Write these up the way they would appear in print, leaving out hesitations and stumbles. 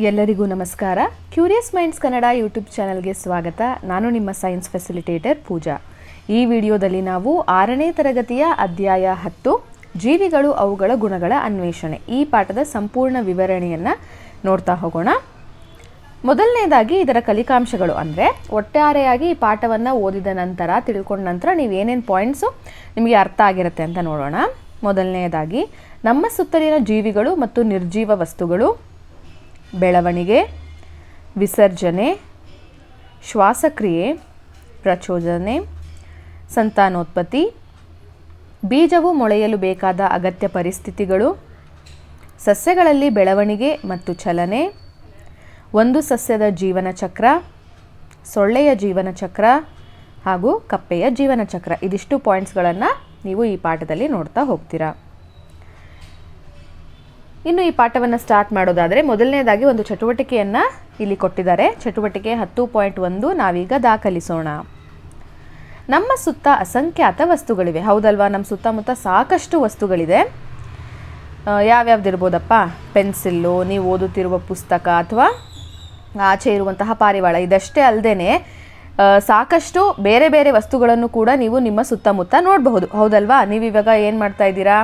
ಎಲ್ಲರಿಗೂ ನಮಸ್ಕಾರ. Curious minds Kannada YouTube ಚಾನಲ್ಗೆ ಸ್ವಾಗತ. ನಾನು ನಿಮ್ಮ ಸೈನ್ಸ್ ಫೆಸಿಲಿಟೇಟರ್ ಪೂಜಾ. ಈ ವಿಡಿಯೋದಲ್ಲಿ ನಾವು 6ನೇ ತರಗತಿಯ ಅಧ್ಯಾಯ 10 ಜೀವಿಗಳು ಅವುಗಳ ಗುಣಗಳ ಅನ್ವೇಷಣೆ ಈ ಪಾಠದ ಸಂಪೂರ್ಣ ವಿವರಣೆಯನ್ನು ನೋಡ್ತಾ ಹೋಗೋಣ. ಮೊದಲನೇದಾಗಿ ಇದರ ಕಲಿಕಾಂಶಗಳು ಅಂದರೆ ಒಟ್ಟಾರೆಯಾಗಿ ಈ ಪಾಠವನ್ನು ಓದಿದ ನಂತರ ತಿಳ್ಕೊಂಡ ನಂತರ ನೀವು ಏನೇನು ಪಾಯಿಂಟ್ಸು ನಿಮಗೆ ಅರ್ಥ ಆಗಿರುತ್ತೆ ಅಂತ ನೋಡೋಣ. ಮೊದಲನೆಯದಾಗಿ ನಮ್ಮ ಸುತ್ತಲಿನ ಜೀವಿಗಳು ಮತ್ತು ನಿರ್ಜೀವ ವಸ್ತುಗಳು, ಬೆಳವಣಿಗೆ, ವಿಸರ್ಜನೆ, ಶ್ವಾಸಕ್ರಿಯೆ, ಪ್ರಚೋದನೆ, ಸಂತಾನೋತ್ಪತ್ತಿ, ಬೀಜವು ಮೊಳೆಯಲು ಬೇಕಾದ ಅಗತ್ಯ ಪರಿಸ್ಥಿತಿಗಳು, ಸಸ್ಯಗಳಲ್ಲಿ ಬೆಳವಣಿಗೆ ಮತ್ತು ಚಲನೆ, ಒಂದು ಸಸ್ಯದ ಜೀವನ ಚಕ್ರ, ಸೊಳ್ಳೆಯ ಜೀವನ ಚಕ್ರ ಹಾಗೂ ಕಪ್ಪೆಯ ಜೀವನ ಚಕ್ರ. ಇದಿಷ್ಟು ಪಾಯಿಂಟ್ಸ್ಗಳನ್ನು ನೀವು ಈ ಪಾಠದಲ್ಲಿ ನೋಡ್ತಾ ಹೋಗ್ತೀರಾ. ಇನ್ನು ಈ ಪಾಠವನ್ನು ಸ್ಟಾರ್ಟ್ ಮಾಡೋದಾದರೆ ಮೊದಲನೇದಾಗಿ ಒಂದು ಚಟುವಟಿಕೆಯನ್ನು ಇಲ್ಲಿ ಕೊಟ್ಟಿದ್ದಾರೆ. ಚಟುವಟಿಕೆ 10.1 ನಾವೀಗ ದಾಖಲಿಸೋಣ. ನಮ್ಮ ಸುತ್ತ ಅಸಂಖ್ಯಾತ ವಸ್ತುಗಳಿವೆ. ಹೌದಲ್ವಾ, ನಮ್ಮ ಸುತ್ತಮುತ್ತ ಸಾಕಷ್ಟು ವಸ್ತುಗಳಿದೆ. ಯಾವ್ಯಾವ್ದಿರ್ಬೋದಪ್ಪ? ಪೆನ್ಸಿಲ್ಲು, ನೀವು ಓದುತ್ತಿರುವ ಪುಸ್ತಕ ಅಥವಾ ಆಚೆ ಇರುವಂತಹ ಪಾರಿವಾಳ. ಇದಷ್ಟೇ ಅಲ್ಲದೆ ಸಾಕಷ್ಟು ಬೇರೆ ಬೇರೆ ವಸ್ತುಗಳನ್ನು ಕೂಡ ನೀವು ನಿಮ್ಮ ಸುತ್ತಮುತ್ತ ನೋಡಬಹುದು. ಹೌದಲ್ವಾ, ನೀವಿವಾಗ ಏನು ಮಾಡ್ತಾ ಇದ್ದೀರಾ?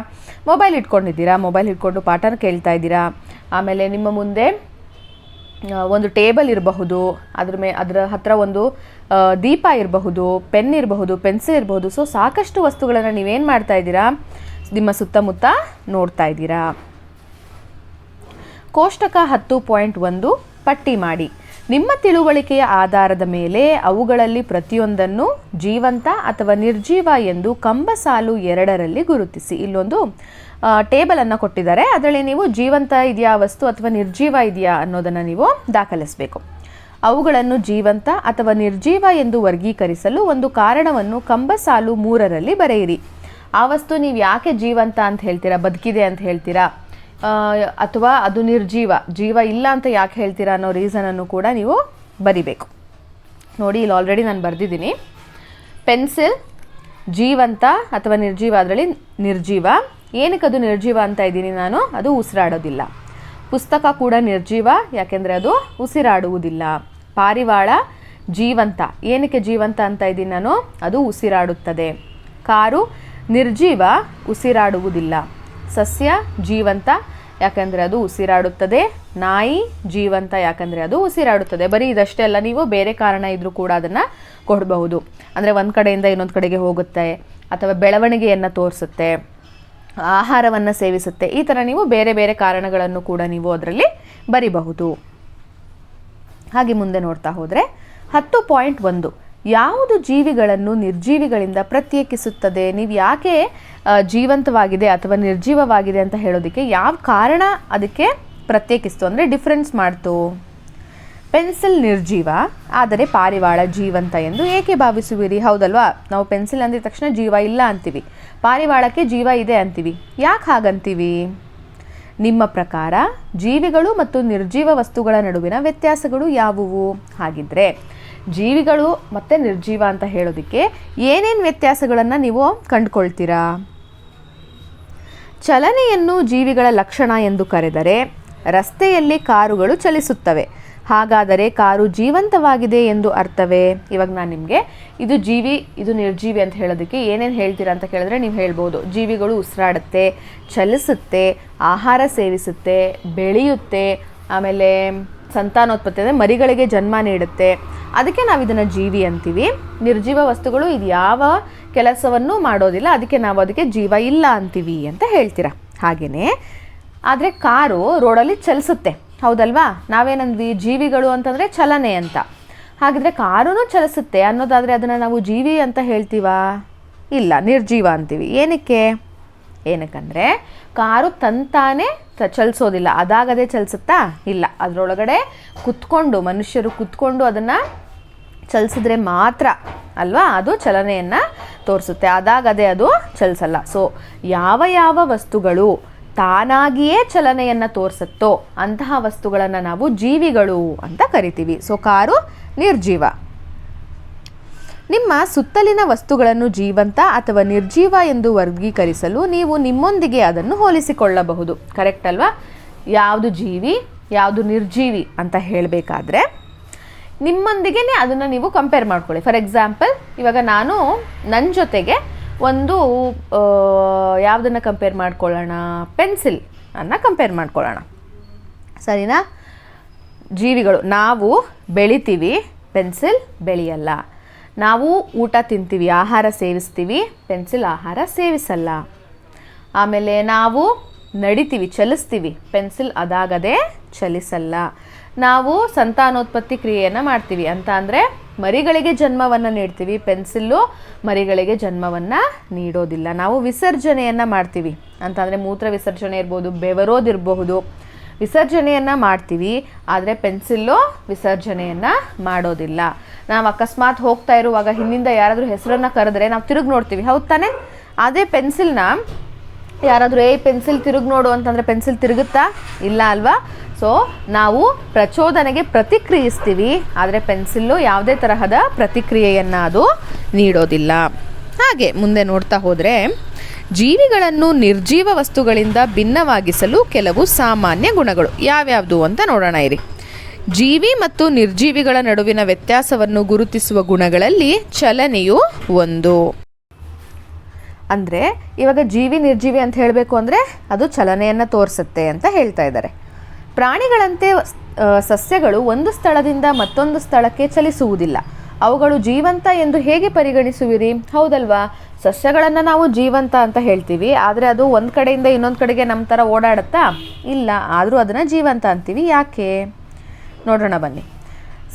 ಮೊಬೈಲ್ ಇಟ್ಕೊಂಡಿದ್ದೀರಾ. ಮೊಬೈಲ್ ಇಟ್ಕೊಂಡು ಪಾಠನ ಕೇಳ್ತಾ ಇದ್ದೀರಾ. ಆಮೇಲೆ ನಿಮ್ಮ ಮುಂದೆ ಒಂದು ಟೇಬಲ್ ಇರಬಹುದು, ಅದರ ಹತ್ರ ಒಂದು ದೀಪ ಇರಬಹುದು, ಪೆನ್ ಇರಬಹುದು, ಪೆನ್ಸಿಲ್ ಇರಬಹುದು. ಸೊ ಸಾಕಷ್ಟು ವಸ್ತುಗಳನ್ನು ನೀವೇನು ಮಾಡ್ತಾ ಇದ್ದೀರಾ? ನಿಮ್ಮ ಸುತ್ತಮುತ್ತ ನೋಡ್ತಾ ಇದ್ದೀರಾ. ಕೋಷ್ಟಕ 10.1 ಪಟ್ಟಿ ಮಾಡಿ. ನಿಮ್ಮ ತಿಳುವಳಿಕೆಯ ಆಧಾರದ ಮೇಲೆ ಅವುಗಳಲ್ಲಿ ಪ್ರತಿಯೊಂದನ್ನು ಜೀವಂತ ಅಥವಾ ನಿರ್ಜೀವ ಎಂದು ಕಂಬ ಸಾಲು 2ರಲ್ಲಿ ಗುರುತಿಸಿ. ಇಲ್ಲೊಂದು ಟೇಬಲನ್ನು ಕೊಟ್ಟಿದ್ದಾರೆ. ಅದರಲ್ಲಿ ನೀವು ಜೀವಂತ ಇದೆಯಾ ವಸ್ತು ಅಥವಾ ನಿರ್ಜೀವ ಇದೆಯಾ ಅನ್ನೋದನ್ನು ನೀವು ದಾಖಲಿಸಬೇಕು. ಅವುಗಳನ್ನು ಜೀವಂತ ಅಥವಾ ನಿರ್ಜೀವ ಎಂದು ವರ್ಗೀಕರಿಸಲು ಒಂದು ಕಾರಣವನ್ನು ಕಂಬ ಸಾಲು 3ರಲ್ಲಿ ಬರೆಯಿರಿ. ಆ ವಸ್ತು ನೀವು ಯಾಕೆ ಜೀವಂತ ಅಂತ ಹೇಳ್ತೀರಾ, ಬದುಕಿದೆ ಅಂತ ಹೇಳ್ತೀರಾ, ಅಥವಾ ಅದು ನಿರ್ಜೀವ, ಜೀವ ಇಲ್ಲ ಅಂತ ಯಾಕೆ ಹೇಳ್ತೀರಾ ಅನ್ನೋ ರೀಸನನ್ನು ಕೂಡ ನೀವು ಬರಿಬೇಕು. ನೋಡಿ, ಇಲ್ಲಿ ಆಲ್ರೆಡಿ ನಾನು ಬರೆದಿದ್ದೀನಿ. ಪೆನ್ಸಿಲ್ ಜೀವಂತ ಅಥವಾ ನಿರ್ಜೀವ, ಅದರಲ್ಲಿ ನಿರ್ಜೀವ. ಏನಕ್ಕೆ ಅದು ನಿರ್ಜೀವ ಅಂತ ಇದ್ದೀನಿ ನಾನು? ಅದು ಉಸಿರಾಡೋದಿಲ್ಲ. ಪುಸ್ತಕ ಕೂಡ ನಿರ್ಜೀವ, ಯಾಕೆಂದರೆ ಅದು ಉಸಿರಾಡುವುದಿಲ್ಲ. ಪಾರಿವಾಳ ಜೀವಂತ. ಏನಕ್ಕೆ ಜೀವಂತ ಅಂತ ಇದ್ದೀನಿ ನಾನು? ಅದು ಉಸಿರಾಡುತ್ತದೆ. ಕಾರು ನಿರ್ಜೀವ, ಉಸಿರಾಡುವುದಿಲ್ಲ. ಸಸ್ಯ ಜೀವಂತ, ಯಾಕಂದರೆ ಅದು ಉಸಿರಾಡುತ್ತದೆ. ನಾಯಿ ಜೀವಂತ, ಯಾಕಂದರೆ ಅದು ಉಸಿರಾಡುತ್ತದೆ. ಬರೀ ಇದಷ್ಟೇ ಅಲ್ಲ, ನೀವು ಬೇರೆ ಕಾರಣ ಇದ್ದರೂ ಕೂಡ ಅದನ್ನು ಕೊಡಬಹುದು. ಅಂದರೆ ಒಂದು ಕಡೆಯಿಂದ ಇನ್ನೊಂದು ಕಡೆಗೆ ಹೋಗುತ್ತೆ, ಅಥವಾ ಬೆಳವಣಿಗೆಯನ್ನು ತೋರಿಸುತ್ತೆ, ಆಹಾರವನ್ನು ಸೇವಿಸುತ್ತೆ. ಈ ಥರ ನೀವು ಬೇರೆ ಬೇರೆ ಕಾರಣಗಳನ್ನು ಕೂಡ ನೀವು ಅದರಲ್ಲಿ ಬರಿಬಹುದು. ಹಾಗೆ ಮುಂದೆ ನೋಡ್ತಾ ಹೋದರೆ 10.1 ಯಾವುದು ಜೀವಿಗಳನ್ನು ನಿರ್ಜೀವಿಗಳಿಂದ ಪ್ರತ್ಯೇಕಿಸುತ್ತದೆ? ನೀವು ಯಾಕೆ ಜೀವಂತವಾಗಿದೆ ಅಥವಾ ನಿರ್ಜೀವವಾಗಿದೆ ಅಂತ ಹೇಳೋದಕ್ಕೆ ಯಾವ ಕಾರಣ ಅದಕ್ಕೆ ಪ್ರತ್ಯೇಕಿಸ್ತು, ಅಂದರೆ ಡಿಫ್ರೆನ್ಸ್ ಮಾಡ್ತು? ಪೆನ್ಸಿಲ್ ನಿರ್ಜೀವ, ಆದರೆ ಪಾರಿವಾಳ ಜೀವಂತ ಎಂದು ಏಕೆ ಭಾವಿಸುವಿರಿ? ಹೌದಲ್ವಾ, ನಾವು ಪೆನ್ಸಿಲ್ ಅಂದಿದ ತಕ್ಷಣ ಜೀವ ಇಲ್ಲ ಅಂತೀವಿ, ಪಾರಿವಾಳಕ್ಕೆ ಜೀವ ಇದೆ ಅಂತೀವಿ. ಯಾಕೆ ಹಾಗಂತೀವಿ? ನಿಮ್ಮ ಪ್ರಕಾರ ಜೀವಿಗಳು ಮತ್ತು ನಿರ್ಜೀವ ವಸ್ತುಗಳ ನಡುವಿನ ವ್ಯತ್ಯಾಸಗಳು ಯಾವುವು? ಹಾಗಿದ್ರೆ ಜೀವಿಗಳು ಮತ್ತು ನಿರ್ಜೀವ ಅಂತ ಹೇಳೋದಕ್ಕೆ ಏನೇನು ವ್ಯತ್ಯಾಸಗಳನ್ನು ನೀವು ಕಂಡುಕೊಳ್ತೀರಾ? ಚಲನೆಯನ್ನು ಜೀವಿಗಳ ಲಕ್ಷಣ ಎಂದು ಕರೆದರೆ ರಸ್ತೆಯಲ್ಲಿ ಕಾರುಗಳು ಚಲಿಸುತ್ತವೆ. ಹಾಗಾದರೆ ಕಾರು ಜೀವಂತವಾಗಿದೆ ಎಂದು ಅರ್ಥವೇ? ಇವಾಗ ನಾನು ನಿಮಗೆ ಇದು ಜೀವಿ, ಇದು ನಿರ್ಜೀವಿ ಅಂತ ಹೇಳೋದಕ್ಕೆ ಏನೇನು ಹೇಳ್ತೀರಾ ಅಂತ ಕೇಳಿದ್ರೆ ನೀವು ಹೇಳ್ಬೋದು. ಜೀವಿಗಳು ಉಸಿರಾಡುತ್ತೆ, ಚಲಿಸುತ್ತೆ, ಆಹಾರ ಸೇವಿಸುತ್ತೆ, ಬೆಳೆಯುತ್ತೆ, ಆಮೇಲೆ ಸಂತಾನೋತ್ಪತ್ತಿ ಅಂದರೆ ಮರಿಗಳಿಗೆ ಜನ್ಮ ನೀಡುತ್ತೆ. ಅದಕ್ಕೆ ನಾವು ಇದನ್ನು ಜೀವಿ ಅಂತೀವಿ. ನಿರ್ಜೀವ ವಸ್ತುಗಳು ಇದು ಯಾವ ಕೆಲಸವನ್ನು ಮಾಡೋದಿಲ್ಲ, ಅದಕ್ಕೆ ನಾವು ಅದಕ್ಕೆ ಜೀವ ಇಲ್ಲ ಅಂತೀವಿ ಅಂತ ಹೇಳ್ತೀರಾ. ಹಾಗೆಯೇ ಆದರೆ ಕಾರು ರೋಡಲ್ಲಿ ಚಲಿಸುತ್ತೆ, ಹೌದಲ್ವಾ? ನಾವೇನಂದ್ವಿ? ಜೀವಿಗಳು ಅಂತಂದರೆ ಚಲನೆ ಅಂತ. ಹಾಗಿದ್ರೆ ಕಾರೂ ಚಲಿಸುತ್ತೆ ಅನ್ನೋದಾದರೆ ಅದನ್ನು ನಾವು ಜೀವಿ ಅಂತ ಹೇಳ್ತೀವಾ? ಇಲ್ಲ, ನಿರ್ಜೀವ ಅಂತೀವಿ. ಏನಕ್ಕಂದರೆ ಕಾರು ತಂತಾನೇ ಚಲಿಸೋದಿಲ್ಲ, ಅದಾಗದೇ ಚಲಿಸುತ್ತಾ? ಇಲ್ಲ, ಅದರೊಳಗಡೆ ಮನುಷ್ಯರು ಕುತ್ಕೊಂಡು ಅದನ್ನು ಚಲಿಸಿದ್ರೆ ಮಾತ್ರ ಅಲ್ವಾ ಅದು ಚಲನೆಯನ್ನು ತೋರಿಸುತ್ತೆ, ಅದಾಗದೇ ಅದು ಚಲಿಸಲ್ಲ. ಸೊ ಯಾವ ವಸ್ತುಗಳು ತಾನಾಗಿಯೇ ಚಲನೆಯನ್ನು ತೋರಿಸುತ್ತೋ ಅಂತಹ ವಸ್ತುಗಳನ್ನು ನಾವು ಜೀವಿಗಳು ಅಂತ ಕರಿತೀವಿ. ಸೊ ಕಾರು ನಿರ್ಜೀವ. ನಿಮ್ಮ ಸುತ್ತಲಿನ ವಸ್ತುಗಳನ್ನು ಜೀವಂತ ಅಥವಾ ನಿರ್ಜೀವ ಎಂದು ವರ್ಗೀಕರಿಸಲು ನೀವು ನಿಮ್ಮೊಂದಿಗೆ ಅದನ್ನು ಹೋಲಿಸಿಕೊಳ್ಳಬಹುದು. ಕರೆಕ್ಟ್ ಅಲ್ವಾ? ಯಾವುದು ಜೀವಿ, ಯಾವುದು ನಿರ್ಜೀವಿ ಅಂತ ಹೇಳಬೇಕಾದ್ರೆ ನಿಮ್ಮೊಂದಿಗೆ ಅದನ್ನು ನೀವು ಕಂಪೇರ್ ಮಾಡ್ಕೊಳ್ಳಿ. ಫಾರ್ ಎಕ್ಸಾಂಪಲ್, ಇವಾಗ ನಾನು ನನ್ನ ಜೊತೆಗೆ ಒಂದು ಯಾವುದನ್ನು ಕಂಪೇರ್ ಮಾಡ್ಕೊಳ್ಳೋಣ, ಪೆನ್ಸಿಲನ್ನು ಕಂಪೇರ್ ಮಾಡ್ಕೊಳ್ಳೋಣ, ಸರಿನಾ? ಜೀವಿಗಳು, ನಾವು ಬೆಳಿತೀವಿ, ಪೆನ್ಸಿಲ್ ಬೆಳೆಯಲ್ಲ. ನಾವು ಊಟ ತಿಂತೀವಿ, ಆಹಾರ ಸೇವಿಸ್ತೀವಿ, ಪೆನ್ಸಿಲ್ ಆಹಾರ ಸೇವಿಸಲ್ಲ. ಆಮೇಲೆ ನಾವು ನಡಿತೀವಿ, ಚಲಿಸ್ತೀವಿ, ಪೆನ್ಸಿಲ್ ಅದಾಗದೆ ಚಲಿಸಲ್ಲ. ನಾವು ಸಂತಾನೋತ್ಪತ್ತಿ ಕ್ರಿಯೆಯನ್ನು ಮಾಡ್ತೀವಿ ಅಂತ ಅಂದರೆ ಮರಿಗಳಿಗೆ ಜನ್ಮವನ್ನು ನೀಡ್ತೀವಿ, ಪೆನ್ಸಿಲ್ಲು ಮರಿಗಳಿಗೆ ಜನ್ಮವನ್ನು ನೀಡೋದಿಲ್ಲ. ನಾವು ವಿಸರ್ಜನೆಯನ್ನು ಮಾಡ್ತೀವಿ ಅಂತ ಅಂದರೆ ಮೂತ್ರ ವಿಸರ್ಜನೆ ಇರ್ಬೋದು, ಬೆವರೋದಿರಬಹುದು, ವಿಸರ್ಜನೆಯನ್ನು ಮಾಡ್ತೀವಿ, ಆದರೆ ಪೆನ್ಸಿಲ್ಲು ವಿಸರ್ಜನೆಯನ್ನು ಮಾಡೋದಿಲ್ಲ. ನಾವು ಅಕಸ್ಮಾತ್ ಹೋಗ್ತಾ ಇರುವಾಗ ಹಿಂದಿಂದ ಯಾರಾದರೂ ಹೆಸರನ್ನು ಕರೆದ್ರೆ ನಾವು ತಿರುಗಿ ನೋಡ್ತೀವಿ, ಹೌದು ತಾನೆ? ಅದೇ ಪೆನ್ಸಿಲ್ನ ಯಾರಾದರೂ ಪೆನ್ಸಿಲ್ ತಿರುಗಿ ನೋಡು ಅಂತಂದರೆ ಪೆನ್ಸಿಲ್ ತಿರುಗುತ್ತಾ? ಇಲ್ಲ ಅಲ್ವಾ? ಸೊ ನಾವು ಪ್ರಚೋದನೆಗೆ ಪ್ರತಿಕ್ರಿಯಿಸ್ತೀವಿ, ಆದರೆ ಪೆನ್ಸಿಲ್ಲು ಯಾವುದೇ ತರಹದ ಪ್ರತಿಕ್ರಿಯೆಯನ್ನು ಅದು ನೀಡೋದಿಲ್ಲ. ಹಾಗೆ ಮುಂದೆ ನೋಡ್ತಾ ಹೋದರೆ, ಜೀವಿಗಳನ್ನು ನಿರ್ಜೀವ ವಸ್ತುಗಳಿಂದ ಭಿನ್ನವಾಗಿಸಲು ಕೆಲವು ಸಾಮಾನ್ಯ ಗುಣಗಳು ಯಾವ್ಯಾವುದು ಅಂತ ನೋಡೋಣ ಇರಿ. ಜೀವಿ ಮತ್ತು ನಿರ್ಜೀವಿಗಳ ನಡುವಿನ ವ್ಯತ್ಯಾಸವನ್ನು ಗುರುತಿಸುವ ಗುಣಗಳಲ್ಲಿ ಚಲನೆಯು ಒಂದು. ಅಂದರೆ ಇವಾಗ ಜೀವಿ ನಿರ್ಜೀವಿ ಅಂತ ಹೇಳಬೇಕು ಅಂದರೆ ಅದು ಚಲನೆಯನ್ನು ತೋರಿಸುತ್ತೆ ಅಂತ ಹೇಳ್ತಾ ಇದ್ದಾರೆ. ಪ್ರಾಣಿಗಳಂತೆ ಸಸ್ಯಗಳು ಒಂದು ಸ್ಥಳದಿಂದ ಮತ್ತೊಂದು ಸ್ಥಳಕ್ಕೆ ಚಲಿಸುವುದಿಲ್ಲ. ಅವುಗಳು ಜೀವಂತ ಎಂದು ಹೇಗೆ ಪರಿಗಣಿಸುವಿರಿ? ಹೌದಲ್ವಾ? ಸಸ್ಯಗಳನ್ನು ನಾವು ಜೀವಂತ ಅಂತ ಹೇಳ್ತೀವಿ, ಆದರೆ ಅದು ಒಂದು ಕಡೆಯಿಂದ ಇನ್ನೊಂದು ಕಡೆಗೆ ನಮ್ಮ ಥರ ಓಡಾಡುತ್ತಾ? ಇಲ್ಲ, ಆದರೂ ಅದನ್ನು ಜೀವಂತ ಅಂತೀವಿ. ಯಾಕೆ ನೋಡೋಣ ಬನ್ನಿ.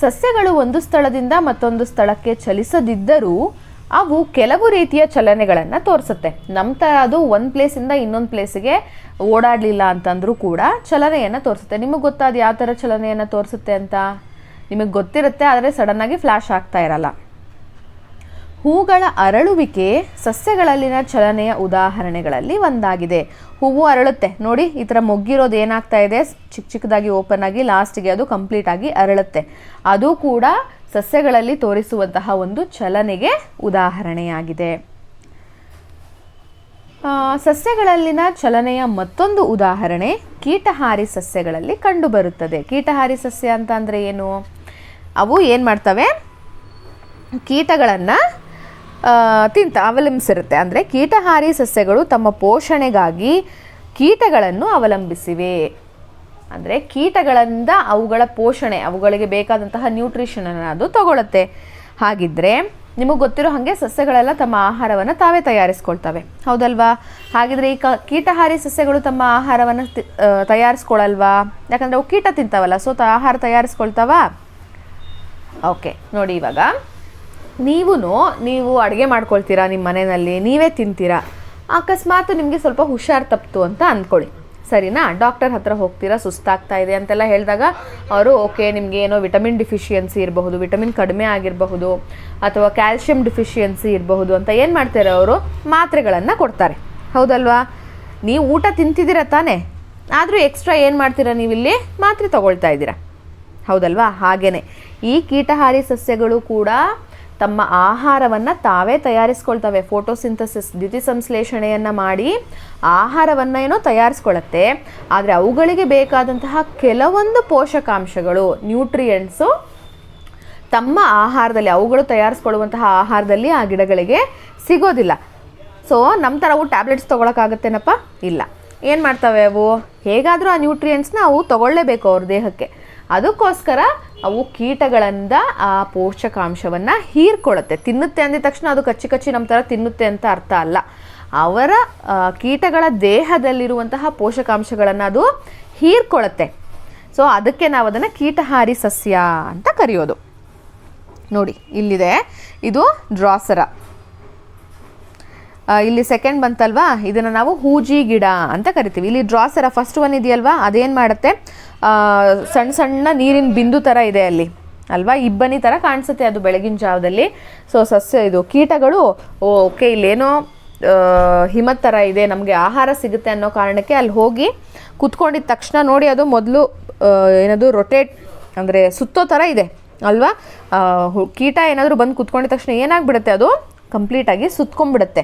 ಸಸ್ಯಗಳು ಒಂದು ಸ್ಥಳದಿಂದ ಮತ್ತೊಂದು ಸ್ಥಳಕ್ಕೆ ಚಲಿಸದಿದ್ದರೂ ಅವು ಕೆಲವು ರೀತಿಯ ಚಲನೆಗಳನ್ನು ತೋರಿಸುತ್ತೆ. ನಮ್ಮ ಥರ ಅದು ಒಂದು ಪ್ಲೇಸಿಂದ ಇನ್ನೊಂದು ಪ್ಲೇಸಿಗೆ ಓಡಾಡಲಿಲ್ಲ ಅಂತಂದರೂ ಕೂಡ ಚಲನೆಯನ್ನು ತೋರಿಸುತ್ತೆ. ನಿಮಗೆ ಗೊತ್ತಾದ ಯಾವ ಥರ ಚಲನೆಯನ್ನು ತೋರಿಸುತ್ತೆ ಅಂತ? ನಿಮಗೆ ಗೊತ್ತಿರುತ್ತೆ, ಆದರೆ ಸಡನ್ನಾಗಿ ಫ್ಲ್ಯಾಶ್ ಆಗ್ತಾ ಇರಲ್ಲ. ಹೂಗಳ ಅರಳುವಿಕೆ ಸಸ್ಯಗಳಲ್ಲಿನ ಚಲನೆಯ ಉದಾಹರಣೆಗಳಲ್ಲಿ ಒಂದಾಗಿದೆ. ಹೂವು ಅರಳುತ್ತೆ ನೋಡಿ, ಈ ಥರ ಮೊಗ್ಗಿರೋದು ಏನಾಗ್ತಾ ಇದೆ, ಚಿಕ್ಕ ಚಿಕ್ಕದಾಗಿ ಓಪನ್ ಆಗಿ ಲಾಸ್ಟಿಗೆ ಅದು ಕಂಪ್ಲೀಟ್ ಆಗಿ ಅರಳುತ್ತೆ. ಅದು ಕೂಡ ಸಸ್ಯಗಳಲ್ಲಿ ತೋರಿಸುವಂತಹ ಒಂದು ಚಲನೆಗೆ ಉದಾಹರಣೆಯಾಗಿದೆ. ಸಸ್ಯಗಳಲ್ಲಿನ ಚಲನೆಯ ಮತ್ತೊಂದು ಉದಾಹರಣೆ ಕೀಟಹಾರಿ ಸಸ್ಯಗಳಲ್ಲಿ ಕಂಡುಬರುತ್ತದೆ. ಕೀಟಹಾರಿ ಸಸ್ಯ ಅಂತ ಅಂದರೆ ಏನು? ಅವು ಏನು ಮಾಡ್ತವೆ? ಕೀಟಗಳನ್ನು ಅವಲಂಬಿಸಿರುತ್ತೆ. ಅಂದರೆ ಕೀಟಹಾರಿ ಸಸ್ಯಗಳು ತಮ್ಮ ಪೋಷಣೆಗಾಗಿ ಕೀಟಗಳನ್ನು ಅವಲಂಬಿಸಿವೆ. ಅಂದರೆ ಕೀಟಗಳಿಂದ ಅವುಗಳ ಪೋಷಣೆ, ಅವುಗಳಿಗೆ ಬೇಕಾದಂತಹ ನ್ಯೂಟ್ರಿಷನನ್ನು ಅದು ತಗೊಳುತ್ತೆ. ಹಾಗಿದ್ದರೆ ನಿಮಗೆ ಗೊತ್ತಿರೋ ಹಾಗೆ ಸಸ್ಯಗಳೆಲ್ಲ ತಮ್ಮ ಆಹಾರವನ್ನು ತಾವೇ ತಯಾರಿಸ್ಕೊಳ್ತವೆ, ಹೌದಲ್ವಾ? ಹಾಗಿದ್ರೆ ಈ ಕೀಟಹಾರಿ ಸಸ್ಯಗಳು ತಮ್ಮ ಆಹಾರವನ್ನು ತಯಾರಿಸ್ಕೊಳ್ಳಲ್ವಾ? ಯಾಕಂದರೆ ಅವು ಕೀಟ ತಿಂತಾವಲ್ಲ, ಸೊ ಆಹಾರ ತಯಾರಿಸ್ಕೊಳ್ತಾವ? ಓಕೆ ನೋಡಿ, ಇವಾಗ ನೀವು ಅಡುಗೆ ಮಾಡ್ಕೊಳ್ತೀರಾ ನಿಮ್ಮ ಮನೆಯಲ್ಲಿ, ನೀವೇ ತಿಂತೀರಾ. ಅಕಸ್ಮಾತ್ ನಿಮಗೆ ಸ್ವಲ್ಪ ಹುಷಾರು ತಪ್ಪಿತು ಅಂತ ಅಂದ್ಕೊಳ್ಳಿ, ಸರಿನಾ? ಡಾಕ್ಟರ್ ಹತ್ರ ಹೋಗ್ತೀರಾ, ಸುಸ್ತಾಗ್ತಾ ಇದೆ ಅಂತೆಲ್ಲ ಹೇಳಿದಾಗ ಅವರು ಓಕೆ ನಿಮಗೆ ಏನೋ ವಿಟಮಿನ್ ಡಿಫಿಷಿಯನ್ಸಿ ಇರಬಹುದು, ವಿಟಮಿನ್ ಕಡಿಮೆ ಆಗಿರಬಹುದು, ಅಥವಾ ಕ್ಯಾಲ್ಶಿಯಂ ಡಿಫಿಷಿಯನ್ಸಿ ಇರಬಹುದು ಅಂತ ಏನು ಮಾಡ್ತಾರೆ ಅವರು? ಮಾತ್ರೆಗಳನ್ನು ಕೊಡ್ತಾರೆ, ಹೌದಲ್ವಾ? ನೀವು ಊಟ ತಿಂತಿದ್ದೀರ ತಾನೇ, ಆದರೂ ಎಕ್ಸ್ಟ್ರಾ ಏನು ಮಾಡ್ತೀರಾ? ನೀವಿಲ್ಲಿ ಮಾತ್ರೆ ತಗೊಳ್ತಾ ಇದ್ದೀರಾ, ಹೌದಲ್ವಾ? ಹಾಗೆಯೇ ಈ ಕೀಟಹಾರಿ ಸಸ್ಯಗಳು ಕೂಡ ತಮ್ಮ ಆಹಾರವನ್ನು ತಾವೇ ತಯಾರಿಸ್ಕೊಳ್ತವೆ. ಫೋಟೋಸಿಂಥಸಿಸ್, ದ್ಯುತಿಸಂಶ್ಲೇಷಣೆಯನ್ನು ಮಾಡಿ ಆಹಾರವನ್ನು ಏನೋ ತಯಾರಿಸ್ಕೊಳ್ಳುತ್ತೆ. ಆದರೆ ಅವುಗಳಿಗೆ ಬೇಕಾದಂತಹ ಕೆಲವೊಂದು ಪೋಷಕಾಂಶಗಳು, ನ್ಯೂಟ್ರಿಯೆಂಟ್ಸು ತಮ್ಮ ಆಹಾರದಲ್ಲಿ, ಅವುಗಳು ತಯಾರಿಸ್ಕೊಳ್ಳುವಂತಹ ಆಹಾರದಲ್ಲಿ ಆ ಗಿಡಗಳಿಗೆ ಸಿಗೋದಿಲ್ಲ. ಸೊ ನಮ್ಮ ಥರ ಅವು ಟ್ಯಾಬ್ಲೆಟ್ಸ್ ತೊಗೊಳಕ್ಕಾಗತ್ತೇನಪ್ಪ? ಇಲ್ಲ. ಏನು ಮಾಡ್ತವೆ ಅವು? ಹೇಗಾದರೂ ಆ ನ್ಯೂಟ್ರಿಯೆಂಟ್ಸ್ನ ಅವು ತೊಗೊಳ್ಳೇಬೇಕು ಅವ್ರ ದೇಹಕ್ಕೆ. ಅದಕ್ಕೋಸ್ಕರ ಅವು ಕೀಟಗಳಿಂದ ಆ ಪೋಷಕಾಂಶವನ್ನು ಹೀರ್ಕೊಳ್ಳುತ್ತೆ. ತಿನ್ನುತ್ತೆ ಅಂದಿದ ತಕ್ಷಣ ಅದು ಕಚ್ಚಿ ನಮ್ಮ ಥರ ತಿನ್ನುತ್ತೆ ಅಂತ ಅರ್ಥ ಅಲ್ಲ. ಅವರ ಕೀಟಗಳ ದೇಹದಲ್ಲಿರುವಂತಹ ಪೋಷಕಾಂಶಗಳನ್ನು ಅದು ಹೀರ್ಕೊಳ್ಳುತ್ತೆ. ಸೊ ಅದಕ್ಕೆ ನಾವು ಅದನ್ನು ಕೀಟಹಾರಿ ಸಸ್ಯ ಅಂತ ಕರೆಯೋದು. ನೋಡಿ ಇಲ್ಲಿದೆ, ಇದು ಡ್ರಾಸರ. ಇಲ್ಲಿ ಸೆಕೆಂಡ್ ಬಂತಲ್ವಾ, ಇದನ್ನು ನಾವು ಹೂಜಿ ಗಿಡ ಅಂತ ಕರಿತೀವಿ. ಇಲ್ಲಿ ಡ್ರಾಸರ ಫಸ್ಟ್ ಒನ್ ಇದೆಯಲ್ವಾ, ಅದೇನು ಮಾಡುತ್ತೆ? ಸಣ್ಣ ಸಣ್ಣ ನೀರಿನ ಬಿಂದು ಥರ ಇದೆ ಅಲ್ಲಿ ಅಲ್ವಾ, ಇಬ್ಬನಿ ಥರ ಕಾಣಿಸುತ್ತೆ ಅದು ಬೆಳಗಿನ ಜಾವದಲ್ಲಿ. ಸೊ ಇದು ಕೀಟಗಳು ಓಕೆ ಇಲ್ಲೇನೋ ಹಿಮದ ಥರ ಇದೆ, ನಮಗೆ ಆಹಾರ ಸಿಗುತ್ತೆ ಅನ್ನೋ ಕಾರಣಕ್ಕೆ ಅಲ್ಲಿ ಹೋಗಿ ಕುತ್ಕೊಂಡಿದ್ದ ತಕ್ಷಣ ನೋಡಿ ಅದು ಮೊದಲು ಏನದು ರೊಟೇಟ್ ಅಂದರೆ ಸುತ್ತೋ ಥರ ಇದೆ ಅಲ್ವಾ. ಕೀಟ ಏನಾದರೂ ಬಂದು ಕುತ್ಕೊಂಡಿದ್ದ ತಕ್ಷಣ ಏನಾಗ್ಬಿಡುತ್ತೆ, ಅದು ಕಂಪ್ಲೀಟಾಗಿ ಸುತ್ಕೊಂಡ್ಬಿಡುತ್ತೆ.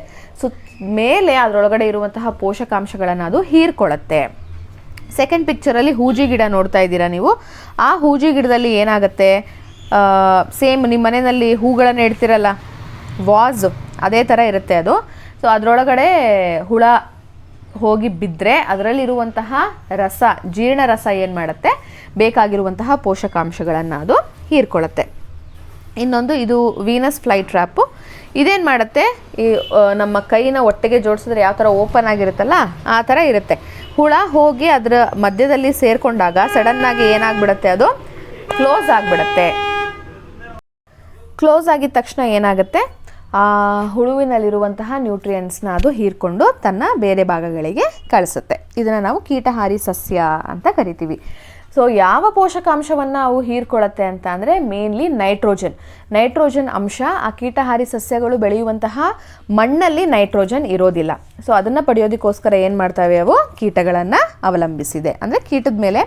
ಮೇಲೆ ಅದರೊಳಗಡೆ ಇರುವಂತಹ ಪೋಷಕಾಂಶಗಳನ್ನು ಅದು ಹೀರ್ಕೊಳ್ಳುತ್ತೆ. ಸೆಕೆಂಡ್ ಪಿಕ್ಚರಲ್ಲಿ ಹೂಜಿ ಗಿಡ ನೋಡ್ತಾ ಇದ್ದೀರಾ ನೀವು. ಆ ಹೂಜಿ ಗಿಡದಲ್ಲಿ ಏನಾಗುತ್ತೆ, ಸೇಮ್ ನಿಮ್ಮ ಮನೆಯಲ್ಲಿ ಹೂಗಳನ್ನು ಇಡ್ತಿರಲ್ಲ ವಾಸ್, ಅದೇ ಥರ ಇರುತ್ತೆ ಅದು. ಸೊ ಅದರೊಳಗಡೆ ಹುಳ ಹೋಗಿ ಬಿದ್ದರೆ ಅದರಲ್ಲಿರುವಂತಹ ರಸ, ಜೀರ್ಣ ರಸ ಏನು ಮಾಡುತ್ತೆ, ಬೇಕಾಗಿರುವಂತಹ ಪೋಷಕಾಂಶಗಳನ್ನು ಅದು ಹೀರ್ಕೊಳ್ಳುತ್ತೆ. ಇನ್ನೊಂದು ಇದು ವೀನಸ್ ಫ್ಲೈ ಟ್ರ್ಯಾಪು. ಇದೇನು ಮಾಡುತ್ತೆ, ಈ ನಮ್ಮ ಕೈನ ಒಟ್ಟಿಗೆ ಜೋಡಿಸಿದ್ರೆ ಯಾವ ಥರ ಓಪನ್ ಆಗಿರುತ್ತಲ್ಲ ಆ ಥರ ಇರುತ್ತೆ. ಹುಳ ಹೋಗಿ ಅದರ ಮಧ್ಯದಲ್ಲಿ ಸೇರಿಕೊಂಡಾಗ ಸಡನ್ನಾಗಿ ಏನಾಗ್ಬಿಡುತ್ತೆ, ಅದು ಕ್ಲೋಸ್ ಆಗಿಬಿಡುತ್ತೆ. ಕ್ಲೋಸ್ ಆಗಿದ ತಕ್ಷಣ ಏನಾಗುತ್ತೆ, ಆ ಹುಳುವಿನಲ್ಲಿರುವಂತಹ ನ್ಯೂಟ್ರಿಯೆಂಟ್ಸ್ನ ಅದು ಹೀರ್ಕೊಂಡು ತನ್ನ ಬೇರೆ ಭಾಗಗಳಿಗೆ ಕಳಿಸುತ್ತೆ. ಇದನ್ನು ನಾವು ಕೀಟಹಾರಿ ಸಸ್ಯ ಅಂತ ಕರಿತೀವಿ. ಸೊ ಯಾವ ಪೋಷಕಾಂಶವನ್ನು ಅವು ಹೀರ್ಕೊಳ್ಳುತ್ತೆ ಅಂತ ಅಂದರೆ ಮೇನ್ಲಿ ನೈಟ್ರೋಜನ್ ಅಂಶ. ಆ ಕೀಟಹಾರಿ ಸಸ್ಯಗಳು ಬೆಳೆಯುವಂತಹ ಮಣ್ಣಲ್ಲಿ ನೈಟ್ರೋಜನ್ ಇರೋದಿಲ್ಲ. ಸೊ ಅದನ್ನು ಪಡೆಯೋದಕ್ಕೋಸ್ಕರ ಏನು ಮಾಡ್ತವೆ, ಅವು ಕೀಟಗಳನ್ನು ಅವಲಂಬಿಸಿದೆ, ಅಂದರೆ ಕೀಟದ ಮೇಲೆ,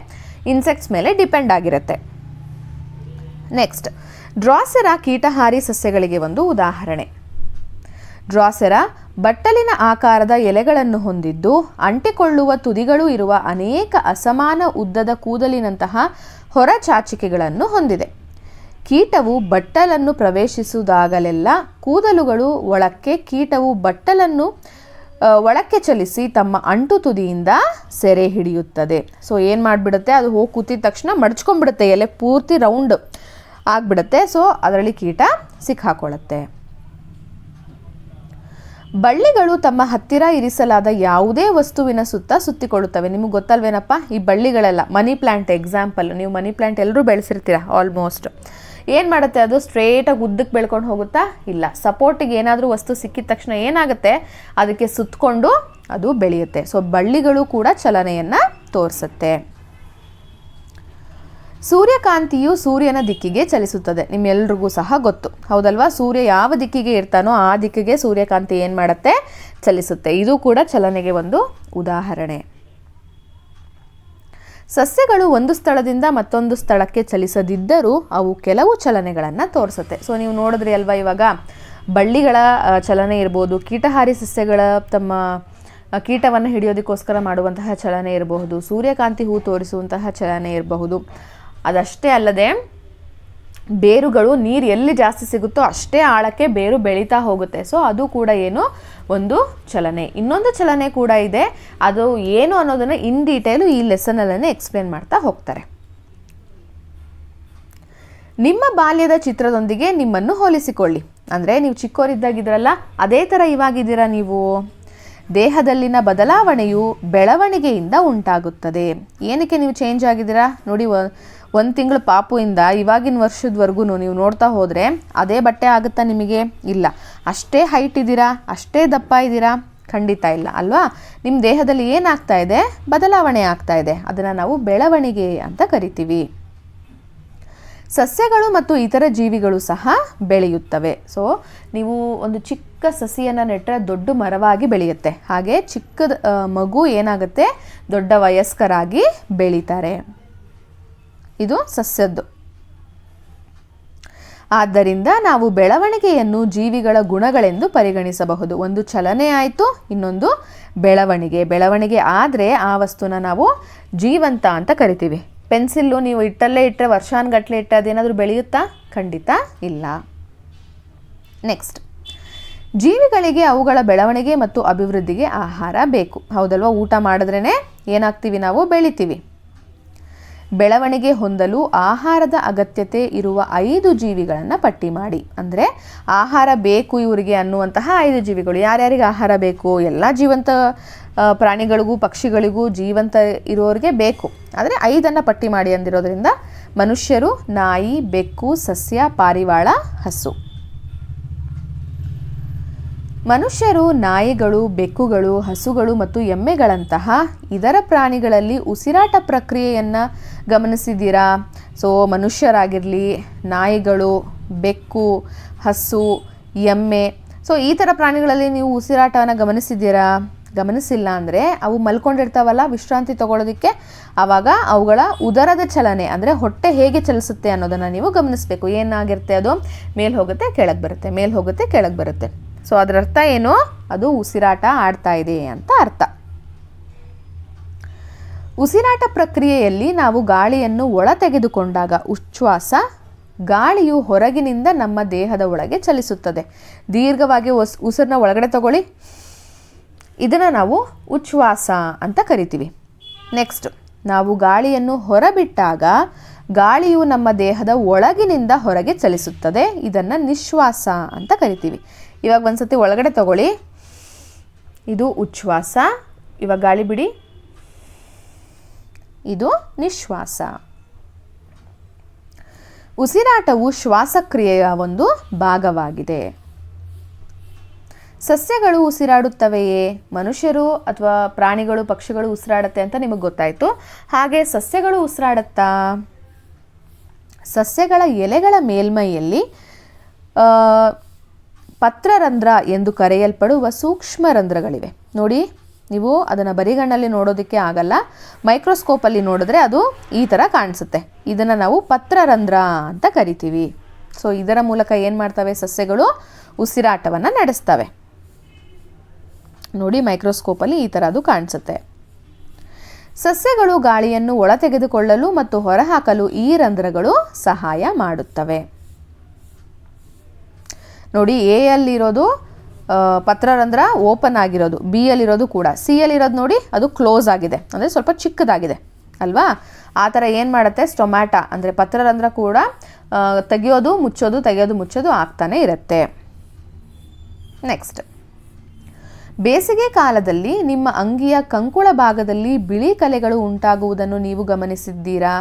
ಇನ್ಸೆಕ್ಟ್ಸ್ ಮೇಲೆ ಡಿಪೆಂಡ್ ಆಗಿರುತ್ತೆ. ನೆಕ್ಸ್ಟ್, ಡ್ರಾಸೆರಾ ಕೀಟಹಾರಿ ಸಸ್ಯಗಳಿಗೆ ಒಂದು ಉದಾಹರಣೆ. ಡ್ರಾಸೆರಾ ಬಟ್ಟಲಿನ ಆಕಾರದ ಎಲೆಗಳನ್ನು ಹೊಂದಿದ್ದು ಅಂಟಿಕೊಳ್ಳುವ ತುದಿಗಳು ಇರುವ ಅನೇಕ ಅಸಮಾನ ಉದ್ದದ ಕೂದಲಿನಂತಹ ಹೊರಚಾಚಿಕೆಗಳನ್ನು ಹೊಂದಿದೆ. ಕೀಟವು ಬಟ್ಟಲನ್ನು ಪ್ರವೇಶಿಸುವುದಾಗಲೆಲ್ಲ ಕೂದಲುಗಳು ಕೀಟವು ಬಟ್ಟಲನ್ನು ಒಳಕ್ಕೆ ಚಲಿಸಿ ತಮ್ಮ ಅಂಟು ತುದಿಯಿಂದ ಸೆರೆ ಹಿಡಿಯುತ್ತದೆ. ಸೊ ಏನು ಮಾಡಿಬಿಡುತ್ತೆ, ಅದು ಹೋಗಿ ಕೂತಿದ ತಕ್ಷಣ ಮಡಚ್ಕೊಂಡ್ಬಿಡುತ್ತೆ, ಎಲೆ ಪೂರ್ತಿ ರೌಂಡ್ ಆಗಿಬಿಡುತ್ತೆ. ಸೊ ಅದರಲ್ಲಿ ಕೀಟ ಸಿಕ್ಕಾಕೊಳ್ಳುತ್ತೆ. ಬಳ್ಳಿಗಳು ತಮ್ಮ ಹತ್ತಿರ ಇರಿಸಲಾದ ಯಾವುದೇ ವಸ್ತುವಿನ ಸುತ್ತ ಸುತ್ತಿಕೊಳ್ಳುತ್ತವೆ. ನಿಮಗೆ ಗೊತ್ತಲ್ವೇನಪ್ಪ ಈ ಬಳ್ಳಿಗಳೆಲ್ಲ. ಮನಿ ಪ್ಲ್ಯಾಂಟ್ ಎಕ್ಸಾಂಪಲ್, ನೀವು ಮನಿ ಪ್ಲ್ಯಾಂಟ್ ಎಲ್ಲರೂ ಬೆಳೆಸಿರ್ತೀರ ಆಲ್ಮೋಸ್ಟ್. ಏನು ಮಾಡುತ್ತೆ, ಅದು ಸ್ಟ್ರೇಟಾಗಿ ಉದ್ದಕ್ಕೆ ಬೆಳ್ಕೊಂಡು ಹೋಗುತ್ತಾ? ಇಲ್ಲ. ಸಪೋರ್ಟಿಗೆ ಏನಾದರೂ ವಸ್ತು ಸಿಕ್ಕಿದ ತಕ್ಷಣ ಏನಾಗುತ್ತೆ, ಅದಕ್ಕೆ ಸುತ್ತಕೊಂಡು ಅದು ಬೆಳೆಯುತ್ತೆ. ಸೊ ಬಳ್ಳಿಗಳು ಕೂಡ ಚಲನೆಯನ್ನು ತೋರಿಸುತ್ತೆ. ಸೂರ್ಯಕಾಂತಿಯು ಸೂರ್ಯನ ದಿಕ್ಕಿಗೆ ಚಲಿಸುತ್ತದೆ. ನಿಮ್ಮೆಲ್ರಿಗೂ ಸಹ ಗೊತ್ತು, ಹೌದಲ್ವಾ? ಸೂರ್ಯ ಯಾವ ದಿಕ್ಕಿಗೆ ಇರ್ತಾನೋ ಆ ದಿಕ್ಕಿಗೆ ಸೂರ್ಯಕಾಂತಿ ಏನು ಮಾಡುತ್ತೆ, ಚಲಿಸುತ್ತೆ. ಇದು ಕೂಡ ಚಲನೆಗೆ ಒಂದು ಉದಾಹರಣೆ. ಸಸ್ಯಗಳು ಒಂದು ಸ್ಥಳದಿಂದ ಮತ್ತೊಂದು ಸ್ಥಳಕ್ಕೆ ಚಲಿಸದಿದ್ದರೂ ಅವು ಕೆಲವು ಚಲನೆಗಳನ್ನು ತೋರಿಸುತ್ತೆ. ಸೊ ನೀವು ನೋಡಿದ್ರಿ ಅಲ್ವಾ, ಇವಾಗ ಬಳ್ಳಿಗಳ ಚಲನೆ ಇರ್ಬೋದು, ಕೀಟಹಾರಿ ಸಸ್ಯಗಳ ತಮ್ಮ ಕೀಟವನ್ನು ಹಿಡಿಯೋದಕ್ಕೋಸ್ಕರ ಮಾಡುವಂತಹ ಚಲನೆ ಇರಬಹುದು, ಸೂರ್ಯಕಾಂತಿ ಹೂ ತೋರಿಸುವಂತಹ ಚಲನೆ ಇರಬಹುದು. ಅದಷ್ಟೇ ಅಲ್ಲದೆ ಬೇರುಗಳು ನೀರು ಎಲ್ಲಿ ಜಾಸ್ತಿ ಸಿಗುತ್ತೋ ಅಷ್ಟೇ ಆಳಕ್ಕೆ ಬೇರು ಬೆಳೀತಾ ಹೋಗುತ್ತೆ. ಸೊ ಅದು ಕೂಡ ಏನು, ಒಂದು ಚಲನೆ. ಇನ್ನೊಂದು ಚಲನೆ ಕೂಡ ಇದೆ, ಅದು ಏನು ಅನ್ನೋದನ್ನು ಇನ್ ಡೀಟೇಲು ಈ ಲೆಸನಲ್ಲೇ ಎಕ್ಸ್ಪ್ಲೇನ್ ಮಾಡ್ತಾ ಹೋಗ್ತಾರೆ. ನಿಮ್ಮ ಬಾಲ್ಯದ ಚಿತ್ರದೊಂದಿಗೆ ನಿಮ್ಮನ್ನು ಹೋಲಿಸಿಕೊಳ್ಳಿ. ಅಂದರೆ ನೀವು ಚಿಕ್ಕವರಿದ್ದಾಗಿದ್ರಲ್ಲ, ಅದೇ ಥರ ಇವಾಗಿದ್ದೀರಾ ನೀವು. ದೇಹದಲ್ಲಿನ ಬದಲಾವಣೆಯು ಬೆಳವಣಿಗೆಯಿಂದ ಉಂಟಾಗುತ್ತದೆ. ಏನಕ್ಕೆ ನೀವು ಚೇಂಜ್ ಆಗಿದ್ದೀರಾ ನೋಡಿ, ಒಂದು ತಿಂಗಳು ಪಾಪುಯಿಂದ ಇವಾಗಿನ ವರ್ಷದವರೆಗೂ ನೀವು ನೋಡ್ತಾ ಹೋದರೆ ಅದೇ ಬಟ್ಟೆ ಆಗುತ್ತಾ ನಿಮಗೆ? ಇಲ್ಲ. ಅಷ್ಟೇ ಹೈಟ್ ಇದ್ದೀರಾ, ಅಷ್ಟೇ ದಪ್ಪ ಇದ್ದೀರಾ? ಖಂಡಿತ ಇಲ್ಲ ಅಲ್ವಾ? ನಿಮ್ಮ ದೇಹದಲ್ಲಿ ಏನಾಗ್ತಾ ಇದೆ, ಬದಲಾವಣೆ ಆಗ್ತಾ ಇದೆ. ಅದನ್ನು ನಾವು ಬೆಳವಣಿಗೆ ಅಂತ ಕರಿತೀವಿ. ಸಸ್ಯಗಳು ಮತ್ತು ಇತರ ಜೀವಿಗಳು ಸಹ ಬೆಳೆಯುತ್ತವೆ. ಸೊ ನೀವು ಒಂದು ಚಿಕ್ಕ ಸಸಿಯನ್ನು ನೆಟ್ಟರೆ ದೊಡ್ಡ ಮರವಾಗಿ ಬೆಳೆಯುತ್ತೆ. ಹಾಗೆ ಚಿಕ್ಕದ ಮಗು ಏನಾಗುತ್ತೆ, ದೊಡ್ಡ ವಯಸ್ಕರಾಗಿ ಬೆಳೀತಾರೆ. ಇದು ಸಸ್ಯದ್ದು. ಆದ್ದರಿಂದ ನಾವು ಬೆಳವಣಿಗೆಯನ್ನು ಜೀವಿಗಳ ಗುಣಗಳೆಂದು ಪರಿಗಣಿಸಬಹುದು. ಒಂದು ಚಲನೆ ಆಯಿತು, ಇನ್ನೊಂದು ಬೆಳವಣಿಗೆ ಆದರೆ ಆ ವಸ್ತುನ ನಾವು ಜೀವಂತ ಅಂತ ಕರಿತೀವಿ. ಪೆನ್ಸಿಲ್ಲು ನೀವು ಇಟ್ಟಲ್ಲೇ ಇಟ್ಟರೆ ವರ್ಷಾನುಗಟ್ಟಲೆ ಇಟ್ಟರೆ ಅದೇನಾದರೂ ಬೆಳೆಯುತ್ತಾ? ಖಂಡಿತ ಇಲ್ಲ. ನೆಕ್ಸ್ಟ್, ಜೀವಿಗಳಿಗೆ ಅವುಗಳ ಬೆಳವಣಿಗೆ ಮತ್ತು ಅಭಿವೃದ್ಧಿಗೆ ಆಹಾರ ಬೇಕು, ಹೌದಲ್ವಾ? ಊಟ ಮಾಡಿದ್ರೇ ಏನಾಗ್ತೀವಿ ನಾವು, ಬೆಳಿತೀವಿ. ಬೆಳವಣಿಗೆ ಹೊಂದಲು ಆಹಾರದ ಅಗತ್ಯತೆ ಇರುವ 5 ಜೀವಿಗಳನ್ನು ಪಟ್ಟಿ ಮಾಡಿ. ಅಂದರೆ ಆಹಾರ ಬೇಕು ಇವರಿಗೆ ಅನ್ನುವಂತಹ 5 ಜೀವಿಗಳು. ಯಾರ್ಯಾರಿಗೆ ಆಹಾರ ಬೇಕು? ಎಲ್ಲ ಜೀವಂತ ಪ್ರಾಣಿಗಳಿಗೂ ಪಕ್ಷಿಗಳಿಗೂ ಜೀವಂತ ಇರೋರಿಗೆ ಬೇಕು. ಆದರೆ 5 ಪಟ್ಟಿ ಮಾಡಿ ಅಂದಿರೋದ್ರಿಂದ ಮನುಷ್ಯರು, ನಾಯಿ, ಬೆಕ್ಕು, ಸಸ್ಯ, ಪಾರಿವಾಳ, ಹಸು. ಮನುಷ್ಯರು, ನಾಯಿಗಳು, ಬೆಕ್ಕುಗಳು, ಹಸುಗಳು ಮತ್ತು ಎಮ್ಮೆಗಳಂತಹ ಇದರ ಪ್ರಾಣಿಗಳಲ್ಲಿ ಉಸಿರಾಟ ಪ್ರಕ್ರಿಯೆಯನ್ನು ಗಮನಿಸಿದ್ದೀರಾ? ಸೊ ಮನುಷ್ಯರಾಗಿರಲಿ, ನಾಯಿಗಳು, ಬೆಕ್ಕು, ಹಸು, ಎಮ್ಮೆ, ಸೊ ಈ ಥರ ಪ್ರಾಣಿಗಳಲ್ಲಿ ನೀವು ಉಸಿರಾಟವನ್ನು ಗಮನಿಸಿದ್ದೀರಾ? ಗಮನಿಸಿಲ್ಲ ಅಂದರೆ ಅವು ಮಲ್ಕೊಂಡಿರ್ತಾವಲ್ಲ ವಿಶ್ರಾಂತಿ ತಗೊಳ್ಳೋದಕ್ಕೆ, ಆವಾಗ ಅವುಗಳ ಉದರದ ಚಲನೆ ಅಂದರೆ ಹೊಟ್ಟೆ ಹೇಗೆ ಚಲಿಸುತ್ತೆ ಅನ್ನೋದನ್ನು ನೀವು ಗಮನಿಸಬೇಕು. ಏನಾಗಿರುತ್ತೆ, ಅದು ಮೇಲೆ ಹೋಗುತ್ತೆ ಕೆಳಗೆ ಬರುತ್ತೆ, ಮೇಲೆ ಹೋಗುತ್ತೆ ಕೆಳಗೆ ಬರುತ್ತೆ. ಸೊ ಅದರ ಅರ್ಥ ಏನು, ಅದು ಉಸಿರಾಟ ಆಡ್ತಾ ಇದೆ ಅಂತ ಅರ್ಥ. ಉಸಿರಾಟ ಪ್ರಕ್ರಿಯೆಯಲ್ಲಿ ನಾವು ಗಾಳಿಯನ್ನು ಒಳ ತೆಗೆದುಕೊಂಡಾಗ ಉಚ್ಛ್ವಾಸ, ಗಾಳಿಯು ಹೊರಗಿನಿಂದ ನಮ್ಮ ದೇಹದ ಒಳಗೆ ಚಲಿಸುತ್ತದೆ. ದೀರ್ಘವಾಗಿ ಉಸಿರನ್ನ ಒಳಗಡೆ ತಗೊಳ್ಳಿ, ಇದನ್ನು ನಾವು ಉಚ್ಛ್ವಾಸ ಅಂತ ಕರಿತೀವಿ. ನೆಕ್ಸ್ಟ್, ನಾವು ಗಾಳಿಯನ್ನು ಹೊರಬಿಟ್ಟಾಗ ಗಾಳಿಯು ನಮ್ಮ ದೇಹದ ಒಳಗಿನಿಂದ ಹೊರಗೆ ಚಲಿಸುತ್ತದೆ. ಇದನ್ನು ನಿಶ್ವಾಸ ಅಂತ ಕರಿತೀವಿ. ಇವಾಗ ಒಂದ್ಸತಿ ಒಳಗಡೆ ತಗೊಳ್ಳಿ, ಇದು ಉಚ್ಛ್ವಾಸ. ಇವಾಗ ಗಾಳಿ ಬಿಡಿ, ಇದು ನಿಶ್ವಾಸ. ಉಸಿರಾಟವು ಶ್ವಾಸಕ್ರಿಯೆಯ ಒಂದು ಭಾಗವಾಗಿದೆ. ಸಸ್ಯಗಳು ಉಸಿರಾಡುತ್ತವೆಯೇ? ಮನುಷ್ಯರು ಅಥವಾ ಪ್ರಾಣಿಗಳು, ಪಕ್ಷಿಗಳು ಉಸಿರಾಡುತ್ತೆ ಅಂತ ನಿಮಗೆ ಗೊತ್ತಾಯಿತು. ಹಾಗೆ ಸಸ್ಯಗಳು ಉಸಿರಾಡುತ್ತಾ? ಸಸ್ಯಗಳ ಎಲೆಗಳ ಮೇಲ್ಮೈಯಲ್ಲಿ ಪತ್ರರಂಧ್ರ ಎಂದು ಕರೆಯಲ್ಪಡುವ ಸೂಕ್ಷ್ಮ ರಂಧ್ರಗಳಿವೆ. ನೋಡಿ, ನೀವು ಅದನ್ನು ಬರಿಗಣ್ಣಲ್ಲಿ ನೋಡೋದಕ್ಕೆ ಆಗಲ್ಲ, ಮೈಕ್ರೋಸ್ಕೋಪಲ್ಲಿ ನೋಡಿದ್ರೆ ಅದು ಈ ಥರ ಕಾಣಿಸುತ್ತೆ. ಇದನ್ನು ನಾವು ಪತ್ರರಂಧ್ರ ಅಂತ ಕರಿತೀವಿ. ಸೊ ಇದರ ಮೂಲಕ ಏನು ಮಾಡ್ತವೆ? ಸಸ್ಯಗಳು ಉಸಿರಾಟವನ್ನು ನಡೆಸ್ತವೆ. ನೋಡಿ, ಮೈಕ್ರೋಸ್ಕೋಪಲ್ಲಿ ಈ ಥರ ಅದು ಕಾಣಿಸುತ್ತೆ. ಸಸ್ಯಗಳು ಗಾಳಿಯನ್ನು ಒಳ ತೆಗೆದುಕೊಳ್ಳಲು ಮತ್ತು ಹೊರಹಾಕಲು ಈ ರಂಧ್ರಗಳು ಸಹಾಯ ಮಾಡುತ್ತವೆ. ನೋಡಿ, ಎ ಯಲ್ಲಿರೋದು ಪತ್ರರಂಧ್ರ ಓಪನ್ ಆಗಿರೋದು, ಬಿ ಯಲ್ಲಿರೋದು ಕೂಡ, ಸಿ ಯಲ್ಲಿರೋದು ನೋಡಿ ಅದು ಕ್ಲೋಸ್ ಆಗಿದೆ, ಅಂದರೆ ಸ್ವಲ್ಪ ಚಿಕ್ಕದಾಗಿದೆ ಅಲ್ವಾ? ಆ ಥರ ಏನು ಮಾಡುತ್ತೆ? ಸ್ಟೊಮ್ಯಾಟ ಅಂದರೆ ಪತ್ರರಂಧ್ರ ಕೂಡ ತೆಗೆಯೋದು ಮುಚ್ಚೋದು ತೆಗೆಯೋದು ಮುಚ್ಚೋದು ಆಗ್ತಾನೆ ಇರುತ್ತೆ. ನೆಕ್ಸ್ಟ್, ಬೇಸಿಗೆ ಕಾಲದಲ್ಲಿ ನಿಮ್ಮ ಅಂಗಿಯ ಕಂಕುಳ ಭಾಗದಲ್ಲಿ ಬಿಳಿ ಕಲೆಗಳು ಉಂಟಾಗುವುದನ್ನು ನೀವು ಗಮನಿಸಿದ್ದೀರಾ?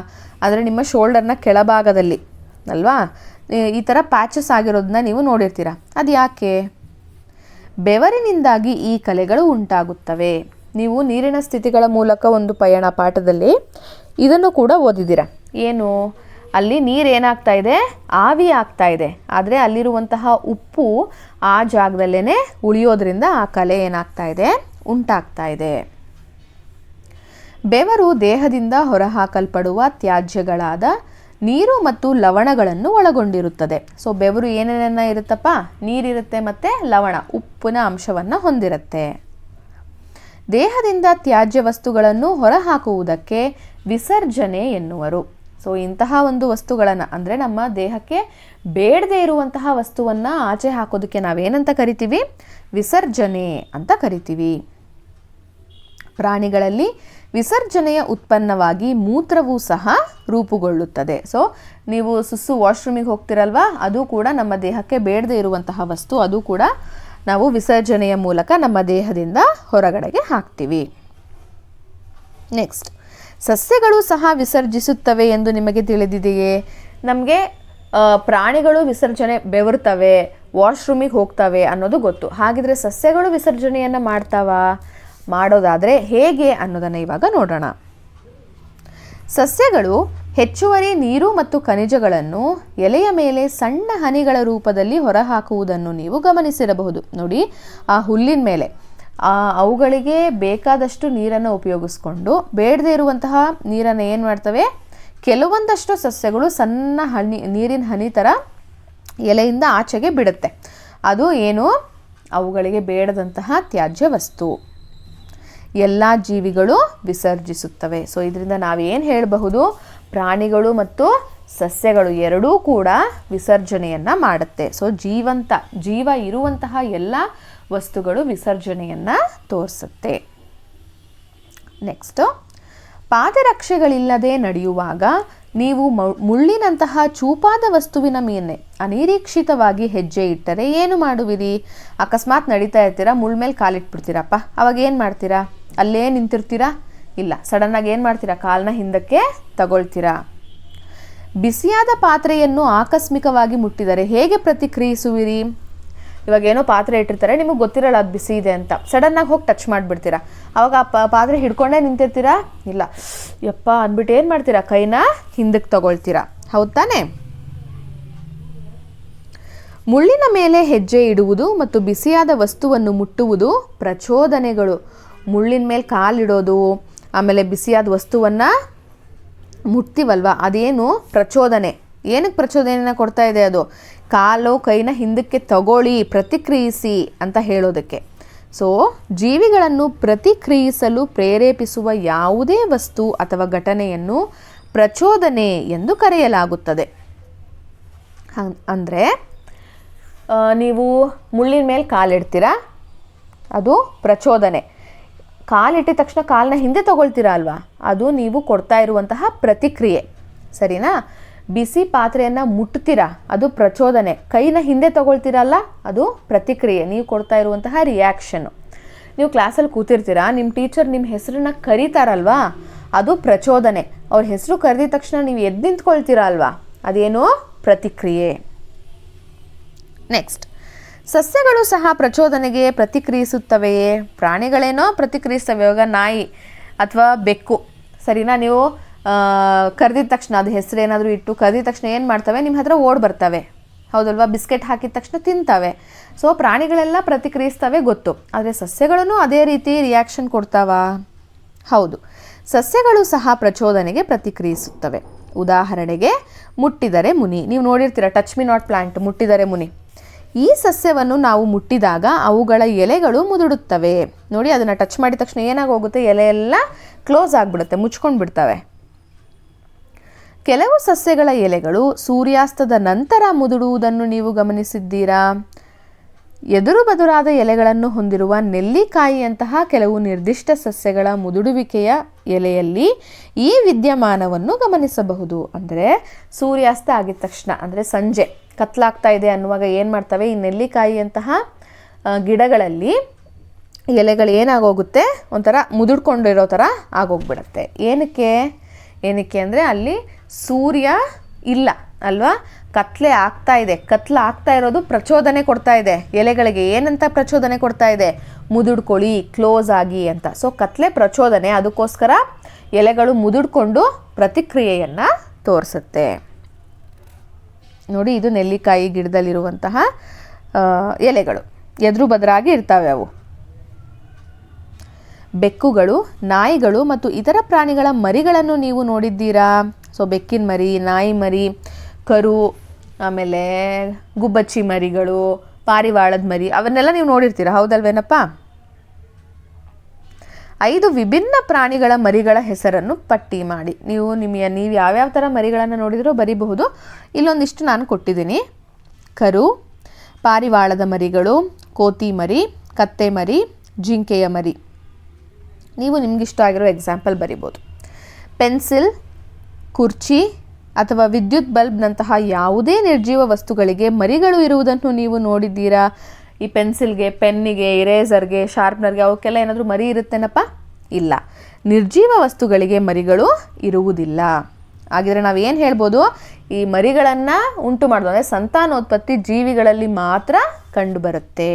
ಅಂದರೆ ನಿಮ್ಮ ಶೋಲ್ಡರ್ನ ಕೆಳಭಾಗದಲ್ಲಿ ಅಲ್ವಾ ಈ ಥರ ಪ್ಯಾಚಸ್ ಆಗಿರೋದನ್ನ ನೀವು ನೋಡಿರ್ತೀರ. ಅದು ಯಾಕೆ? ಬೆವರಿನಿಂದಾಗಿ ಈ ಕಲೆಗಳು ಉಂಟಾಗುತ್ತವೆ. ನೀವು ನೀರಿನ ಸ್ಥಿತಿಗಳ ಮೂಲಕ ಒಂದು ಪಯಣ ಪಾಠದಲ್ಲಿ ಇದನ್ನು ಕೂಡ ಓದಿದ್ದೀರ. ಏನು? ಅಲ್ಲಿ ನೀರು ಏನಾಗ್ತಾ ಇದೆ? ಆವಿ ಆಗ್ತಾ ಇದೆ. ಆದರೆ ಅಲ್ಲಿರುವಂತಹ ಉಪ್ಪು ಆ ಜಾಗದಲ್ಲೇ ಉಳಿಯೋದ್ರಿಂದ ಆ ಕಲೆ ಏನಾಗ್ತಾ ಇದೆ? ಉಂಟಾಗ್ತಾ ಇದೆ. ಬೆವರು ದೇಹದಿಂದ ಹೊರಹಾಕಲ್ಪಡುವ ತ್ಯಾಜ್ಯಗಳಾದ ನೀರು ಮತ್ತು ಲವಣಗಳನ್ನು ಒಳಗೊಂಡಿರುತ್ತದೆ. ಸೊ ಬೆವರು ಏನೇನ ಇರುತ್ತಪ್ಪ? ನೀರಿರುತ್ತೆ ಮತ್ತು ಲವಣ, ಉಪ್ಪಿನ ಅಂಶವನ್ನು ಹೊಂದಿರುತ್ತೆ. ದೇಹದಿಂದ ತ್ಯಾಜ್ಯ ವಸ್ತುಗಳನ್ನು ಹೊರಹಾಕುವುದಕ್ಕೆ ವಿಸರ್ಜನೆ ಎನ್ನುವರು. ಸೊ ಇಂತಹ ಒಂದು ವಸ್ತುಗಳನ್ನು, ಅಂದರೆ ನಮ್ಮ ದೇಹಕ್ಕೆ ಬೇಡದೇ ಇರುವಂತಹ ವಸ್ತುವನ್ನು ಆಚೆ ಹಾಕೋದಕ್ಕೆ ನಾವೇನಂತ ಕರಿತೀವಿ? ವಿಸರ್ಜನೆ ಅಂತ ಕರಿತೀವಿ. ಪ್ರಾಣಿಗಳಲ್ಲಿ ವಿಸರ್ಜನೆಯ ಉತ್ಪನ್ನವಾಗಿ ಮೂತ್ರವೂ ಸಹ ರೂಪುಗೊಳ್ಳುತ್ತದೆ. ಸೊ ನೀವು ಸುಸ್ಸು ವಾಶ್ರೂಮಿಗೆ ಹೋಗ್ತಿರಲ್ವಾ, ಅದು ಕೂಡ ನಮ್ಮ ದೇಹಕ್ಕೆ ಬೇಡದೇ ಇರುವಂತಹ ವಸ್ತು, ಅದು ಕೂಡ ನಾವು ವಿಸರ್ಜನೆಯ ಮೂಲಕ ನಮ್ಮ ದೇಹದಿಂದ ಹೊರಗಡೆಗೆ ಹಾಕ್ತೀವಿ. ನೆಕ್ಸ್ಟ್, ಸಸ್ಯಗಳು ಸಹ ವಿಸರ್ಜಿಸುತ್ತವೆ ಎಂದು ನಿಮಗೆ ತಿಳಿದಿದೆಯೇ? ನಮಗೆ ಪ್ರಾಣಿಗಳು ವಿಸರ್ಜನೆ ಬೆವರ್ತವೆ, ವಾಶ್ರೂಮಿಗೆ ಹೋಗ್ತವೆ ಅನ್ನೋದು ಗೊತ್ತು. ಹಾಗಿದ್ರೆ ಸಸ್ಯಗಳು ವಿಸರ್ಜನೆಯನ್ನು ಮಾಡ್ತಾವಾ? ಮಾಡೋದಾದರೆ ಹೇಗೆ ಅನ್ನೋದನ್ನು ಇವಾಗ ನೋಡೋಣ. ಸಸ್ಯಗಳು ಹೆಚ್ಚುವರಿ ನೀರು ಮತ್ತು ಖನಿಜಗಳನ್ನು ಎಲೆಯ ಮೇಲೆ ಸಣ್ಣ ಹನಿಗಳ ರೂಪದಲ್ಲಿ ಹೊರಹಾಕುವುದನ್ನು ನೀವು ಗಮನಿಸಿರಬಹುದು. ನೋಡಿ, ಆ ಹುಲ್ಲಿನ ಮೇಲೆ ಅವುಗಳಿಗೆ ಬೇಕಾದಷ್ಟು ನೀರನ್ನು ಉಪಯೋಗಿಸ್ಕೊಂಡು ಬೇಡದೇ ಇರುವಂತಹ ನೀರನ್ನು ಏನು ಮಾಡ್ತವೆ? ಕೆಲವೊಂದಷ್ಟು ಸಸ್ಯಗಳು ಸಣ್ಣ ನೀರಿನ ಹನಿ ಥರ ಎಲೆಯಿಂದ ಆಚೆಗೆ ಬಿಡುತ್ತೆ. ಅದು ಏನು? ಅವುಗಳಿಗೆ ಬೇಡದಂತಹ ತ್ಯಾಜ್ಯ ವಸ್ತು. ಎಲ್ಲ ಜೀವಿಗಳು ವಿಸರ್ಜಿಸುತ್ತವೆ. ಸೊ ಇದರಿಂದ ನಾವೇನು ಹೇಳಬಹುದು? ಪ್ರಾಣಿಗಳು ಮತ್ತು ಸಸ್ಯಗಳು ಎರಡೂ ಕೂಡ ವಿಸರ್ಜನೆಯನ್ನು ಮಾಡುತ್ತೆ. ಸೊ ಜೀವ ಇರುವಂತಹ ಎಲ್ಲ ವಸ್ತುಗಳು ವಿಸರ್ಜನೆಯನ್ನು ತೋರಿಸುತ್ತೆ. ನೆಕ್ಸ್ಟ್, ಪಾದರಕ್ಷೆಗಳಿಲ್ಲದೆ ನಡೆಯುವಾಗ ನೀವು ಮುಳ್ಳಿನಂತಹ ಚೂಪಾದ ವಸ್ತುವಿನ ಮೇಲೆ ಅನಿರೀಕ್ಷಿತವಾಗಿ ಹೆಜ್ಜೆ ಇಟ್ಟರೆ ಏನು ಮಾಡುವಿರಿ? ಅಕಸ್ಮಾತ್ ನಡೀತಾ ಇರ್ತೀರಾ, ಮುಳ್ಳ ಮೇಲೆ ಕಾಲಿಟ್ಬಿಡ್ತೀರಪ್ಪ, ಅವಾಗ ಏನು ಮಾಡ್ತೀರಾ? ಅಲ್ಲೇ ನಿಂತಿರ್ತೀರಾ? ಇಲ್ಲ, ಸಡನ್ನಾಗಿ ಏನು ಮಾಡ್ತೀರಾ? ಕಾಲನ್ನ ಹಿಂದಕ್ಕೆ ತಗೊಳ್ತೀರಾ. ಬಿಸಿಯಾದ ಪಾತ್ರೆಯನ್ನು ಆಕಸ್ಮಿಕವಾಗಿ ಮುಟ್ಟಿದರೆ ಹೇಗೆ ಪ್ರತಿಕ್ರಿಯಿಸುವಿರಿ? ಇವಾಗ ಏನೋ ಪಾತ್ರೆ ಇಟ್ಟಿರ್ತಾರೆ, ನಿಮಗೆ ಗೊತ್ತಿರಲ್ಲ ಅದು ಬಿಸಿ ಇದೆ ಅಂತ, ಸಡನ್ನಾಗಿ ಹೋಗಿ ಟಚ್ ಮಾಡಿಬಿಡ್ತೀರಾ. ಅವಾಗ ಆ ಪಾತ್ರೆ ಹಿಡ್ಕೊಂಡೇ ನಿಂತಿರ್ತೀರಾ? ಇಲ್ಲ, ಯಪ್ಪ ಅಂದ್ಬಿಟ್ಟು ಏನು ಮಾಡ್ತೀರಾ? ಕೈನ ಹಿಂದಕ್ಕೆ ತಗೊಳ್ತೀರಾ. ಹೌದು ತಾನೇ? ಮುಳ್ಳಿನ ಮೇಲೆ ಹೆಜ್ಜೆ ಇಡುವುದು ಮತ್ತು ಬಿಸಿಯಾದ ವಸ್ತುವನ್ನು ಮುಟ್ಟುವುದು ಪ್ರಚೋದನೆಗಳು. ಮುಳ್ಳಿನ ಮೇಲೆ ಕಾಲಿಡೋದು, ಆಮೇಲೆ ಬಿಸಿಯಾದ ವಸ್ತುವನ್ನು ಮುಟ್ತೀವಲ್ವ, ಅದೇನು? ಪ್ರಚೋದನೆ. ಏನಕ್ಕೆ ಪ್ರಚೋದನೆಯನ್ನು ಕೊಡ್ತಾ ಇದೆ? ಅದು ಕಾಲು ಕೈನ ಹಿಂದಕ್ಕೆ ತಗೊಳ್ಳಿ, ಪ್ರತಿಕ್ರಿಯಿಸಿ ಅಂತ ಹೇಳೋದಕ್ಕೆ. ಸೊ ಜೀವಿಗಳನ್ನು ಪ್ರತಿಕ್ರಿಯಿಸಲು ಪ್ರೇರೇಪಿಸುವ ಯಾವುದೇ ವಸ್ತು ಅಥವಾ ಘಟನೆಯನ್ನು ಪ್ರಚೋದನೆ ಎಂದು ಕರೆಯಲಾಗುತ್ತದೆ. ಅಂದರೆ ನೀವು ಮುಳ್ಳಿನ ಮೇಲೆ ಕಾಲಿಡ್ತೀರಾ, ಅದು ಪ್ರಚೋದನೆ. ಕಾಲಿಟ್ಟಿದ ತಕ್ಷಣ ಕಾಲನ್ನ ಹಿಂದೆ ತಗೊಳ್ತೀರಾ ಅಲ್ವಾ, ಅದು ನೀವು ಕೊಡ್ತಾ ಇರುವಂತಹ ಪ್ರತಿಕ್ರಿಯೆ, ಸರಿನಾ? ಬಿಸಿ ಪಾತ್ರೆಯನ್ನು ಮುಟ್ತೀರಾ, ಅದು ಪ್ರಚೋದನೆ. ಕೈನ ಹಿಂದೆ ತಗೊಳ್ತೀರಲ್ಲ, ಅದು ಪ್ರತಿಕ್ರಿಯೆ, ನೀವು ಕೊಡ್ತಾ ಇರುವಂತಹ ರಿಯಾಕ್ಷನ್ನು. ನೀವು ಕ್ಲಾಸಲ್ಲಿ ಕೂತಿರ್ತೀರಾ, ನಿಮ್ಮ ಟೀಚರ್ ನಿಮ್ಮ ಹೆಸರನ್ನ ಕರೀತಾರಲ್ವಾ, ಅದು ಪ್ರಚೋದನೆ. ಅವ್ರ ಹೆಸರು ಕರೆದಿದ ತಕ್ಷಣ ನೀವು ಎದ್ದು ನಿಂತ್ಕೊಳ್ತೀರಾ ಅಲ್ವಾ, ಅದೇನೋ ಪ್ರತಿಕ್ರಿಯೆ. ನೆಕ್ಸ್ಟ್, ಸಸ್ಯಗಳು ಸಹ ಪ್ರಚೋದನೆಗೆ ಪ್ರತಿಕ್ರಿಯಿಸುತ್ತವೆಯೇ? ಪ್ರಾಣಿಗಳೇನೋ ಪ್ರತಿಕ್ರಿಯಿಸ್ತವೆ. ಇವಾಗ ನಾಯಿ ಅಥವಾ ಬೆಕ್ಕು, ಸರಿನಾ? ನೀವು ಕರೆದಿದ ತಕ್ಷಣ, ಅದು ಹೆಸರೇನಾದರೂ ಇಟ್ಟು ಕರೆದಿದ ತಕ್ಷಣ ಏನು ಮಾಡ್ತವೆ, ನಿಮ್ಮ ಹತ್ರ ಓಡಿ ಬರ್ತವೆ, ಹೌದಲ್ವಾ? ಬಿಸ್ಕೆಟ್ ಹಾಕಿದ ತಕ್ಷಣ ತಿಂತವೆ. ಸೊ ಪ್ರಾಣಿಗಳೆಲ್ಲ ಪ್ರತಿಕ್ರಿಯಿಸ್ತವೆ, ಗೊತ್ತು. ಆದರೆ ಸಸ್ಯಗಳೂ ಅದೇ ರೀತಿ ರಿಯಾಕ್ಷನ್ ಕೊಡ್ತಾವ? ಹೌದು, ಸಸ್ಯಗಳು ಸಹ ಪ್ರಚೋದನೆಗೆ ಪ್ರತಿಕ್ರಿಯಿಸುತ್ತವೆ. ಉದಾಹರಣೆಗೆ ಮುಟ್ಟಿದರೆ ಮುನಿ. ನೀವು ನೋಡಿರ್ತೀರ, ಟಚ್ ಮಿ ನಾಟ್ ಪ್ಲಾಂಟ್, ಮುಟ್ಟಿದರೆ ಮುನಿ. ಈ ಸಸ್ಯವನ್ನು ನಾವು ಮುಟ್ಟಿದಾಗ ಅವುಗಳ ಎಲೆಗಳು ಮುದುಡುತ್ತವೆ. ನೋಡಿ, ಅದನ್ನು ಟಚ್ ಮಾಡಿದ ತಕ್ಷಣ ಏನಾಗೋಗುತ್ತೆ, ಎಲೆ ಎಲ್ಲ ಕ್ಲೋಸ್ ಆಗಿಬಿಡುತ್ತೆ, ಮುಚ್ಕೊಂಡು ಬಿಡ್ತವೆ. ಕೆಲವು ಸಸ್ಯಗಳ ಎಲೆಗಳು ಸೂರ್ಯಾಸ್ತದ ನಂತರ ಮುದುಡುವುದನ್ನು ನೀವು ಗಮನಿಸಿದ್ದೀರಾ? ಎದುರು ಬದುರಾದ ಎಲೆಗಳನ್ನು ಹೊಂದಿರುವ ನೆಲ್ಲಿಕಾಯಿಯಂತಹ ಕೆಲವು ನಿರ್ದಿಷ್ಟ ಸಸ್ಯಗಳ ಮುದುಡುವಿಕೆಯ ಎಲೆಯಲ್ಲಿ ಈ ವಿದ್ಯಮಾನವನ್ನು ಗಮನಿಸಬಹುದು. ಅಂದರೆ ಸೂರ್ಯಾಸ್ತ ಆಗಿದ ತಕ್ಷಣ, ಅಂದರೆ ಸಂಜೆ ಕತ್ಲಾಗ್ತಾ ಇದೆ ಅನ್ನುವಾಗ ಏನು ಮಾಡ್ತವೆ, ಈ ನೆಲ್ಲಿಕಾಯಿಯಂತಹ ಗಿಡಗಳಲ್ಲಿ ಎಲೆಗಳು ಏನಾಗೋಗುತ್ತೆ, ಒಂಥರ ಮುದುಡ್ಕೊಂಡಿರೋ ಥರ ಆಗೋಗ್ಬಿಡುತ್ತೆ. ಏನಕ್ಕೆ ಅಂದರೆ ಅಲ್ಲಿ ಸೂರ್ಯ ಇಲ್ಲ ಅಲ್ವಾ, ಕತ್ಲೆ ಆಗ್ತಾ ಇದೆ. ಕತ್ಲೆ ಆಗ್ತಾ ಇರೋದು ಪ್ರಚೋದನೆ ಕೊಡ್ತಾ ಇದೆ ಎಲೆಗಳಿಗೆ. ಏನಂತ ಪ್ರಚೋದನೆ ಕೊಡ್ತಾ ಇದೆ? ಮುದುಡ್ಕೊಳ್ಳಿ, ಕ್ಲೋಸ್ ಆಗಿ ಅಂತ. ಸೊ ಕತ್ಲೆ ಪ್ರಚೋದನೆ, ಅದಕ್ಕೋಸ್ಕರ ಎಲೆಗಳು ಮುದುಡ್ಕೊಂಡು ಪ್ರತಿಕ್ರಿಯೆಯನ್ನು ತೋರಿಸುತ್ತೆ. ನೋಡಿ, ಇದು ನೆಲ್ಲಿಕಾಯಿ ಗಿಡದಲ್ಲಿರುವಂತಹ ಎಲೆಗಳು ಎದುರು ಬದರಾಗಿ ಇರ್ತವೆ ಅವು. ಬೆಕ್ಕುಗಳು, ನಾಯಿಗಳು ಮತ್ತು ಇತರ ಪ್ರಾಣಿಗಳ ಮರಿಗಳನ್ನು ನೀವು ನೋಡಿದ್ದೀರಾ? ಸೊ ಬೆಕ್ಕಿನ ಮರಿ, ನಾಯಿ ಮರಿ, ಕರು, ಆಮೇಲೆ ಗುಬ್ಬಚ್ಚಿ ಮರಿಗಳು, ಪಾರಿವಾಳದ ಮರಿ, ಅವನ್ನೆಲ್ಲ ನೀವು ನೋಡಿರ್ತೀರ, ಹೌದಲ್ವೇನಪ್ಪ? 5 ವಿಭಿನ್ನ ಪ್ರಾಣಿಗಳ ಮರಿಗಳ ಹೆಸರನ್ನು ಪಟ್ಟಿ ಮಾಡಿ. ನೀವು ಯಾವ್ಯಾವ ಥರ ಮರಿಗಳನ್ನು ನೋಡಿದ್ರೋ ಬರೀಬಹುದು. ಇಲ್ಲೊಂದಿಷ್ಟು ನಾನು ಕೊಟ್ಟಿದ್ದೀನಿ. ಕರು, ಪಾರಿವಾಳದ ಮರಿಗಳು, ಕೋತಿ ಮರಿ, ಕತ್ತೆ ಮರಿ, ಜಿಂಕೆಯ ಮರಿ. ನೀವು ನಿಮಗಿಷ್ಟ ಆಗಿರೋ ಎಕ್ಸಾಂಪಲ್ ಬರಿಬೋದು. ಪೆನ್ಸಿಲ್, ಕುರ್ಚಿ ಅಥವಾ ವಿದ್ಯುತ್ ಬಲ್ಬ್ನಂತಹ ಯಾವುದೇ ನಿರ್ಜೀವ ವಸ್ತುಗಳಿಗೆ ಮರಿಗಳು ಇರುವುದನ್ನು ನೀವು ನೋಡಿದ್ದೀರಾ? ಈ ಪೆನ್ಸಿಲ್ಗೆ, ಪೆನ್ನಿಗೆ, ಇರೇಸರ್ಗೆ, ಶಾರ್ಪ್ನರ್ಗೆ ಅವಕ್ಕೆಲ್ಲ ಏನಾದರೂ ಮರಿ ಇರುತ್ತೇನಪ್ಪ? ಇಲ್ಲ. ನಿರ್ಜೀವ ವಸ್ತುಗಳಿಗೆ ಮರಿಗಳು ಇರುವುದಿಲ್ಲ. ಹಾಗಿದ್ರೆ ನಾವು ಏನು ಹೇಳ್ಬೋದು? ಈ ಮರಿಗಳನ್ನು ಉಂಟು ಮಾಡೋದು ಅಂದರೆ ಸಂತಾನೋತ್ಪತ್ತಿ ಜೀವಿಗಳಲ್ಲಿ ಮಾತ್ರ ಕಂಡುಬರುತ್ತೆ.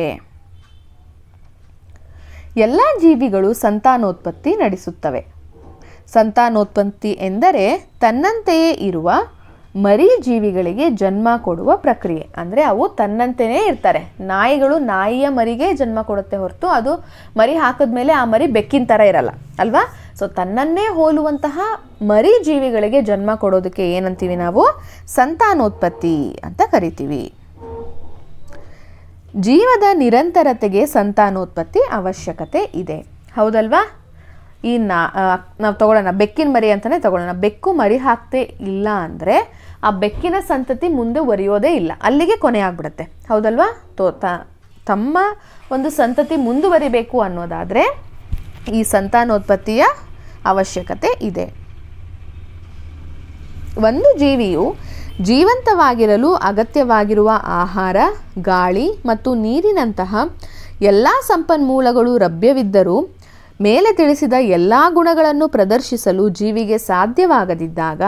ಎಲ್ಲ ಜೀವಿಗಳು ಸಂತಾನೋತ್ಪತ್ತಿ ನಡೆಸುತ್ತವೆ. ಸಂತಾನೋತ್ಪತ್ತಿ ಎಂದರೆ ತನ್ನಂತೆಯೇ ಇರುವ ಮರಿ ಜೀವಿಗಳಿಗೆ ಜನ್ಮ ಕೊಡುವ ಪ್ರಕ್ರಿಯೆ. ಅಂದರೆ ಅವು ತನ್ನಂತೆಯೇ ಇರ್ತಾರೆ. ನಾಯಿಗಳು ನಾಯಿಯ ಮರಿಗೆ ಜನ್ಮ ಕೊಡುತ್ತೆ ಹೊರತು ಅದು ಮರಿ ಹಾಕಿದ್ಮೇಲೆ ಆ ಮರಿ ಬೆಕ್ಕಿನ ಥರ ಇರಲ್ಲ ಅಲ್ವಾ? ಸೊ ತನ್ನನ್ನೇ ಹೋಲುವಂತಹ ಮರಿ ಜೀವಿಗಳಿಗೆ ಜನ್ಮ ಕೊಡೋದಕ್ಕೆ ಏನಂತೀವಿ ನಾವು? ಸಂತಾನೋತ್ಪತ್ತಿ ಅಂತ ಕರಿತೀವಿ. ಜೀವದ ನಿರಂತರತೆಗೆ ಸಂತಾನೋತ್ಪತ್ತಿ ಅವಶ್ಯಕತೆ ಇದೆ, ಹೌದಲ್ವಾ? ನಾವು ತಗೊಳ್ಳೋಣ, ಬೆಕ್ಕಿನ ಮರಿ ಅಂತಲೇ ತಗೊಳ್ಳೋಣ. ಬೆಕ್ಕು ಮರಿ ಹಾಕ್ತೇ ಇಲ್ಲ ಅಂದರೆ ಆ ಬೆಕ್ಕಿನ ಸಂತತಿ ಮುಂದೆ ಒರೆಯೋದೇ ಇಲ್ಲ, ಅಲ್ಲಿಗೆ ಕೊನೆ ಆಗ್ಬಿಡುತ್ತೆ, ಹೌದಲ್ವಾ? ತಮ್ಮ ಒಂದು ಸಂತತಿ ಮುಂದುವರಿಬೇಕು ಅನ್ನೋದಾದರೆ ಈ ಸಂತಾನೋತ್ಪತ್ತಿಯ ಅವಶ್ಯಕತೆ ಇದೆ. ಒಂದು ಜೀವಿಯು ಜೀವಂತವಾಗಿರಲು ಅಗತ್ಯವಾಗಿರುವ ಆಹಾರ, ಗಾಳಿ ಮತ್ತು ನೀರಿನಂತಹ ಎಲ್ಲ ಸಂಪನ್ಮೂಲಗಳು ಲಭ್ಯವಿದ್ದರೂ ಮೇಲೆ ತಿಳಿಸಿದ ಎಲ್ಲ ಗುಣಗಳನ್ನು ಪ್ರದರ್ಶಿಸಲು ಜೀವಿಗೆ ಸಾಧ್ಯವಾಗದಿದ್ದಾಗ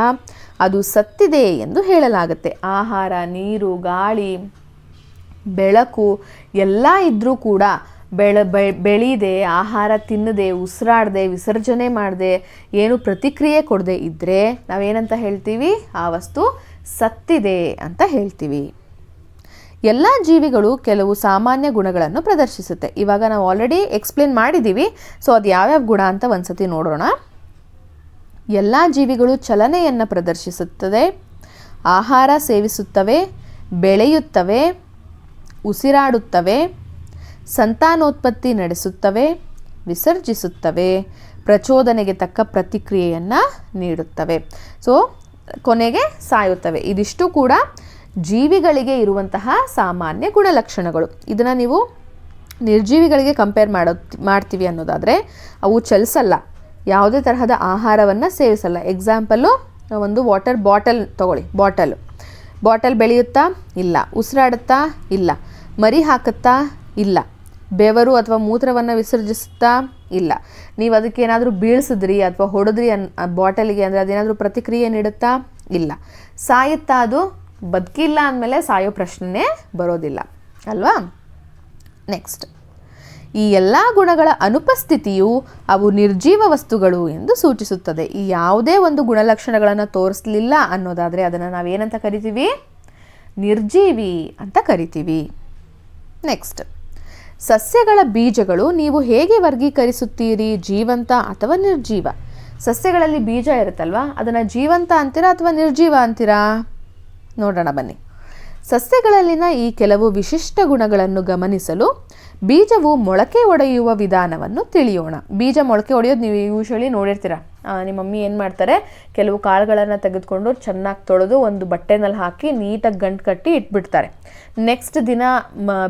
ಅದು ಸತ್ತಿದೆ ಎಂದು ಹೇಳಲಾಗುತ್ತೆ. ಆಹಾರ, ನೀರು, ಗಾಳಿ, ಬೆಳಕು ಎಲ್ಲ ಇದ್ದರೂ ಕೂಡ ಬೆಳೀದೆ, ಆಹಾರ ತಿನ್ನದೆ, ಉಸಿರಾಡದೆ, ವಿಸರ್ಜನೆ ಮಾಡದೆ, ಏನು ಪ್ರತಿಕ್ರಿಯೆ ಕೊಡದೆ ಇದ್ದರೆ ನಾವೇನಂತ ಹೇಳ್ತೀವಿ? ಆ ವಸ್ತು ಸತ್ತಿದೆ ಅಂತ ಹೇಳ್ತೀವಿ. ಎಲ್ಲ ಜೀವಿಗಳು ಕೆಲವು ಸಾಮಾನ್ಯ ಗುಣಗಳನ್ನು ಪ್ರದರ್ಶಿಸುತ್ತೆ. ಇವಾಗ ನಾವು ಆಲ್ರೆಡಿ ಎಕ್ಸ್ಪ್ಲೇನ್ ಮಾಡಿದ್ದೀವಿ. ಸೊ ಅದು ಯಾವ್ಯಾವ ಗುಣ ಅಂತ ಒಂದ್ಸತಿ ನೋಡೋಣ. ಎಲ್ಲ ಜೀವಿಗಳು ಚಲನೆಯನ್ನು ಪ್ರದರ್ಶಿಸುತ್ತದೆ, ಆಹಾರ ಸೇವಿಸುತ್ತವೆ, ಬೆಳೆಯುತ್ತವೆ, ಉಸಿರಾಡುತ್ತವೆ, ಸಂತಾನೋತ್ಪತ್ತಿ ನಡೆಸುತ್ತವೆ, ವಿಸರ್ಜಿಸುತ್ತವೆ, ಪ್ರಚೋದನೆಗೆ ತಕ್ಕ ಪ್ರತಿಕ್ರಿಯೆಯನ್ನು ನೀಡುತ್ತವೆ. ಸೊ ಕೊನೆಗೆ ಸಾಯುತ್ತವೆ. ಇದಿಷ್ಟು ಕೂಡ ಜೀವಿಗಳಿಗೆ ಇರುವಂತಹ ಸಾಮಾನ್ಯ ಗುಣಲಕ್ಷಣಗಳು. ಇದನ್ನು ನೀವು ನಿರ್ಜೀವಿಗಳಿಗೆ ಕಂಪೇರ್ ಮಾಡ್ತೀವಿ ಅನ್ನೋದಾದರೆ ಅವು ಚಲಿಸಲ್ಲ, ಯಾವುದೇ ತರಹದ ಆಹಾರವನ್ನು ಸೇವಿಸಲ್ಲ. ಎಕ್ಸಾಂಪಲ್ಲು ಒಂದು ವಾಟರ್ ಬಾಟಲ್ ತಗೊಳ್ಳಿ. ಬಾಟಲ್ ಬೆಳೆಯುತ್ತಾ? ಇಲ್ಲ. ಉಸಿರಾಡುತ್ತಾ? ಇಲ್ಲ. ಮರಿ ಹಾಕುತ್ತಾ? ಇಲ್ಲ. ಬೆವರು ಅಥವಾ ಮೂತ್ರವನ್ನು ವಿಸರ್ಜಿಸುತ್ತಾ? ಇಲ್ಲ. ನೀವು ಅದಕ್ಕೆ ಏನಾದರೂ ಬೀಳಿಸಿದ್ರಿ ಅಥವಾ ಹೊಡೆದ್ರಿ ಬಾಟಲಿಗೆ ಅಂದರೆ ಅದೇನಾದರೂ ಪ್ರತಿಕ್ರಿಯೆ ನೀಡುತ್ತಾ? ಇಲ್ಲ. ಸಾಯುತ್ತಾ? ಅದು ಬದುಕಿಲ್ಲ ಅಂದಮೇಲೆ ಸಾಯೋ ಪ್ರಶ್ನೆನೇ ಬರೋದಿಲ್ಲ ಅಲ್ವಾ? ನೆಕ್ಸ್ಟ್, ಈ ಎಲ್ಲ ಗುಣಗಳ ಅನುಪಸ್ಥಿತಿಯು ಅವು ನಿರ್ಜೀವ ವಸ್ತುಗಳು ಎಂದು ಸೂಚಿಸುತ್ತದೆ. ಈ ಯಾವುದೇ ಒಂದು ಗುಣಲಕ್ಷಣಗಳನ್ನು ತೋರಿಸಲಿಲ್ಲ ಅನ್ನೋದಾದರೆ ಅದನ್ನು ನಾವೇನಂತ ಕರಿತೀವಿ? ನಿರ್ಜೀವಿ ಅಂತ ಕರಿತೀವಿ. ನೆಕ್ಸ್ಟ್, ಸಸ್ಯಗಳ ಬೀಜಗಳು ನೀವು ಹೇಗೆ ವರ್ಗೀಕರಿಸುತ್ತೀರಿ? ಜೀವಂತ ಅಥವಾ ನಿರ್ಜೀವ? ಸಸ್ಯಗಳಲ್ಲಿ ಬೀಜ ಇರುತ್ತಲ್ವಾ, ಅದನ್ನು ಜೀವಂತ ಅಂತೀರಾ ಅಥವಾ ನಿರ್ಜೀವ ಅಂತೀರಾ? ನೋಡೋಣ ಬನ್ನಿ. ಸಸ್ಯಗಳಲ್ಲಿನ ಈ ಕೆಲವು ವಿಶಿಷ್ಟ ಗುಣಗಳನ್ನು ಗಮನಿಸಲು ಬೀಜವು ಮೊಳಕೆ ಒಡೆಯುವ ವಿಧಾನವನ್ನು ತಿಳಿಯೋಣ. ಬೀಜ ಮೊಳಕೆ ಒಡೆಯೋದು ನೀವು ಯೂಶ್ವಲಿ ನೋಡಿರ್ತೀರ. ನಿಮ್ಮ ಮಮ್ಮಿ ಏನು ಮಾಡ್ತಾರೆ, ಕೆಲವು ಕಾಳುಗಳನ್ನು ತೆಗೆದುಕೊಂಡು ಚೆನ್ನಾಗಿ ತೊಳೆದು ಒಂದು ಬಟ್ಟೆನಲ್ಲಿ ಹಾಕಿ ನೀಟಾಗಿ ಗಂಟು ಕಟ್ಟಿ ಇಟ್ಬಿಡ್ತಾರೆ. ನೆಕ್ಸ್ಟ್ ದಿನ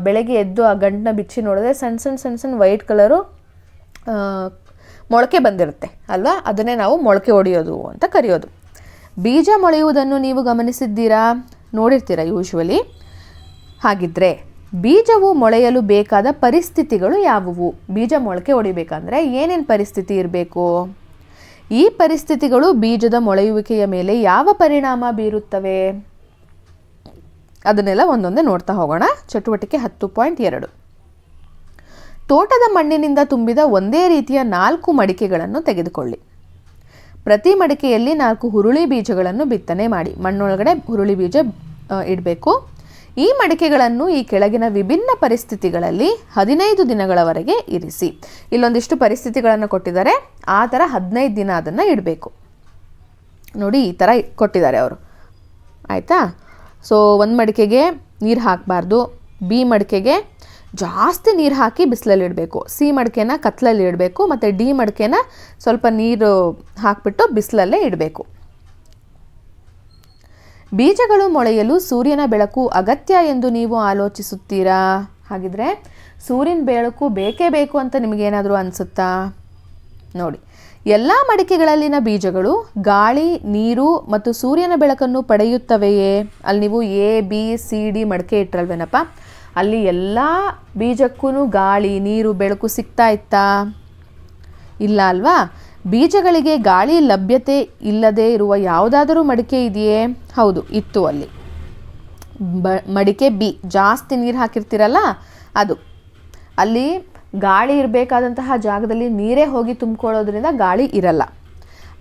ಬೆಳಗ್ಗೆ ಎದ್ದು ಆ ಗಂಟನ್ನ ಬಿಚ್ಚಿ ನೋಡಿದ್ರೆ ಸಣ್ಣ ಸಣ್ಣ ವೈಟ್ ಕಲರು ಮೊಳಕೆ ಬಂದಿರುತ್ತೆ ಅಲ್ವಾ? ಅದನ್ನೇ ನಾವು ಮೊಳಕೆ ಒಡೆಯೋದು ಅಂತ ಕರೆಯೋದು. ಬೀಜ ಮೊಳೆಯುವುದನ್ನು ನೀವು ಗಮನಿಸಿದ್ದೀರಾ? ನೋಡಿರ್ತೀರ ಯೂಶ್ವಲಿ. ಹಾಗಿದ್ರೆ ಬೀಜವು ಮೊಳೆಯಲು ಬೇಕಾದ ಪರಿಸ್ಥಿತಿಗಳು ಯಾವುವು? ಬೀಜ ಮೊಳಕೆ ಹೊಡಿಬೇಕಂದ್ರೆ ಏನೇನು ಪರಿಸ್ಥಿತಿ ಇರಬೇಕು? ಈ ಪರಿಸ್ಥಿತಿಗಳು ಬೀಜದ ಮೊಳೆಯುವಿಕೆಯ ಮೇಲೆ ಯಾವ ಪರಿಣಾಮ ಬೀರುತ್ತವೆ? ಅದನ್ನೆಲ್ಲ ಒಂದೊಂದೇ ನೋಡ್ತಾ ಹೋಗೋಣ. ಚಟುವಟಿಕೆ 10.2. ತೋಟದ ಮಣ್ಣಿನಿಂದ ತುಂಬಿದ ಒಂದೇ ರೀತಿಯ 4 ಮಡಿಕೆಗಳನ್ನು ತೆಗೆದುಕೊಳ್ಳಿ. ಪ್ರತಿ ಮಡಿಕೆಯಲ್ಲಿ 4 ಹುರುಳಿ ಬೀಜಗಳನ್ನು ಬಿತ್ತನೆ ಮಾಡಿ. ಮಣ್ಣೊಳಗಡೆ ಹುರುಳಿ ಬೀಜ ಇಡಬೇಕು. ಈ ಮಡಿಕೆಗಳನ್ನು ಈ ಕೆಳಗಿನ ವಿಭಿನ್ನ ಪರಿಸ್ಥಿತಿಗಳಲ್ಲಿ 15 ದಿನಗಳವರೆಗೆ ಇರಿಸಿ. ಇಲ್ಲೊಂದಿಷ್ಟು ಪರಿಸ್ಥಿತಿಗಳನ್ನು ಕೊಟ್ಟಿದ್ದಾರೆ, ಆ ಥರ 15 ದಿನ ಅದನ್ನು ಇಡಬೇಕು. ನೋಡಿ, ಈ ಥರ ಕೊಟ್ಟಿದ್ದಾರೆ ಅವರು. ಆಯಿತಾ? ಸೊ ಒಂದು ಮಡಿಕೆಗೆ ನೀರು ಹಾಕಬಾರ್ದು, ಬಿ ಮಡಿಕೆಗೆ ಜಾಸ್ತಿ ನೀರು ಹಾಕಿ ಬಿಸಿಲಲ್ಲಿ ಇಡಬೇಕು, ಸಿ ಮಡಿಕೆನ ಕತ್ತಲಲ್ಲಿ ಇಡಬೇಕು, ಮತ್ತು ಡಿ ಮಡಿಕೆನ ಸ್ವಲ್ಪ ನೀರು ಹಾಕಿಬಿಟ್ಟು ಬಿಸಿಲಲ್ಲೇ ಇಡಬೇಕು. ಬೀಜಗಳು ಮೊಳೆಯಲು ಸೂರ್ಯನ ಬೆಳಕು ಅಗತ್ಯ ಎಂದು ನೀವು ಆಲೋಚಿಸುತ್ತೀರಾ? ಹಾಗಿದ್ರೆ ಸೂರ್ಯನ ಬೆಳಕು ಬೇಕೇ ಬೇಕು ಅಂತ ನಿಮಗೇನಾದರೂ ಅನಿಸುತ್ತಾ? ನೋಡಿ, ಎಲ್ಲ ಮಡಿಕೆಗಳಲ್ಲಿನ ಬೀಜಗಳು ಗಾಳಿ, ನೀರು ಮತ್ತು ಸೂರ್ಯನ ಬೆಳಕನ್ನು ಪಡೆಯುತ್ತವೆಯೇ? ಅಲ್ಲಿ ನೀವು ABCD ಮಡಿಕೆ ಇಟ್ಟರಲ್ವೇನಪ್ಪ, ಅಲ್ಲಿ ಎಲ್ಲ ಬೀಜಕ್ಕೂ ಗಾಳಿ, ನೀರು, ಬೆಳಕು ಸಿಗ್ತಾ ಇತ್ತಾ? ಇಲ್ಲ ಅಲ್ವಾ? ಬೀಜಗಳಿಗೆ ಗಾಳಿ ಲಭ್ಯತೆ ಇಲ್ಲದೆ ಇರುವ ಯಾವುದಾದರೂ ಮಡಿಕೆ ಇದೆಯೇ? ಹೌದು, ಇತ್ತು. ಅಲ್ಲಿ ಮಡಿಕೆ B, ಜಾಸ್ತಿ ನೀರು ಹಾಕಿರ್ತೀರಲ್ಲ ಅದು. ಅಲ್ಲಿ ಗಾಳಿ ಇರಬೇಕಾದಂತಹ ಜಾಗದಲ್ಲಿ ನೀರೇ ಹೋಗಿ ತುಂಬಿಕೊಳ್ಳೋದ್ರಿಂದ ಗಾಳಿ ಇರಲ್ಲ.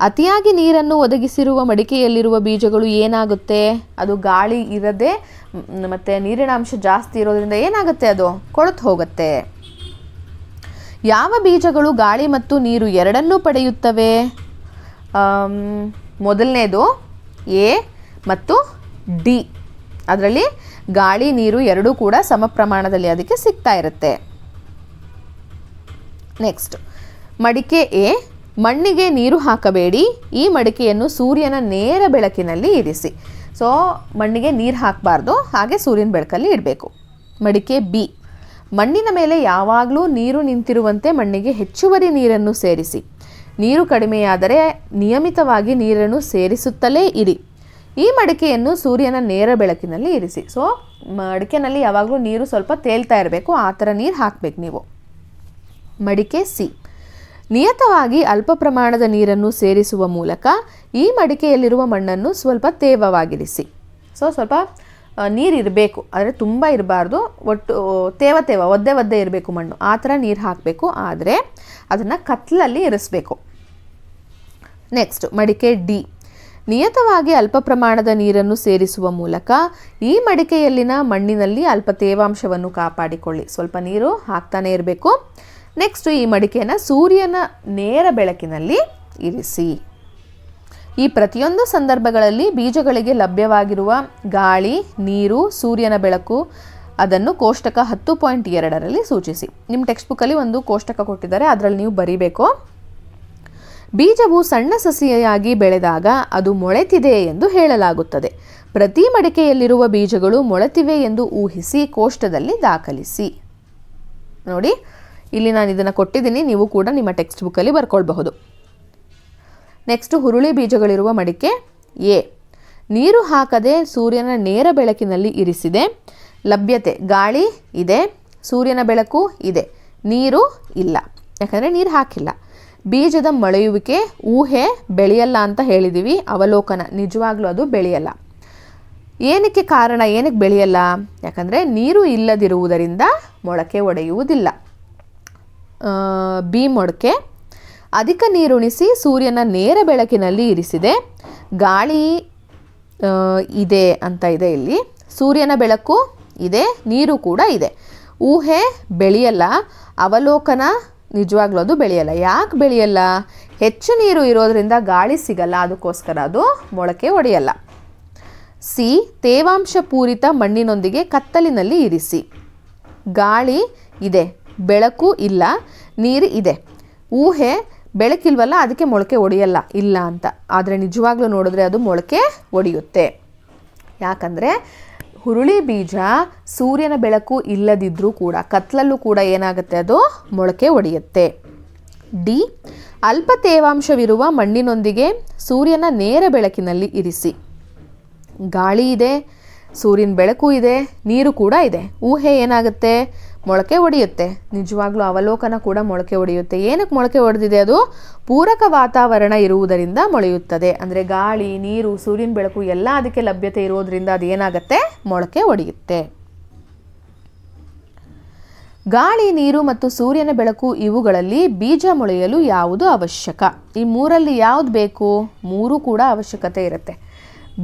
ಅತಿಯಾಗಿ ನೀರನ್ನು ಒದಗಿಸಿರುವ ಮಡಿಕೆಯಲ್ಲಿರುವ ಬೀಜಗಳು ಏನಾಗುತ್ತೆ? ಅದು ಗಾಳಿ ಇರದೆ ಮತ್ತು ನೀರಿನ ಅಂಶ ಜಾಸ್ತಿ ಇರೋದ್ರಿಂದ ಏನಾಗುತ್ತೆ? ಅದು ಕೊಳೆತು ಹೋಗುತ್ತೆ. ಯಾವ ಬೀಜಗಳು ಗಾಳಿ ಮತ್ತು ನೀರು ಎರಡನ್ನೂ ಪಡೆಯುತ್ತವೆ? ಮೊದಲನೇದು A ಮತ್ತು D. ಅದರಲ್ಲಿ ಗಾಳಿ, ನೀರು ಎರಡೂ ಕೂಡ ಸಮ ಪ್ರಮಾಣದಲ್ಲಿ ಅದಕ್ಕೆ ಸಿಗ್ತಾ ಇರುತ್ತೆ. ನೆಕ್ಸ್ಟ್, ಮಡಿಕೆ A. ಮಣ್ಣಿಗೆ ನೀರು ಹಾಕಬೇಡಿ, ಈ ಮಡಿಕೆಯನ್ನು ಸೂರ್ಯನ ನೇರ ಬೆಳಕಿನಲ್ಲಿ ಇರಿಸಿ. ಸೊ ಮಣ್ಣಿಗೆ ನೀರು ಹಾಕಬಾರ್ದು, ಹಾಗೆ ಸೂರ್ಯನ ಬೆಳಕಲ್ಲಿ ಇಡಬೇಕು. ಮಡಿಕೆ B. ಮಣ್ಣಿನ ಮೇಲೆ ಯಾವಾಗಲೂ ನೀರು ನಿಂತಿರುವಂತೆ ಮಣ್ಣಿಗೆ ಹೆಚ್ಚುವರಿ ನೀರನ್ನು ಸೇರಿಸಿ. ನೀರು ಕಡಿಮೆಯಾದರೆ ನಿಯಮಿತವಾಗಿ ನೀರನ್ನು ಸೇರಿಸುತ್ತಲೇ ಇರಿ. ಈ ಮಡಿಕೆಯನ್ನು ಸೂರ್ಯನ ನೇರ ಬೆಳಕಿನಲ್ಲಿ ಇರಿಸಿ. ಸೊ ಮಡಿಕೆನಲ್ಲಿ ಯಾವಾಗಲೂ ನೀರು ಸ್ವಲ್ಪ ತೇಲ್ತಾ ಇರಬೇಕು, ಆ ಥರ ನೀರು ಹಾಕಬೇಕು ನೀವು. ಮಡಿಕೆ C. ನಿಯತವಾಗಿ ಅಲ್ಪ ಪ್ರಮಾಣದ ನೀರನ್ನು ಸೇರಿಸುವ ಮೂಲಕ ಈ ಮಡಿಕೆಯಲ್ಲಿರುವ ಮಣ್ಣನ್ನು ಸ್ವಲ್ಪ ತೇವವಾಗಿರಿಸಿ. ಸೊ ಸ್ವಲ್ಪ ನೀರು ಇರಬೇಕು, ಆದರೆ ತುಂಬ ಇರಬಾರ್ದು, ಒಟ್ಟು ತೇವ ಒದ್ದೆ ಇರಬೇಕು ಮಣ್ಣು, ಆ ಥರ ನೀರು ಹಾಕಬೇಕು. ಆದರೆ ಅದನ್ನು ಕತ್ತಲಲ್ಲಿ ಇರಿಸಬೇಕು. ನೆಕ್ಸ್ಟ್, ಮಡಿಕೆ D. ನಿಯತವಾಗಿ ಅಲ್ಪ ಪ್ರಮಾಣದ ನೀರನ್ನು ಸೇರಿಸುವ ಮೂಲಕ ಈ ಮಡಿಕೆಯಲ್ಲಿನ ಮಣ್ಣಿನಲ್ಲಿ ಅಲ್ಪ ತೇವಾಂಶವನ್ನು ಕಾಪಾಡಿಕೊಳ್ಳಿ. ಸ್ವಲ್ಪ ನೀರು ಹಾಕ್ತಾನೆ ಇರಬೇಕು. ನೆಕ್ಸ್ಟ್, ಈ ಮಡಿಕೆಯನ್ನು ಸೂರ್ಯನ ನೇರ ಬೆಳಕಿನಲ್ಲಿ ಇರಿಸಿ. ಈ ಪ್ರತಿಯೊಂದು ಸಂದರ್ಭಗಳಲ್ಲಿ ಬೀಜಗಳಿಗೆ ಲಭ್ಯವಾಗಿರುವ ಗಾಳಿ, ನೀರು, ಸೂರ್ಯನ ಬೆಳಕು ಅದನ್ನು ಕೋಷ್ಟಕ 10.2ರಲ್ಲಿ ಸೂಚಿಸಿ. ನಿಮ್ಮ ಟೆಕ್ಸ್ಟ್ ಬುಕ್ಕಲ್ಲಿ ಒಂದು ಕೋಷ್ಟಕ ಕೊಟ್ಟಿದ್ದಾರೆ, ಅದರಲ್ಲಿ ನೀವು ಬರೀಬೇಕು. ಬೀಜವು ಸಣ್ಣ ಸಸಿಯಾಗಿ ಬೆಳೆದಾಗ ಅದು ಮೊಳೆತಿದೆ ಎಂದು ಹೇಳಲಾಗುತ್ತದೆ. ಪ್ರತಿ ಮಡಿಕೆಯಲ್ಲಿರುವ ಬೀಜಗಳು ಮೊಳೆತಿವೆ ಎಂದು ಊಹಿಸಿ ಕೋಷ್ಟದಲ್ಲಿ ದಾಖಲಿಸಿ. ನೋಡಿ, ಇಲ್ಲಿ ನಾನು ಇದನ್ನು ಕೊಟ್ಟಿದ್ದೀನಿ, ನೀವು ಕೂಡ ನಿಮ್ಮ ಟೆಕ್ಸ್ಟ್ ಬುಕ್ಕಲ್ಲಿ ಬರ್ಕೊಳ್ಬಹುದು. ನೆಕ್ಸ್ಟ್, ಹುರುಳಿ ಬೀಜಗಳಿರುವ ಮಡಿಕೆ ಎ. ನೀರು ಹಾಕದೆ ಸೂರ್ಯನ ನೇರ ಬೆಳಕಿನಲ್ಲಿ ಇರಿಸಿದೆ. ಲಭ್ಯತೆ: ಗಾಳಿ ಇದೆ, ಸೂರ್ಯನ ಬೆಳಕು ಇದೆ, ನೀರು ಇಲ್ಲ, ಯಾಕಂದರೆ ನೀರು ಹಾಕಿಲ್ಲ. ಬೀಜದ ಮೊಳೆಯುವಿಕೆ: ಊಹೆ, ಬೆಳೆಯಲ್ಲ ಅಂತ ಹೇಳಿದ್ದೀವಿ. ಅವಲೋಕನ: ನಿಜವಾಗ್ಲೂ ಅದು ಬೆಳೆಯಲ್ಲ. ಏನಕ್ಕೆ ಕಾರಣ, ಏನಕ್ಕೆ ಬೆಳೆಯಲ್ಲ? ಯಾಕಂದರೆ ನೀರು ಇಲ್ಲದಿರುವುದರಿಂದ ಮೊಳಕೆ ಒಡೆಯುವುದಿಲ್ಲ. ಬಿ ಮೊಳಕೆ: ಅಧಿಕ ನೀರುಣಿಸಿ ಸೂರ್ಯನ ನೇರ ಬೆಳಕಿನಲ್ಲಿ ಇರಿಸಿದೆ. ಗಾಳಿ ಇದೆ ಅಂತ ಇದೆ ಇಲ್ಲಿ. ಸೂರ್ಯನ ಬೆಳಕು ಇದೆ, ನೀರು ಕೂಡ ಇದೆ. ಊಹೆ: ಬೆಳೆಯಲ್ಲ. ಅವಲೋಕನ: ನಿಜವಾಗ್ಲೂ ಅದು ಬೆಳೆಯಲ್ಲ. ಯಾಕೆ ಬೆಳೆಯಲ್ಲ? ಹೆಚ್ಚು ನೀರು ಇರೋದ್ರಿಂದ ಗಾಳಿ ಸಿಗಲ್ಲ, ಅದಕ್ಕೋಸ್ಕರ ಅದು ಮೊಳಕೆ ಒಡೆಯಲ್ಲ. ಸಿ. ತೇವಾಂಶ ಪೂರಿತ ಮಣ್ಣಿನೊಂದಿಗೆ ಕತ್ತಲಿನಲ್ಲಿ ಇರಿಸಿ. ಗಾಳಿ ಇದೆ, ಬೆಳಕು ಇಲ್ಲ, ನೀರು ಇದೆ. ಊಹೆ: ಬೆಳಕಿಲ್ವಲ್ಲ, ಅದಕ್ಕೆ ಮೊಳಕೆ ಒಡೆಯಲ್ಲ ಇಲ್ಲ ಅಂತ. ಆದರೆ ನಿಜವಾಗ್ಲೂ ನೋಡಿದ್ರೆ ಅದು ಮೊಳಕೆ ಒಡೆಯುತ್ತೆ. ಯಾಕಂದರೆ ಹುರುಳಿ ಬೀಜ ಸೂರ್ಯನ ಬೆಳಕು ಇಲ್ಲದಿದ್ದರೂ ಕೂಡ ಕತ್ತಲಲ್ಲೂ ಕೂಡ ಏನಾಗುತ್ತೆ, ಅದು ಮೊಳಕೆ ಒಡೆಯುತ್ತೆ. ಡಿ. ಅಲ್ಪ ತೇವಾಂಶವಿರುವ ಮಣ್ಣಿನೊಂದಿಗೆ ಸೂರ್ಯನ ನೇರ ಬೆಳಕಿನಲ್ಲಿ ಇರಿಸಿ. ಗಾಳಿ ಇದೆ, ಸೂರ್ಯನ ಬೆಳಕು ಇದೆ, ನೀರು ಕೂಡ ಇದೆ. ಊಹೆ ಏನಾಗುತ್ತೆ, ಮೊಳಕೆ ಒಡೆಯುತ್ತೆ. ನಿಜವಾಗ್ಲೂ ಅವಲೋಕನ ಕೂಡ ಮೊಳಕೆ ಒಡೆಯುತ್ತೆ. ಏನಕ್ಕೆ ಮೊಳಕೆ ಒಡೆದಿದೆ? ಅದು ಪೂರಕ ವಾತಾವರಣ ಇರುವುದರಿಂದ ಮೊಳೆಯುತ್ತದೆ. ಅಂದರೆ ಗಾಳಿ, ನೀರು, ಸೂರ್ಯನ ಬೆಳಕು ಎಲ್ಲ ಅದಕ್ಕೆ ಲಭ್ಯತೆ ಇರೋದ್ರಿಂದ ಅದು ಏನಾಗುತ್ತೆ, ಮೊಳಕೆ ಒಡೆಯುತ್ತೆ. ಗಾಳಿ, ನೀರು ಮತ್ತು ಸೂರ್ಯನ ಬೆಳಕು ಇವುಗಳಲ್ಲಿ ಬೀಜ ಮೊಳೆಯಲು ಯಾವುದು ಅವಶ್ಯಕ? ಈ ಮೂರಲ್ಲಿ ಯಾವುದು ಬೇಕು? ಮೂರು ಕೂಡ ಅವಶ್ಯಕತೆ ಇರುತ್ತೆ.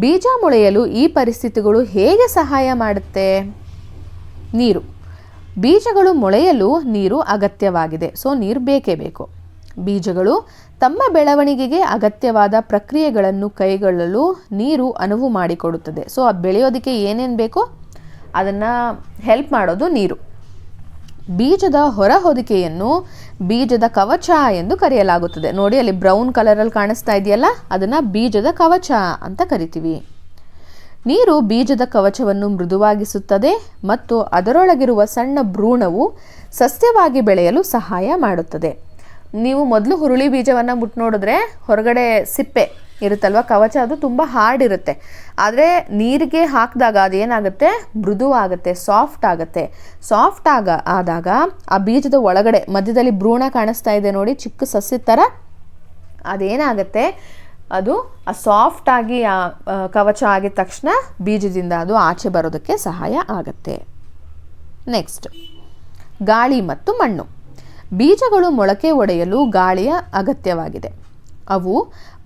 ಬೀಜ ಮೊಳೆಯಲು ಈ ಪರಿಸ್ಥಿತಿಗಳು ಹೇಗೆ ಸಹಾಯ ಮಾಡುತ್ತೆ? ನೀರು. ಬೀಜಗಳು ಮೊಳೆಯಲು ನೀರು ಅಗತ್ಯವಾಗಿದೆ. ಸೊ ನೀರು ಬೇಕೇ ಬೇಕು. ಬೀಜಗಳು ತಮ್ಮ ಬೆಳವಣಿಗೆಗೆ ಅಗತ್ಯವಾದ ಪ್ರಕ್ರಿಯೆಗಳನ್ನು ಕೈಗೊಳ್ಳಲು ನೀರು ಅನುವು ಮಾಡಿಕೊಡುತ್ತದೆ. ಸೊ ಅದು ಬೆಳೆಯೋದಕ್ಕೆ ಏನೇನು ಬೇಕೋ ಅದನ್ನು ಹೆಲ್ಪ್ ಮಾಡೋದು ನೀರು. ಬೀಜದ ಹೊರ ಹೊದಿಕೆಯನ್ನು ಬೀಜದ ಕವಚ ಎಂದು ಕರೆಯಲಾಗುತ್ತದೆ. ನೋಡಿ, ಅಲ್ಲಿ ಬ್ರೌನ್ ಕಲರಲ್ಲಿ ಕಾಣಿಸ್ತಾ ಇದೆಯಲ್ಲ, ಅದನ್ನು ಬೀಜದ ಕವಚ ಅಂತ ಕರಿತೀವಿ. ನೀರು ಬೀಜದ ಕವಚವನ್ನು ಮೃದುವಾಗಿಸುತ್ತದೆ ಮತ್ತು ಅದರೊಳಗಿರುವ ಸಣ್ಣ ಭ್ರೂಣವು ಸಸ್ಯವಾಗಿ ಬೆಳೆಯಲು ಸಹಾಯ ಮಾಡುತ್ತದೆ. ನೀವು ಮೊದಲು ಹುರುಳಿ ಬೀಜವನ್ನು ಮುಟ್ಟು ನೋಡಿದ್ರೆ ಹೊರಗಡೆ ಸಿಪ್ಪೆ ಇರುತ್ತಲ್ವ, ಕವಚ, ಅದು ತುಂಬ ಹಾರ್ಡ್ ಇರುತ್ತೆ. ಆದರೆ ನೀರಿಗೆ ಹಾಕಿದಾಗ ಅದೇನಾಗುತ್ತೆ, ಮೃದುವಾಗುತ್ತೆ, ಸಾಫ್ಟ್ ಆಗುತ್ತೆ. ಸಾಫ್ಟ್ ಆದಾಗ ಆ ಬೀಜದ ಒಳಗಡೆ ಮಧ್ಯದಲ್ಲಿ ಭ್ರೂಣ ಕಾಣಿಸ್ತಾ ಇದೆ ನೋಡಿ, ಚಿಕ್ಕ ಸಸ್ಯದ ಥರ, ಅದೇನಾಗುತ್ತೆ, ಅದು ಆ ಸಾಫ್ಟಾಗಿ ಕವಚ ಆಗಿದ ತಕ್ಷಣ ಬೀಜದಿಂದ ಅದು ಆಚೆ ಬರೋದಕ್ಕೆ ಸಹಾಯ ಆಗುತ್ತೆ. ನೆಕ್ಸ್ಟ್, ಗಾಳಿ ಮತ್ತು ಮಣ್ಣು. ಬೀಜಗಳು ಮೊಳಕೆ ಒಡೆಯಲು ಗಾಳಿಯ ಅಗತ್ಯವಾಗಿದೆ. ಅವು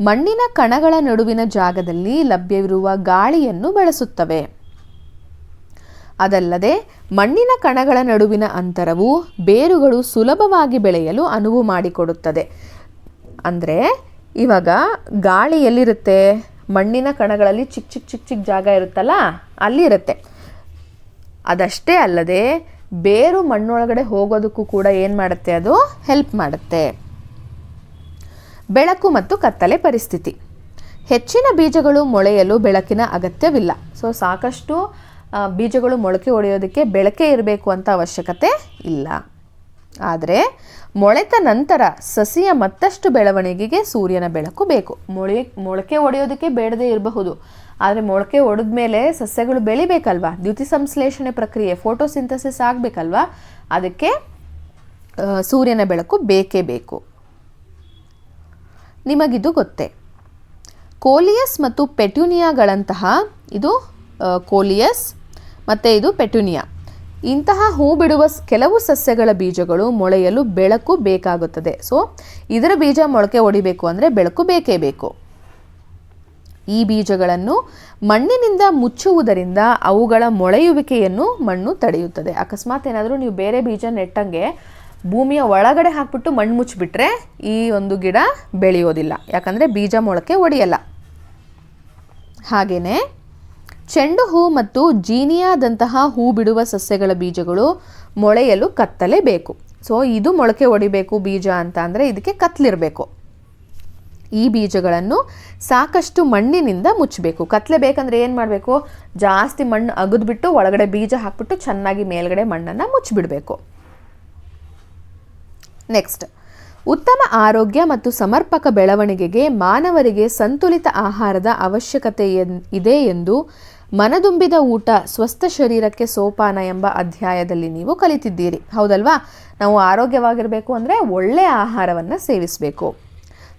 ಮಣ್ಣಿನ ಕಣಗಳ ನಡುವಿನ ಜಾಗದಲ್ಲಿ ಲಭ್ಯವಿರುವ ಗಾಳಿಯನ್ನು ಬಳಸುತ್ತವೆ. ಅದಲ್ಲದೆ ಮಣ್ಣಿನ ಕಣಗಳ ನಡುವಿನ ಅಂತರವು ಬೇರುಗಳು ಸುಲಭವಾಗಿ ಬೆಳೆಯಲು ಅನುವು ಮಾಡಿಕೊಡುತ್ತದೆ. ಅಂದರೆ ಇವಾಗ ಗಾಳಿ ಎಲ್ಲಿರುತ್ತೆ, ಮಣ್ಣಿನ ಕಣಗಳಲ್ಲಿ ಚಿಕ್ಕ ಚಿಕ್ಕ ಚಿಕ್ಕ ಚಿಕ್ಕ ಜಾಗ ಇರುತ್ತಲ್ಲ, ಅಲ್ಲಿರುತ್ತೆ. ಅದಷ್ಟೇ ಅಲ್ಲದೆ ಬೇರು ಮಣ್ಣೊಳಗಡೆ ಹೋಗೋದಕ್ಕೂ ಕೂಡ ಏನು ಮಾಡುತ್ತೆ, ಅದು ಹೆಲ್ಪ್ ಮಾಡುತ್ತೆ. ಬೆಳಕು ಮತ್ತು ಕತ್ತಲೆ ಪರಿಸ್ಥಿತಿ. ಹೆಚ್ಚಿನ ಬೀಜಗಳು ಮೊಳೆಯಲು ಬೆಳಕಿನ ಅಗತ್ಯವಿಲ್ಲ. ಸೊ ಸಾಕಷ್ಟು ಬೀಜಗಳು ಮೊಳಕೆ ಒಡೆಯೋದಕ್ಕೆ ಬೆಳಕೆ ಇರಬೇಕು ಅಂತ ಅವಶ್ಯಕತೆ ಇಲ್ಲ. ಆದರೆ ಮೊಳೆತ ನಂತರ ಸಸಿಯ ಮತ್ತಷ್ಟು ಬೆಳವಣಿಗೆಗೆ ಸೂರ್ಯನ ಬೆಳಕು ಬೇಕು. ಮೊಳಕೆ ಒಡೆಯೋದಕ್ಕೆ ಬೇಡದೇ ಇರಬಹುದು, ಆದರೆ ಮೊಳಕೆ ಒಡೆದ ಮೇಲೆ ಸಸ್ಯಗಳು ಬೆಳಿಬೇಕಲ್ವಾ, ದ್ಯುತಿ ಸಂಶ್ಲೇಷಣೆ ಪ್ರಕ್ರಿಯೆ, ಫೋಟೋಸಿಂಥಸಿಸ್ ಆಗಬೇಕಲ್ವಾ, ಅದಕ್ಕೆ ಸೂರ್ಯನ ಬೆಳಕು ಬೇಕೇ ಬೇಕು. ನಿಮಗಿದು ಗೊತ್ತೇ, ಕೋಲಿಯಸ್ ಮತ್ತು ಪೆಟ್ಯೂನಿಯಾಗಳಂತಹ, ಇದು ಕೋಲಿಯಸ್ ಮತ್ತು ಇದು ಪೆಟ್ಯೂನಿಯಾ, ಇಂತಹ ಹೂ ಬಿಡುವ ಕೆಲವು ಸಸ್ಯಗಳ ಬೀಜಗಳು ಮೊಳೆಯಲು ಬೆಳಕು ಬೇಕಾಗುತ್ತದೆ. ಸೊ ಇದರ ಬೀಜ ಮೊಳಕೆ ಒಡಿಬೇಕು ಅಂದರೆ ಬೆಳಕು ಬೇಕೇ ಬೇಕು. ಈ ಬೀಜಗಳನ್ನು ಮಣ್ಣಿನಿಂದ ಮುಚ್ಚುವುದರಿಂದ ಅವುಗಳ ಮೊಳೆಯುವಿಕೆಯನ್ನು ಮಣ್ಣು ತಡೆಯುತ್ತದೆ. ಅಕಸ್ಮಾತ್ ಏನಾದರೂ ನೀವು ಬೇರೆ ಬೀಜ ನೆಟ್ಟಂಗೆ ಭೂಮಿಯ ಒಳಗಡೆ ಹಾಕ್ಬಿಟ್ಟು ಮಣ್ಣು ಮುಚ್ಚಿಬಿಟ್ರೆ ಈ ಒಂದು ಗಿಡ ಬೆಳೆಯೋದಿಲ್ಲ, ಯಾಕಂದರೆ ಬೀಜ ಮೊಳಕೆ ಒಡೆಯಲ್ಲ. ಹಾಗೆಯೇ ಚೆಂಡು ಹೂ ಮತ್ತು ಜೀನಿಯಾದಂತಹ ಹೂ ಬಿಡುವ ಸಸ್ಯಗಳ ಬೀಜಗಳು ಮೊಳೆಯಲು ಕತ್ತಲೇಬೇಕು. ಸೊ ಇದು ಮೊಳಕೆ ಒಡಿಬೇಕು ಬೀಜ ಅಂತ ಅಂದರೆ ಇದಕ್ಕೆ ಕತ್ತಲಿರಬೇಕು. ಈ ಬೀಜಗಳನ್ನು ಸಾಕಷ್ಟು ಮಣ್ಣಿನಿಂದ ಮುಚ್ಚಬೇಕು. ಕತ್ತಲೆ ಬೇಕಂದ್ರೆ ಏನು ಮಾಡಬೇಕು, ಜಾಸ್ತಿ ಮಣ್ಣು ಅಗದ್ಬಿಟ್ಟು ಒಳಗಡೆ ಬೀಜ ಹಾಕ್ಬಿಟ್ಟು ಚೆನ್ನಾಗಿ ಮೇಲ್ಗಡೆ ಮಣ್ಣನ್ನು ಮುಚ್ಚಿಬಿಡಬೇಕು. ನೆಕ್ಸ್ಟ್, ಉತ್ತಮ ಆರೋಗ್ಯ ಮತ್ತು ಸಮರ್ಪಕ ಬೆಳವಣಿಗೆಗೆ ಮಾನವರಿಗೆ ಸಂತುಲಿತ ಆಹಾರದ ಅವಶ್ಯಕತೆ ಇದೆ ಎಂದು ಮನದುಂಬಿದ ಊಟ ಸ್ವಸ್ಥ ಶರೀರಕ್ಕೆ ಸೋಪಾನ ಎಂಬ ಅಧ್ಯಾಯದಲ್ಲಿ ನೀವು ಕಲಿತಿದ್ದೀರಿ. ಹೌದಲ್ವಾ? ನಾವು ಆರೋಗ್ಯವಾಗಿರಬೇಕು ಅಂದರೆ ಒಳ್ಳೆಯ ಆಹಾರವನ್ನು ಸೇವಿಸಬೇಕು.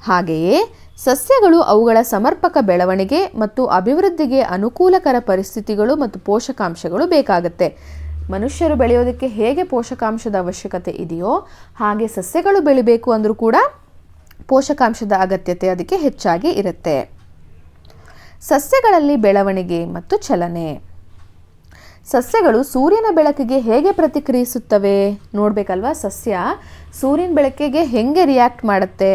ಹಾಗೆಯೇ ಸಸ್ಯಗಳು ಅವುಗಳ ಸಮರ್ಪಕ ಬೆಳವಣಿಗೆ ಮತ್ತು ಅಭಿವೃದ್ಧಿಗೆ ಅನುಕೂಲಕರ ಪರಿಸ್ಥಿತಿಗಳು ಮತ್ತು ಪೋಷಕಾಂಶಗಳು ಬೇಕಾಗುತ್ತೆ. ಮನುಷ್ಯರು ಬೆಳೆಯೋದಕ್ಕೆ ಹೇಗೆ ಪೋಷಕಾಂಶದ ಅವಶ್ಯಕತೆ ಇದೆಯೋ ಹಾಗೆ ಸಸ್ಯಗಳು ಬೆಳಿಬೇಕು ಅಂದರೂ ಕೂಡ ಪೋಷಕಾಂಶದ ಅಗತ್ಯತೆ ಅದಕ್ಕೆ ಹೆಚ್ಚಾಗಿ ಇರುತ್ತೆ. ಸಸ್ಯಗಳಲ್ಲಿ ಬೆಳವಣಿಗೆ ಮತ್ತು ಚಲನೆ. ಸಸ್ಯಗಳು ಸೂರ್ಯನ ಬೆಳಕಿಗೆ ಹೇಗೆ ಪ್ರತಿಕ್ರಿಯಿಸುತ್ತವೆ ನೋಡಬೇಕಲ್ವಾ? ಸಸ್ಯ ಸೂರ್ಯನ ಬೆಳಕಿಗೆ ಹೇಗೆ ರಿಯಾಕ್ಟ್ ಮಾಡುತ್ತೆ?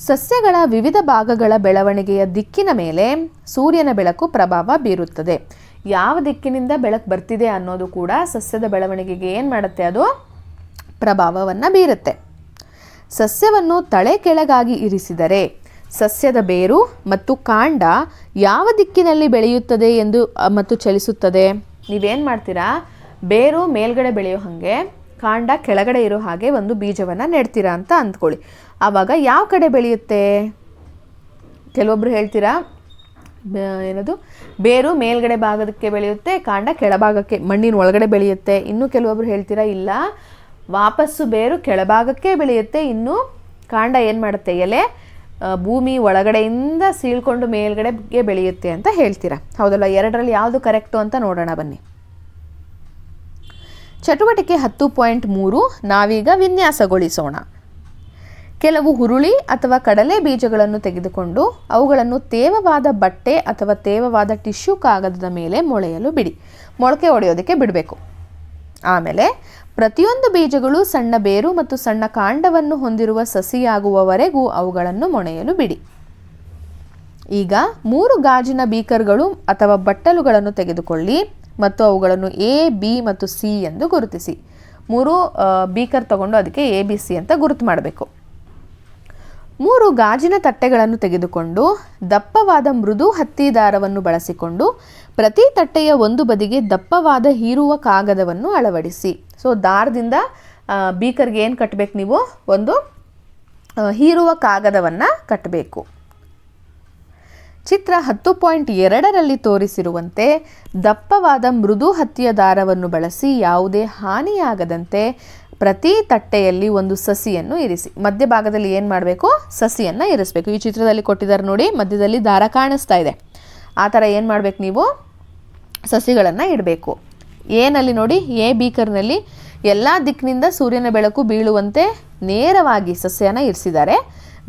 ಸಸ್ಯಗಳ ವಿವಿಧ ಭಾಗಗಳ ಬೆಳವಣಿಗೆಯ ದಿಕ್ಕಿನ ಮೇಲೆ ಸೂರ್ಯನ ಬೆಳಕು ಪ್ರಭಾವ ಬೀರುತ್ತದೆ. ಯಾವ ದಿಕ್ಕಿನಿಂದ ಬೆಳಕು ಬರ್ತಿದೆ ಅನ್ನೋದು ಕೂಡ ಸಸ್ಯದ ಬೆಳವಣಿಗೆಗೆ ಏನು ಮಾಡುತ್ತೆ, ಅದು ಪ್ರಭಾವವನ್ನು ಬೀರುತ್ತೆ. ಸಸ್ಯವನ್ನು ತಲೆ ಕೆಳಗಾಗಿ ಇರಿಸಿದರೆ ಸಸ್ಯದ ಬೇರು ಮತ್ತು ಕಾಂಡ ಯಾವ ದಿಕ್ಕಿನಲ್ಲಿ ಬೆಳೆಯುತ್ತದೆ ಎಂದು ಮತ್ತು ಚಲಿಸುತ್ತದೆ. ನೀವೇನು ಮಾಡ್ತೀರಾ, ಬೇರು ಮೇಲ್ಗಡೆ ಬೆಳೆಯೋ ಹಾಗೆ ಕಾಂಡ ಕೆಳಗಡೆ ಇರೋ ಹಾಗೆ ಒಂದು ಬೀಜವನ್ನು ನೆಡ್ತೀರಾ ಅಂತ ಅಂದ್ಕೊಳ್ಳಿ. ಆವಾಗ ಯಾವ ಕಡೆ ಬೆಳೆಯುತ್ತೆ? ಕೆಲವೊಬ್ರು ಹೇಳ್ತೀರಾ ಏನದು, ಬೇರು ಮೇಲ್ಗಡೆ ಭಾಗಕ್ಕೆ ಬೆಳೆಯುತ್ತೆ, ಕಾಂಡ ಕೆಳಭಾಗಕ್ಕೆ ಮಣ್ಣಿನ ಒಳಗಡೆ ಬೆಳೆಯುತ್ತೆ. ಇನ್ನು ಕೆಲವೊಬ್ರು ಹೇಳ್ತೀರಾ ಇಲ್ಲ, ವಾಪಸ್ಸು ಬೇರು ಕೆಳಭಾಗಕ್ಕೆ ಬೆಳೆಯುತ್ತೆ, ಇನ್ನು ಕಾಂಡ ಏನು ಮಾಡುತ್ತೆ, ಎಲೆ ಭೂಮಿ ಒಳಗಡೆಯಿಂದ ಸೀಳ್ಕೊಂಡು ಮೇಲ್ಗಡೆಗೆ ಬೆಳೆಯುತ್ತೆ ಅಂತ ಹೇಳ್ತೀರಾ. ಹೌದಲ್ಲ? ಎರಡರಲ್ಲಿ ಯಾವುದು ಕರೆಕ್ಟು ಅಂತ ನೋಡೋಣ ಬನ್ನಿ. ಚಟುವಟಿಕೆ 10.3 ನಾವೀಗ ವಿನ್ಯಾಸಗೊಳಿಸೋಣ. ಕೆಲವು ಹುರುಳಿ ಅಥವಾ ಕಡಲೆ ಬೀಜಗಳನ್ನು ತೆಗೆದುಕೊಂಡು ಅವುಗಳನ್ನು ತೇವವಾದ ಬಟ್ಟೆ ಅಥವಾ ತೇವವಾದ ಟಿಶ್ಯೂ ಕಾಗದದ ಮೇಲೆ ಮೊಳೆಯಲು ಬಿಡಿ. ಮೊಳಕೆ ಒಡೆಯೋದಕ್ಕೆ ಬಿಡಬೇಕು. ಆಮೇಲೆ ಪ್ರತಿಯೊಂದು ಬೀಜಗಳು ಸಣ್ಣ ಬೇರು ಮತ್ತು ಸಣ್ಣ ಕಾಂಡವನ್ನು ಹೊಂದಿರುವ ಸಸಿಯಾಗುವವರೆಗೂ ಅವುಗಳನ್ನು ಮೊಳೆಯಲು ಬಿಡಿ. ಈಗ 3 ಗಾಜಿನ ಬೀಕರ್ಗಳು ಅಥವಾ ಬಟ್ಟಲುಗಳನ್ನು ತೆಗೆದುಕೊಳ್ಳಿ ಮತ್ತು ಅವುಗಳನ್ನು A, B ಮತ್ತು C ಎಂದು ಗುರುತಿಸಿ. 3 ಬೀಕರ್ ತಗೊಂಡು ಅದಕ್ಕೆ ABC ಅಂತ ಗುರುತು ಮಾಡಬೇಕು. 3 ಗಾಜಿನ ತಟ್ಟೆಗಳನ್ನು ತೆಗೆದುಕೊಂಡು ದಪ್ಪವಾದ ಮೃದು ಹತ್ತಿ ದಾರವನ್ನು ಬಳಸಿಕೊಂಡು ಪ್ರತಿ ತಟ್ಟೆಯ ಒಂದು ಬದಿಗೆ ದಪ್ಪವಾದ ಹೀರುವ ಕಾಗದವನ್ನು ಅಳವಡಿಸಿ. ಸೊ ದಾರದಿಂದ ಬೀಕರ್ಗೆ ಏನು ಕಟ್ಟಬೇಕು, ನೀವು ಒಂದು ಹೀರುವ ಕಾಗದವನ್ನು ಕಟ್ಟಬೇಕು. ಚಿತ್ರ 10.2ರಲ್ಲಿ ತೋರಿಸಿರುವಂತೆ ದಪ್ಪವಾದ ಮೃದು ಹತ್ತಿಯ ದಾರವನ್ನು ಬಳಸಿ ಯಾವುದೇ ಹಾನಿಯಾಗದಂತೆ ಪ್ರತಿ ತಟ್ಟೆಯಲ್ಲಿ ಒಂದು ಸಸಿಯನ್ನು ಇರಿಸಿ. ಮಧ್ಯಭಾಗದಲ್ಲಿ ಏನು ಮಾಡಬೇಕು, ಸಸಿಯನ್ನು ಇರಿಸಬೇಕು. ಈ ಚಿತ್ರದಲ್ಲಿ ಕೊಟ್ಟಿದ್ದಾರೆ ನೋಡಿ, ಮಧ್ಯದಲ್ಲಿ ದಾರ ಕಾಣಿಸ್ತಾ ಇದೆ. ಆ ಥರ ಏನು ಮಾಡಬೇಕು, ನೀವು ಸಸಿಗಳನ್ನು ಇಡಬೇಕು. ಏನಲ್ಲಿ ನೋಡಿ, ಎ ಬೀಕರ್ನಲ್ಲಿ ಎಲ್ಲ ದಿಕ್ಕಿನಿಂದ ಸೂರ್ಯನ ಬೆಳಕು ಬೀಳುವಂತೆ ನೇರವಾಗಿ ಸಸ್ಯನ ಇರಿಸಿದ್ದಾರೆ.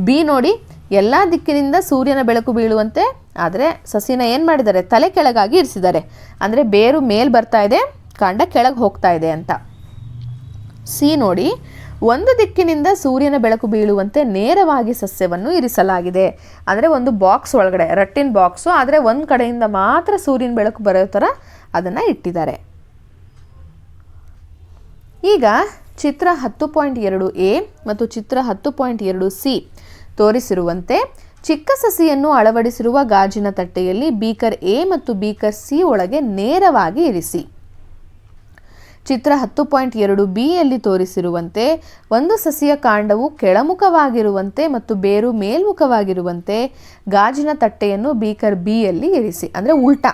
ಬಿ ನೋಡಿ, ಎಲ್ಲ ದಿಕ್ಕಿನಿಂದ ಸೂರ್ಯನ ಬೆಳಕು ಬೀಳುವಂತೆ, ಆದರೆ ಸಸಿನ ಏನು ಮಾಡಿದ್ದಾರೆ, ತಲೆ ಕೆಳಗಾಗಿ ಇರಿಸಿದ್ದಾರೆ. ಅಂದರೆ ಬೇರು ಮೇಲ್ ಬರ್ತಾ ಇದೆ, ಕಾಂಡ ಕೆಳಗೆ ಹೋಗ್ತಾ ಇದೆ ಅಂತ. ಸಿ ನೋಡಿ, ಒಂದು ದಿಕ್ಕಿನಿಂದ ಸೂರ್ಯನ ಬೆಳಕು ಬೀಳುವಂತೆ ನೇರವಾಗಿ ಸಸ್ಯವನ್ನು ಇರಿಸಲಾಗಿದೆ. ಅಂದರೆ ಒಂದು ಬಾಕ್ಸ್ ಒಳಗಡೆ, ರಟ್ಟಿನ ಬಾಕ್ಸು, ಆದರೆ ಒಂದು ಕಡೆಯಿಂದ ಮಾತ್ರ ಸೂರ್ಯನ ಬೆಳಕು ಬರೋ ಥರ ಅದನ್ನು ಇಟ್ಟಿದ್ದಾರೆ. ಈಗ ಚಿತ್ರ 10.2a ಮತ್ತು ಚಿತ್ರ 10.2c ತೋರಿಸಿರುವಂತೆ ಚಿಕ್ಕ ಸಸಿಯನ್ನು ಅಳವಡಿಸಿರುವ ಗಾಜಿನ ತಟ್ಟೆಯಲ್ಲಿ ಬೀಕರ್ ಎ ಮತ್ತು ಬೀಕರ್ ಸಿ ಒಳಗೆ ನೇರವಾಗಿ ಇರಿಸಿ. ಚಿತ್ರ 10.2bಯಲ್ಲಿ ತೋರಿಸಿರುವಂತೆ ಒಂದು ಸಸಿಯ ಕಾಂಡವು ಕೆಳಮುಖವಾಗಿರುವಂತೆ ಮತ್ತು ಬೇರು ಮೇಲ್ಮುಖವಾಗಿರುವಂತೆ ಗಾಜಿನ ತಟ್ಟೆಯನ್ನು ಬೀಕರ್ ಬಿಯಲ್ಲಿ ಇರಿಸಿ. ಅಂದರೆ ಉಲ್ಟಾ.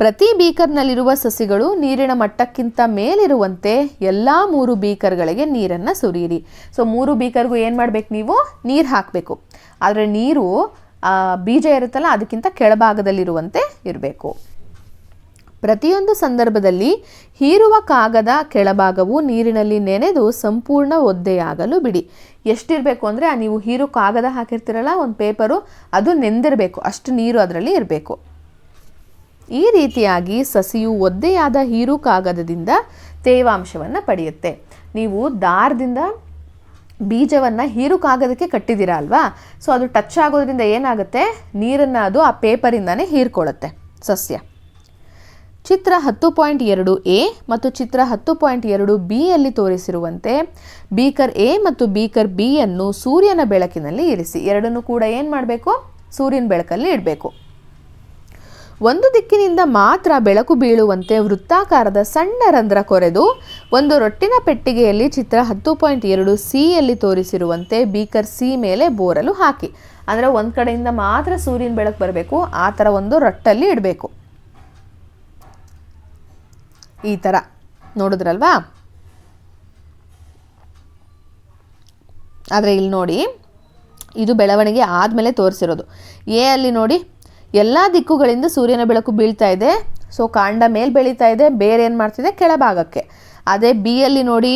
ಪ್ರತಿ ಬೀಕರ್ನಲ್ಲಿರುವ ಸಸಿಗಳು ನೀರಿನ ಮಟ್ಟಕ್ಕಿಂತ ಮೇಲಿರುವಂತೆ ಎಲ್ಲ 3 ಬೀಕರ್ಗಳಿಗೆ ನೀರನ್ನು ಸುರಿಯಿರಿ. ಸೊ 3 ಬೀಕರ್ಗೂ ಏನು ಮಾಡಬೇಕು, ನೀವು ನೀರು ಹಾಕಬೇಕು. ಆದರೆ ನೀರು ಬೀಜ ಇರುತ್ತಲ್ಲ ಅದಕ್ಕಿಂತ ಕೆಳಭಾಗದಲ್ಲಿರುವಂತೆ ಇರಬೇಕು. ಪ್ರತಿಯೊಂದು ಸಂದರ್ಭದಲ್ಲಿ ಹೀರುವ ಕಾಗದ ಕೆಳಭಾಗವು ನೀರಿನಲ್ಲಿ ನೆನೆದು ಸಂಪೂರ್ಣ ಒದ್ದೆಯಾಗಲು ಬಿಡಿ. ಎಷ್ಟಿರಬೇಕು ಅಂದರೆ, ನೀವು ಹೀರು ಕಾಗದ ಹಾಕಿರ್ತೀರಲ್ಲ ಒಂದು ಪೇಪರು, ಅದು ನೆಂದಿರಬೇಕು, ಅಷ್ಟು ನೀರು ಅದರಲ್ಲಿ ಇರಬೇಕು. ಈ ರೀತಿಯಾಗಿ ಸಸಿಯು ಒದ್ದೆಯಾದ ಹೀರು ಕಾಗದದಿಂದ ತೇವಾಂಶವನ್ನು ಪಡೆಯುತ್ತೆ. ನೀವು ದಾರದಿಂದ ಬೀಜವನ್ನು ಹೀರುಕಾಗೋದಕ್ಕೆ ಕಟ್ಟಿದ್ದೀರಾ ಅಲ್ವಾ, ಸೊ ಅದು ಟಚ್ ಆಗೋದ್ರಿಂದ ಏನಾಗುತ್ತೆ, ನೀರನ್ನು ಅದು ಆ ಪೇಪರಿಂದನೇ ಹೀರ್ಕೊಳ್ಳುತ್ತೆ ಸಸ್ಯ. ಚಿತ್ರ 10.2a ಮತ್ತು ಚಿತ್ರ 10.2b ಯಲ್ಲಿ ತೋರಿಸಿರುವಂತೆ ಬೀಕರ್ ಎ ಮತ್ತು ಬೀಕರ್ ಬಿ ಅನ್ನು ಸೂರ್ಯನ ಬೆಳಕಿನಲ್ಲಿ ಇರಿಸಿ. ಎರಡನ್ನೂ ಕೂಡ ಏನು ಮಾಡಬೇಕು, ಸೂರ್ಯನ ಬೆಳಕಲ್ಲಿ ಇಡಬೇಕು. ಒಂದು ದಿಕ್ಕಿನಿಂದ ಮಾತ್ರ ಬೆಳಕು ಬೀಳುವಂತೆ ವೃತ್ತಾಕಾರದ ಸಣ್ಣ ರಂಧ್ರ ಕೊರೆದು ಒಂದು ರೊಟ್ಟಿನ ಪೆಟ್ಟಿಗೆಯಲ್ಲಿ ಚಿತ್ರ 10.2c ಯಲ್ಲಿ ತೋರಿಸಿರುವಂತೆ ಬೀಕರ್ ಸಿ ಮೇಲೆ ಬೋರಲು ಹಾಕಿ. ಅಂದರೆ ಒಂದು ಕಡೆಯಿಂದ ಮಾತ್ರ ಸೂರ್ಯನ ಬೆಳಕು ಬರಬೇಕು, ಆ ಥರ ಒಂದು ರೊಟ್ಟಲ್ಲಿ ಇಡಬೇಕು. ಈ ಥರ ನೋಡಿದ್ರಲ್ವಾ. ಆದರೆ ಇಲ್ಲಿ ನೋಡಿ, ಇದು ಬೆಳವಣಿಗೆ ಆದಮೇಲೆ ತೋರಿಸಿರೋದು. ಎ ಅಲ್ಲಿ ನೋಡಿ, ಎಲ್ಲ ದಿಕ್ಕುಗಳಿಂದ ಸೂರ್ಯನ ಬೆಳಕು ಬೀಳ್ತಾ ಇದೆ, ಸೊ ಕಾಂಡ ಮೇಲೆ ಬೆಳೀತಾ ಇದೆ, ಬೇರೆ ಏನು ಮಾಡ್ತಿದೆ ಕೆಳಭಾಗಕ್ಕೆ. ಅದೇ ಬಿ ಯಲ್ಲಿ ನೋಡಿ,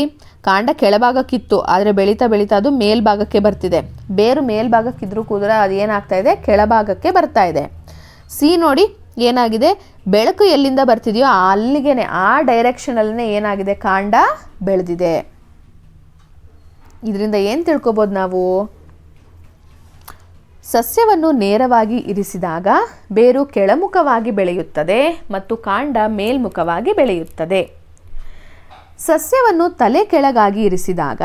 ಕಾಂಡ ಕೆಳಭಾಗಕ್ಕಿತ್ತು, ಆದರೆ ಬೆಳೀತಾ ಬೆಳೀತಾ ಅದು ಮೇಲ್ಭಾಗಕ್ಕೆ ಬರ್ತಿದೆ. ಬೇರು ಮೇಲ್ಭಾಗಕ್ಕಿದ್ರೂ ಕೂಡ ಅದು ಏನಾಗ್ತಾ ಇದೆ, ಕೆಳಭಾಗಕ್ಕೆ ಬರ್ತಾ ಇದೆ. ಸಿ ನೋಡಿ ಏನಾಗಿದೆ, ಬೆಳಕು ಎಲ್ಲಿಂದ ಬರ್ತಿದೆಯೋ ಅಲ್ಲಿಗೆ ಆ ಡೈರೆಕ್ಷನಲ್ಲೇ ಏನಾಗಿದೆ, ಕಾಂಡ ಬೆಳೆದಿದೆ. ಇದರಿಂದ ಏನು ತಿಳ್ಕೊಬೋದು ನಾವು, ಸಸ್ಯವನ್ನು ನೇರವಾಗಿ ಇರಿಸಿದಾಗ ಬೇರು ಕೆಳಮುಖವಾಗಿ ಬೆಳೆಯುತ್ತದೆ ಮತ್ತು ಕಾಂಡ ಮೇಲ್ಮುಖವಾಗಿ ಬೆಳೆಯುತ್ತದೆ. ಸಸ್ಯವನ್ನು ತಲೆ ಕೆಳಗಾಗಿ ಇರಿಸಿದಾಗ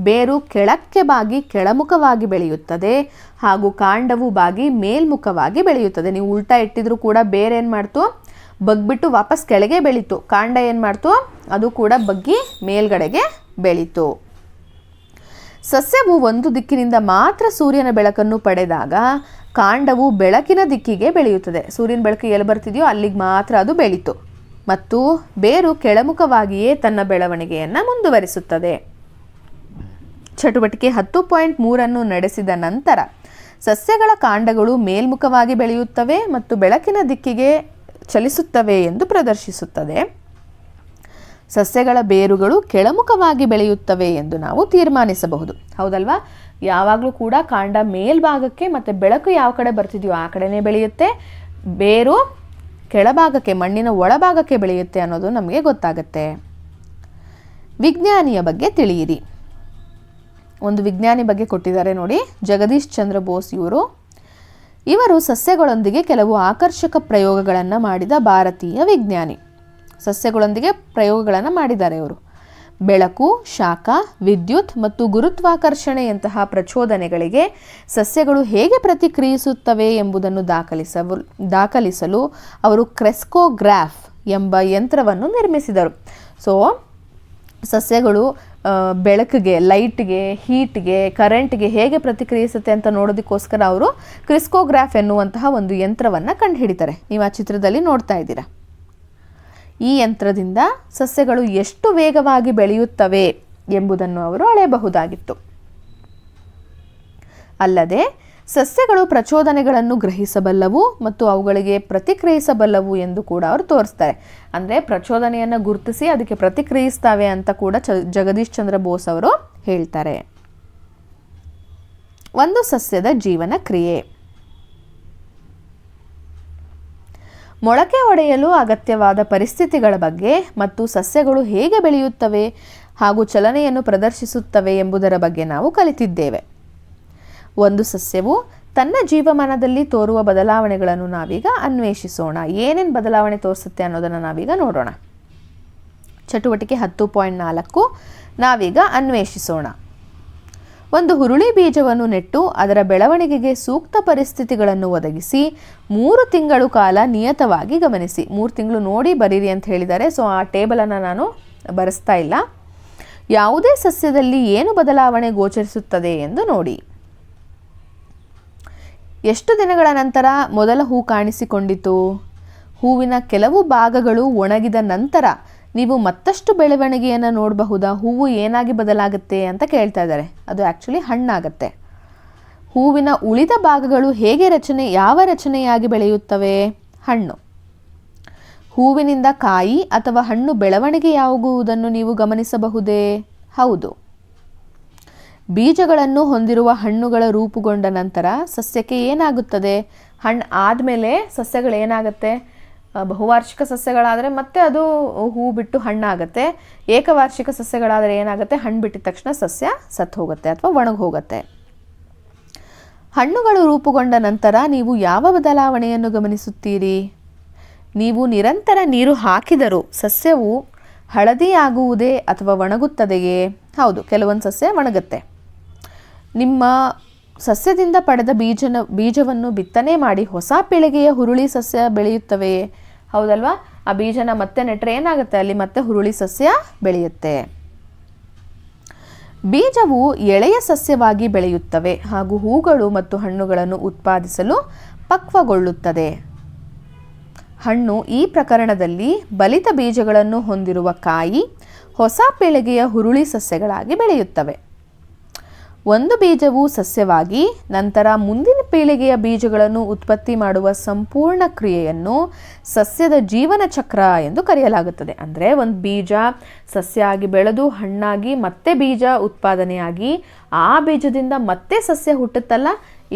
ಬೇರು ಕೆಳಕ್ಕೆ ಬಾಗಿ ಕೆಳಮುಖವಾಗಿ ಬೆಳೆಯುತ್ತದೆ ಹಾಗೂ ಕಾಂಡವು ಬಾಗಿ ಮೇಲ್ಮುಖವಾಗಿ ಬೆಳೆಯುತ್ತದೆ. ನೀವು ಉಲ್ಟಾ ಇಟ್ಟಿದ್ರೂ ಕೂಡ ಬೇರೆ ಏನು ಮಾಡ್ತು, ಬಗ್ಬಿಟ್ಟು ವಾಪಸ್ ಕೆಳಗೆ ಬೆಳೀತು. ಕಾಂಡ ಏನು ಮಾಡ್ತು, ಅದು ಕೂಡ ಬಗ್ಗಿ ಮೇಲ್ಗಡೆಗೆ ಬೆಳೀತು. ಸಸ್ಯವು ಒಂದು ದಿಕ್ಕಿನಿಂದ ಮಾತ್ರ ಸೂರ್ಯನ ಬೆಳಕನ್ನು ಪಡೆದಾಗ ಕಾಂಡವು ಬೆಳಕಿನ ದಿಕ್ಕಿಗೆ ಬೆಳೆಯುತ್ತದೆ. ಸೂರ್ಯನ ಬೆಳಕು ಎಲ್ಲಿ ಬರ್ತಿದೆಯೋ ಅಲ್ಲಿಗೆ ಮಾತ್ರ ಅದು ಬೆಳೀತು ಮತ್ತು ಬೇರು ಕೆಳಮುಖವಾಗಿಯೇ ತನ್ನ ಬೆಳವಣಿಗೆಯನ್ನು ಮುಂದುವರಿಸುತ್ತದೆ. ಚಟುವಟಿಕೆ 10.3 ನಡೆಸಿದ ನಂತರ ಸಸ್ಯಗಳ ಕಾಂಡಗಳು ಮೇಲ್ಮುಖವಾಗಿ ಬೆಳೆಯುತ್ತವೆ ಮತ್ತು ಬೆಳಕಿನ ದಿಕ್ಕಿಗೆ ಚಲಿಸುತ್ತವೆ ಎಂದು ಪ್ರದರ್ಶಿಸುತ್ತದೆ. ಸಸ್ಯಗಳ ಬೇರುಗಳು ಕೆಳಮುಖವಾಗಿ ಬೆಳೆಯುತ್ತವೆ ಎಂದು ನಾವು ತೀರ್ಮಾನಿಸಬಹುದು. ಹೌದಲ್ವಾ, ಯಾವಾಗಲೂ ಕೂಡ ಕಾಂಡ ಮೇಲ್ಭಾಗಕ್ಕೆ ಮತ್ತು ಬೆಳಕು ಯಾವ ಕಡೆ ಬರ್ತಿದೆಯೋ ಆ ಕಡೆನೇ ಬೆಳೆಯುತ್ತೆ, ಬೇರು ಕೆಳಭಾಗಕ್ಕೆ ಮಣ್ಣಿನ ಒಳಭಾಗಕ್ಕೆ ಬೆಳೆಯುತ್ತೆ ಅನ್ನೋದು ನಮಗೆ ಗೊತ್ತಾಗುತ್ತೆ. ವಿಜ್ಞಾನಿಯ ಬಗ್ಗೆ ತಿಳಿಯಿರಿ. ಒಂದು ವಿಜ್ಞಾನಿ ಬಗ್ಗೆ ಕೊಟ್ಟಿದ್ದಾರೆ ನೋಡಿ, ಜಗದೀಶ್ ಚಂದ್ರ ಬೋಸ್ ಇವರು ಸಸ್ಯಗಳೊಂದಿಗೆ ಕೆಲವು ಆಕರ್ಷಕ ಪ್ರಯೋಗಗಳನ್ನು ಮಾಡಿದ ಭಾರತೀಯ ವಿಜ್ಞಾನಿ. ಸಸ್ಯಗಳೊಂದಿಗೆ ಪ್ರಯೋಗಗಳನ್ನು ಮಾಡಿದ್ದಾರೆ ಇವರು. ಬೆಳಕು, ಶಾಖ, ವಿದ್ಯುತ್ ಮತ್ತು ಗುರುತ್ವಾಕರ್ಷಣೆಯಂತಹ ಪ್ರಚೋದನೆಗಳಿಗೆ ಸಸ್ಯಗಳು ಹೇಗೆ ಪ್ರತಿಕ್ರಿಯಿಸುತ್ತವೆ ಎಂಬುದನ್ನು ದಾಖಲಿಸಲು ಅವರು ಕ್ರೆಸ್ಕೋಗ್ರಾಫ್ ಎಂಬ ಯಂತ್ರವನ್ನು ನಿರ್ಮಿಸಿದರು. ಸೊ ಸಸ್ಯಗಳು ಬೆಳಕಿಗೆ, ಲೈಟ್ಗೆ, ಹೀಟ್ಗೆ, ಕರೆಂಟ್ಗೆ ಹೇಗೆ ಪ್ರತಿಕ್ರಿಯಿಸುತ್ತೆ ಅಂತ ನೋಡೋದಕ್ಕೋಸ್ಕರ ಅವರು ಕ್ರಿಸ್ಕೋಗ್ರಾಫ್ ಎನ್ನುವಂತಹ ಒಂದು ಯಂತ್ರವನ್ನು ಕಂಡುಹಿಡಿತಾರೆ. ನೀವು ಆ ಚಿತ್ರದಲ್ಲಿ ನೋಡ್ತಾ ಇದ್ದೀರಾ. ಈ ಯಂತ್ರದಿಂದ ಸಸ್ಯಗಳು ಎಷ್ಟು ವೇಗವಾಗಿ ಬೆಳೆಯುತ್ತವೆ ಎಂಬುದನ್ನು ಅವರು ಅಳೆಯಬಹುದಾಗಿತ್ತು. ಅಲ್ಲದೆ ಸಸ್ಯಗಳು ಪ್ರಚೋದನೆಗಳನ್ನು ಗ್ರಹಿಸಬಲ್ಲವು ಮತ್ತು ಅವುಗಳಿಗೆ ಪ್ರತಿಕ್ರಿಯಿಸಬಲ್ಲವು ಎಂದು ಕೂಡ ಅವರು ತೋರಿಸ್ತಾರೆ. ಅಂದರೆ ಪ್ರಚೋದನೆಯನ್ನು ಗುರುತಿಸಿ ಅದಕ್ಕೆ ಪ್ರತಿಕ್ರಿಯಿಸ್ತವೆ ಅಂತ ಕೂಡ ಜಗದೀಶ್ ಚಂದ್ರ ಬೋಸ್ ಅವರು ಹೇಳ್ತಾರೆ. ಒಂದು ಸಸ್ಯದ ಜೀವನ ಕ್ರಿಯೆ. ಮೊಳಕೆ ಒಡೆಯಲು ಅಗತ್ಯವಾದ ಪರಿಸ್ಥಿತಿಗಳ ಬಗ್ಗೆ ಮತ್ತು ಸಸ್ಯಗಳು ಹೇಗೆ ಬೆಳೆಯುತ್ತವೆ ಹಾಗೂ ಚಲನೆಯನ್ನು ಪ್ರದರ್ಶಿಸುತ್ತವೆ ಎಂಬುದರ ಬಗ್ಗೆ ನಾವು ಕಲಿತಿದ್ದೇವೆ. ಒಂದು ಸಸ್ಯವು ತನ್ನ ಜೀವಮಾನದಲ್ಲಿ ತೋರುವ ಬದಲಾವಣೆಗಳನ್ನು ನಾವೀಗ ಅನ್ವೇಷಿಸೋಣ. ಏನೇನು ಬದಲಾವಣೆ ತೋರಿಸುತ್ತೆ ಅನ್ನೋದನ್ನು ನಾವೀಗ ನೋಡೋಣ. ಚಟುವಟಿಕೆ 10.4 ನಾವೀಗ ಅನ್ವೇಷಿಸೋಣ. ಒಂದು ಹುರುಳಿ ಬೀಜವನ್ನು ನೆಟ್ಟು ಅದರ ಬೆಳವಣಿಗೆಗೆ ಸೂಕ್ತ ಪರಿಸ್ಥಿತಿಗಳನ್ನು ಒದಗಿಸಿ 3 ತಿಂಗಳು ಕಾಲ ನಿಯತವಾಗಿ ಗಮನಿಸಿ. 3 ತಿಂಗಳು ನೋಡಿ ಬರೀರಿ ಅಂತ ಹೇಳಿದ್ದಾರೆ. ಸೊ ಆ ಟೇಬಲನ್ನು ನಾನು ಬರೆಸ್ತಾ ಇಲ್ಲ. ಯಾವುದೇ ಸಸ್ಯದಲ್ಲಿ ಏನು ಬದಲಾವಣೆ ಗೋಚರಿಸುತ್ತದೆ ಎಂದು ನೋಡಿ. ಎಷ್ಟು ದಿನಗಳ ನಂತರ ಮೊದಲ ಹೂ ಕಾಣಿಸಿಕೊಂಡಿತು? ಹೂವಿನ ಕೆಲವು ಭಾಗಗಳು ಒಣಗಿದ ನಂತರ ನೀವು ಮತ್ತಷ್ಟು ಬೆಳವಣಿಗೆಯನ್ನು ನೋಡಬಹುದಾ? ಹೂವು ಏನಾಗಿ ಬದಲಾಗುತ್ತೆ ಅಂತ ಕೇಳ್ತಾ ಇದ್ದಾರೆ. ಅದು ಆ್ಯಕ್ಚುಲಿ ಹಣ್ಣಾಗತ್ತೆ. ಹೂವಿನ ಉಳಿದ ಭಾಗಗಳು ಯಾವ ರಚನೆಯಾಗಿ ಬೆಳೆಯುತ್ತವೆ? ಹಣ್ಣು. ಹೂವಿನಿಂದ ಕಾಯಿ ಅಥವಾ ಹಣ್ಣು ಬೆಳವಣಿಗೆಯಾಗುವುದನ್ನು ನೀವು ಗಮನಿಸಬಹುದೇ? ಹೌದು. ಬೀಜಗಳನ್ನು ಹೊಂದಿರುವ ಹಣ್ಣುಗಳ ರೂಪುಗೊಂಡ ನಂತರ ಸಸ್ಯಕ್ಕೆ ಏನಾಗುತ್ತದೆ? ಹಣ್ಣು ಆದಮೇಲೆ ಸಸ್ಯಗಳು ಏನಾಗುತ್ತೆ? ಬಹುವಾರ್ಷಿಕ ಸಸ್ಯಗಳಾದರೆ ಮತ್ತೆ ಅದು ಹೂ ಬಿಟ್ಟು ಹಣ್ಣಾಗುತ್ತೆ. ಏಕವಾರ್ಷಿಕ ಸಸ್ಯಗಳಾದರೆ ಏನಾಗುತ್ತೆ, ಹಣ್ಣು ಬಿಟ್ಟಿದ ತಕ್ಷಣ ಸಸ್ಯ ಸತ್ತು ಹೋಗುತ್ತೆ ಅಥವಾ ಒಣಗಿ ಹೋಗುತ್ತೆ. ಹಣ್ಣುಗಳು ರೂಪುಗೊಂಡ ನಂತರ ನೀವು ಯಾವ ಬದಲಾವಣೆಯನ್ನು ಗಮನಿಸುತ್ತೀರಿ? ನೀವು ನಿರಂತರ ನೀರು ಹಾಕಿದರೂ ಸಸ್ಯವು ಹಳದಿಯಾಗುವುದೇ ಅಥವಾ ಒಣಗುತ್ತದೆಯೇ? ಹೌದು, ಕೆಲವೊಂದು ಸಸ್ಯ ಒಣಗುತ್ತೆ. ನಿಮ್ಮ ಸಸ್ಯದಿಂದ ಪಡೆದ ಬೀಜವನ್ನು ಬಿತ್ತನೆ ಮಾಡಿ ಹೊಸ ಪೀಳಿಗೆಯ ಹುರುಳಿ ಸಸ್ಯ ಬೆಳೆಯುತ್ತವೆಯೇ? ಹೌದಲ್ವಾ? ಆ ಬೀಜನ ಮತ್ತೆ ನೆಟ್ಟರೆ ಏನಾಗುತ್ತೆ, ಅಲ್ಲಿ ಮತ್ತೆ ಹುರುಳಿ ಸಸ್ಯ ಬೆಳೆಯುತ್ತೆ. ಬೀಜವು ಎಳೆಯ ಸಸ್ಯವಾಗಿ ಬೆಳೆಯುತ್ತವೆ ಹಾಗೂ ಹೂಗಳು ಮತ್ತು ಹಣ್ಣುಗಳನ್ನು ಉತ್ಪಾದಿಸಲು ಪಕ್ವಗೊಳ್ಳುತ್ತದೆ. ಹಣ್ಣು ಈ ಪ್ರಕರಣದಲ್ಲಿ ಬಲಿತ ಬೀಜಗಳನ್ನು ಹೊಂದಿರುವ ಕಾಯಿ ಹೊಸ ಪೀಳಿಗೆಯ ಹುರುಳಿ ಸಸ್ಯಗಳಾಗಿ ಬೆಳೆಯುತ್ತವೆ. ಒಂದು ಬೀಜವು ಸಸ್ಯವಾಗಿ ನಂತರ ಮುಂದಿನ ಪೀಳಿಗೆಯ ಬೀಜಗಳನ್ನು ಉತ್ಪತ್ತಿ ಮಾಡುವ ಸಂಪೂರ್ಣ ಕ್ರಿಯೆಯನ್ನು ಸಸ್ಯದ ಜೀವನ ಚಕ್ರ ಎಂದು ಕರೆಯಲಾಗುತ್ತದೆ. ಅಂದರೆ ಒಂದು ಬೀಜ ಸಸ್ಯ ಆಗಿ ಬೆಳೆದು ಹಣ್ಣಾಗಿ ಮತ್ತೆ ಬೀಜ ಉತ್ಪಾದನೆಯಾಗಿ ಆ ಬೀಜದಿಂದ ಮತ್ತೆ ಸಸ್ಯ ಹುಟ್ಟುತ್ತಲ್ಲ,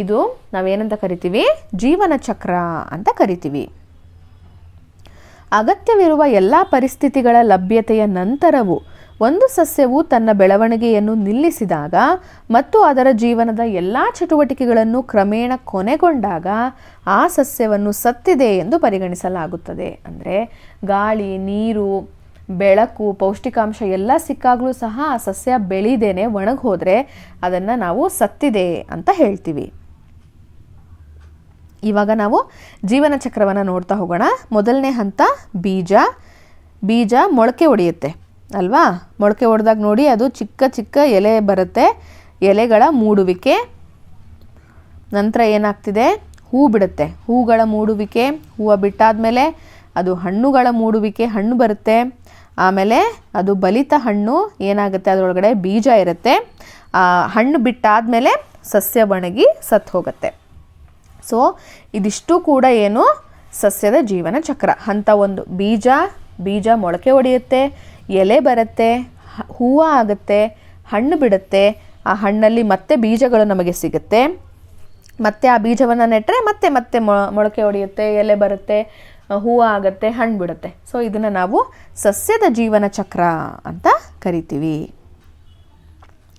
ಇದು ನಾವೇನಂತ ಕರಿತೀವಿ, ಜೀವನ ಚಕ್ರ ಅಂತ ಕರಿತೀವಿ. ಅಗತ್ಯವಿರುವ ಎಲ್ಲ ಪರಿಸ್ಥಿತಿಗಳ ಲಭ್ಯತೆಯ ನಂತರವೂ ಒಂದು ಸಸ್ಯವು ತನ್ನ ಬೆಳವಣಿಗೆಯನ್ನು ನಿಲ್ಲಿಸಿದಾಗ ಮತ್ತು ಅದರ ಜೀವನದ ಎಲ್ಲ ಚಟುವಟಿಕೆಗಳನ್ನು ಕ್ರಮೇಣ ಕೊನೆಗೊಂಡಾಗ ಆ ಸಸ್ಯವನ್ನು ಸತ್ತಿದೆ ಎಂದು ಪರಿಗಣಿಸಲಾಗುತ್ತದೆ. ಅಂದರೆ ಗಾಳಿ, ನೀರು, ಬೆಳಕು, ಪೌಷ್ಟಿಕಾಂಶ ಎಲ್ಲ ಸಿಕ್ಕಾಗಲೂ ಸಹ ಆ ಸಸ್ಯ ಬೆಳೀದೇನೆ ಒಣಗಿ ಹೋದರೆ ಅದನ್ನು ನಾವು ಸತ್ತಿದೆ ಅಂತ ಹೇಳ್ತೀವಿ. ಇವಾಗ ನಾವು ಜೀವನ ಚಕ್ರವನ್ನು ನೋಡ್ತಾ ಹೋಗೋಣ. ಮೊದಲನೇ ಹಂತ ಬೀಜ ಮೊಳಕೆ ಒಡೆಯುತ್ತೆ ಅಲ್ವಾ? ಮೊಳಕೆ ಒಡೆದಾಗ ನೋಡಿ, ಅದು ಚಿಕ್ಕ ಚಿಕ್ಕ ಎಲೆ ಬರುತ್ತೆ, ಎಲೆಗಳ ಮೂಡುವಿಕೆ. ನಂತರ ಏನಾಗ್ತಿದೆ, ಹೂ ಬಿಡುತ್ತೆ, ಹೂಗಳ ಮೂಡುವಿಕೆ, ಹೂವು ಬಿಟ್ಟಾದಮೇಲೆ ಅದು ಹಣ್ಣುಗಳ ಮೂಡುವಿಕೆ, ಹಣ್ಣು ಬರುತ್ತೆ. ಆಮೇಲೆ ಅದು ಬಲಿತ ಹಣ್ಣು ಏನಾಗುತ್ತೆ, ಅದರೊಳಗಡೆ ಬೀಜ ಇರುತ್ತೆ. ಹಣ್ಣು ಬಿಟ್ಟಾದಮೇಲೆ ಸಸ್ಯ ಒಣಗಿ ಸತ್ತು ಹೋಗುತ್ತೆ. ಸೊ ಇದಿಷ್ಟು ಕೂಡ ಏನು, ಸಸ್ಯದ ಜೀವನ ಚಕ್ರ. ಹಂತ ಒಂದು, ಬೀಜ ಮೊಳಕೆ ಒಡೆಯುತ್ತೆ, ಎಲೆ ಬರುತ್ತೆ, ಹೂವು ಆಗುತ್ತೆ, ಹಣ್ಣು ಬಿಡುತ್ತೆ. ಆ ಹಣ್ಣಲ್ಲಿ ಮತ್ತೆ ಬೀಜಗಳು ನಮಗೆ ಸಿಗುತ್ತೆ. ಮತ್ತೆ ಆ ಬೀಜವನ್ನು ನೆಟ್ಟರೆ ಮತ್ತೆ ಮೊಳಕೆ ಒಡೆಯುತ್ತೆ, ಎಲೆ ಬರುತ್ತೆ, ಹೂವು ಆಗುತ್ತೆ, ಹಣ್ಣು ಬಿಡುತ್ತೆ. ಸೊ ಇದನ್ನು ನಾವು ಸಸ್ಯದ ಜೀವನ ಚಕ್ರ ಅಂತ ಕರಿತೀವಿ.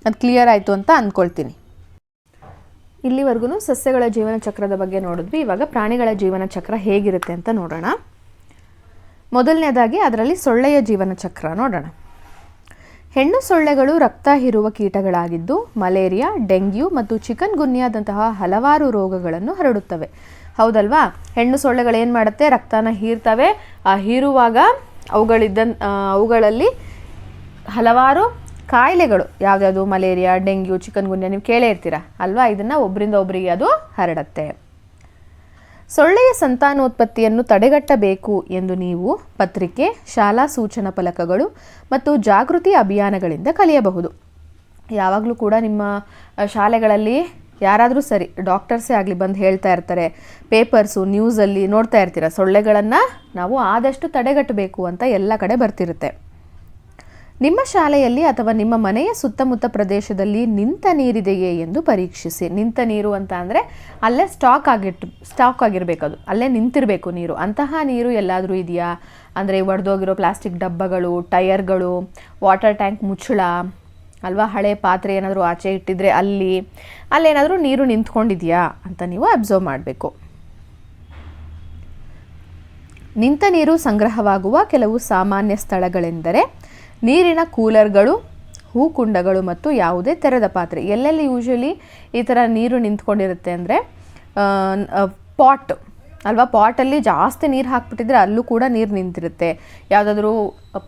ಅದು ಕ್ಲಿಯರ್ ಆಯಿತು ಅಂತ ಅಂದ್ಕೊಳ್ತೀನಿ. ಇಲ್ಲಿವರೆಗೂ ಸಸ್ಯಗಳ ಜೀವನ ಚಕ್ರದ ಬಗ್ಗೆ ನೋಡಿದ್ವಿ. ಇವಾಗ ಪ್ರಾಣಿಗಳ ಜೀವನ ಚಕ್ರ ಹೇಗಿರುತ್ತೆ ಅಂತ ನೋಡೋಣ. ಮೊದಲನೇದಾಗಿ ಅದರಲ್ಲಿ ಸೊಳ್ಳೆಯ ಜೀವನ ಚಕ್ರ ನೋಡೋಣ. ಹೆಣ್ಣು ಸೊಳ್ಳೆಗಳು ರಕ್ತ ಹೀರುವ ಕೀಟಗಳಾಗಿದ್ದು ಮಲೇರಿಯಾ, ಡೆಂಗ್ಯೂ ಮತ್ತು ಚಿಕನ್ ಗುನ್ಯಾದಂತಹ ಹಲವಾರು ರೋಗಗಳನ್ನು ಹರಡುತ್ತವೆ. ಹೌದಲ್ವಾ? ಹೆಣ್ಣು ಸೊಳ್ಳೆಗಳು ಏನು ಮಾಡುತ್ತೆ, ರಕ್ತನ ಹೀರ್ತವೆ. ಆ ಹೀರುವಾಗ ಅವುಗಳಲ್ಲಿ ಹಲವಾರು ಕಾಯಿಲೆಗಳು, ಯಾವ್ದಾವುದು ಮಲೇರಿಯಾ, ಡೆಂಗ್ಯೂ, ಚಿಕನ್ ಗುನ್ಯಾ ನೀವು ಕೇಳೇ ಇರ್ತೀರ ಅಲ್ವಾ? ಇದನ್ನು ಒಬ್ಬರಿಂದ ಒಬ್ಬರಿಗೆ ಅದು ಹರಡುತ್ತೆ. ಸೊಳ್ಳೆಯ ಸಂತಾನೋತ್ಪತ್ತಿಯನ್ನು ತಡೆಗಟ್ಟಬೇಕು ಎಂದು ನೀವು ಪತ್ರಿಕೆ, ಶಾಲಾ ಸೂಚನಾ ಫಲಕಗಳು ಮತ್ತು ಜಾಗೃತಿ ಅಭಿಯಾನಗಳಿಂದ ಕಲಿಯಬಹುದು. ಯಾವಾಗಲೂ ಕೂಡ ನಿಮ್ಮ ಶಾಲೆಗಳಲ್ಲಿ ಯಾರಾದರೂ ಸರಿ, ಡಾಕ್ಟರ್ಸೇ ಆಗಲಿ ಬಂದು ಹೇಳ್ತಾ ಇರ್ತಾರೆ, ಪೇಪರ್ಸು, ನ್ಯೂಸಲ್ಲಿ ನೋಡ್ತಾ ಇರ್ತೀರ, ಸೊಳ್ಳೆಗಳನ್ನು ನಾವು ಆದಷ್ಟು ತಡೆಗಟ್ಟಬೇಕು ಅಂತ ಎಲ್ಲ ಕಡೆ ಬರ್ತಿರುತ್ತೆ. ನಿಮ್ಮ ಶಾಲೆಯಲ್ಲಿ ಅಥವಾ ನಿಮ್ಮ ಮನೆಯ ಸುತ್ತಮುತ್ತ ಪ್ರದೇಶದಲ್ಲಿ ನಿಂತ ನೀರಿದೆಯೇ ಎಂದು ಪರೀಕ್ಷಿಸಿ. ನಿಂತ ನೀರು ಅಂತ ಅಂದರೆ ಅಲ್ಲೇ ಸ್ಟಾಕ್ ಆಗಿರಬೇಕು, ಅದು ಅಲ್ಲೇ ನಿಂತಿರಬೇಕು ನೀರು. ಅಂತಹ ನೀರು ಎಲ್ಲಾದರೂ ಇದೆಯಾ ಅಂದರೆ ಒಡೆದೋಗಿರೋ ಪ್ಲಾಸ್ಟಿಕ್ ಡಬ್ಬಗಳು, ಟಯರ್ಗಳು, ವಾಟರ್ ಟ್ಯಾಂಕ್ ಮುಚ್ಚಳ ಅಲ್ವಾ, ಹಳೆ ಪಾತ್ರೆ ಏನಾದರೂ ಆಚೆ ಇಟ್ಟಿದ್ರೆ ಅಲ್ಲೇನಾದರೂ ನೀರು ನಿಂತ್ಕೊಂಡಿದೆಯಾ ಅಂತ ನೀವು ಅಬ್ಸರ್ವ್ ಮಾಡಬೇಕು. ನಿಂತ ನೀರು ಸಂಗ್ರಹವಾಗುವ ಕೆಲವು ಸಾಮಾನ್ಯ ಸ್ಥಳಗಳೆಂದರೆ ನೀರಿನ ಕೂಲರ್ಗಳು, ಹೂಕುಂಡಗಳು ಮತ್ತು ಯಾವುದೇ ತೆರೆದ ಪಾತ್ರೆ. ಎಲ್ಲೆಲ್ಲಿ ಯೂಶ್ವಲಿ ಈ ಥರ ನೀರು ನಿಂತ್ಕೊಂಡಿರುತ್ತೆ ಅಂದರೆ ಪಾಟ್ ಅಲ್ವಾ, ಪಾಟಲ್ಲಿ ಜಾಸ್ತಿ ನೀರು ಹಾಕ್ಬಿಟ್ಟಿದ್ರೆ ಅಲ್ಲೂ ಕೂಡ ನೀರು ನಿಂತಿರುತ್ತೆ. ಯಾವುದಾದ್ರೂ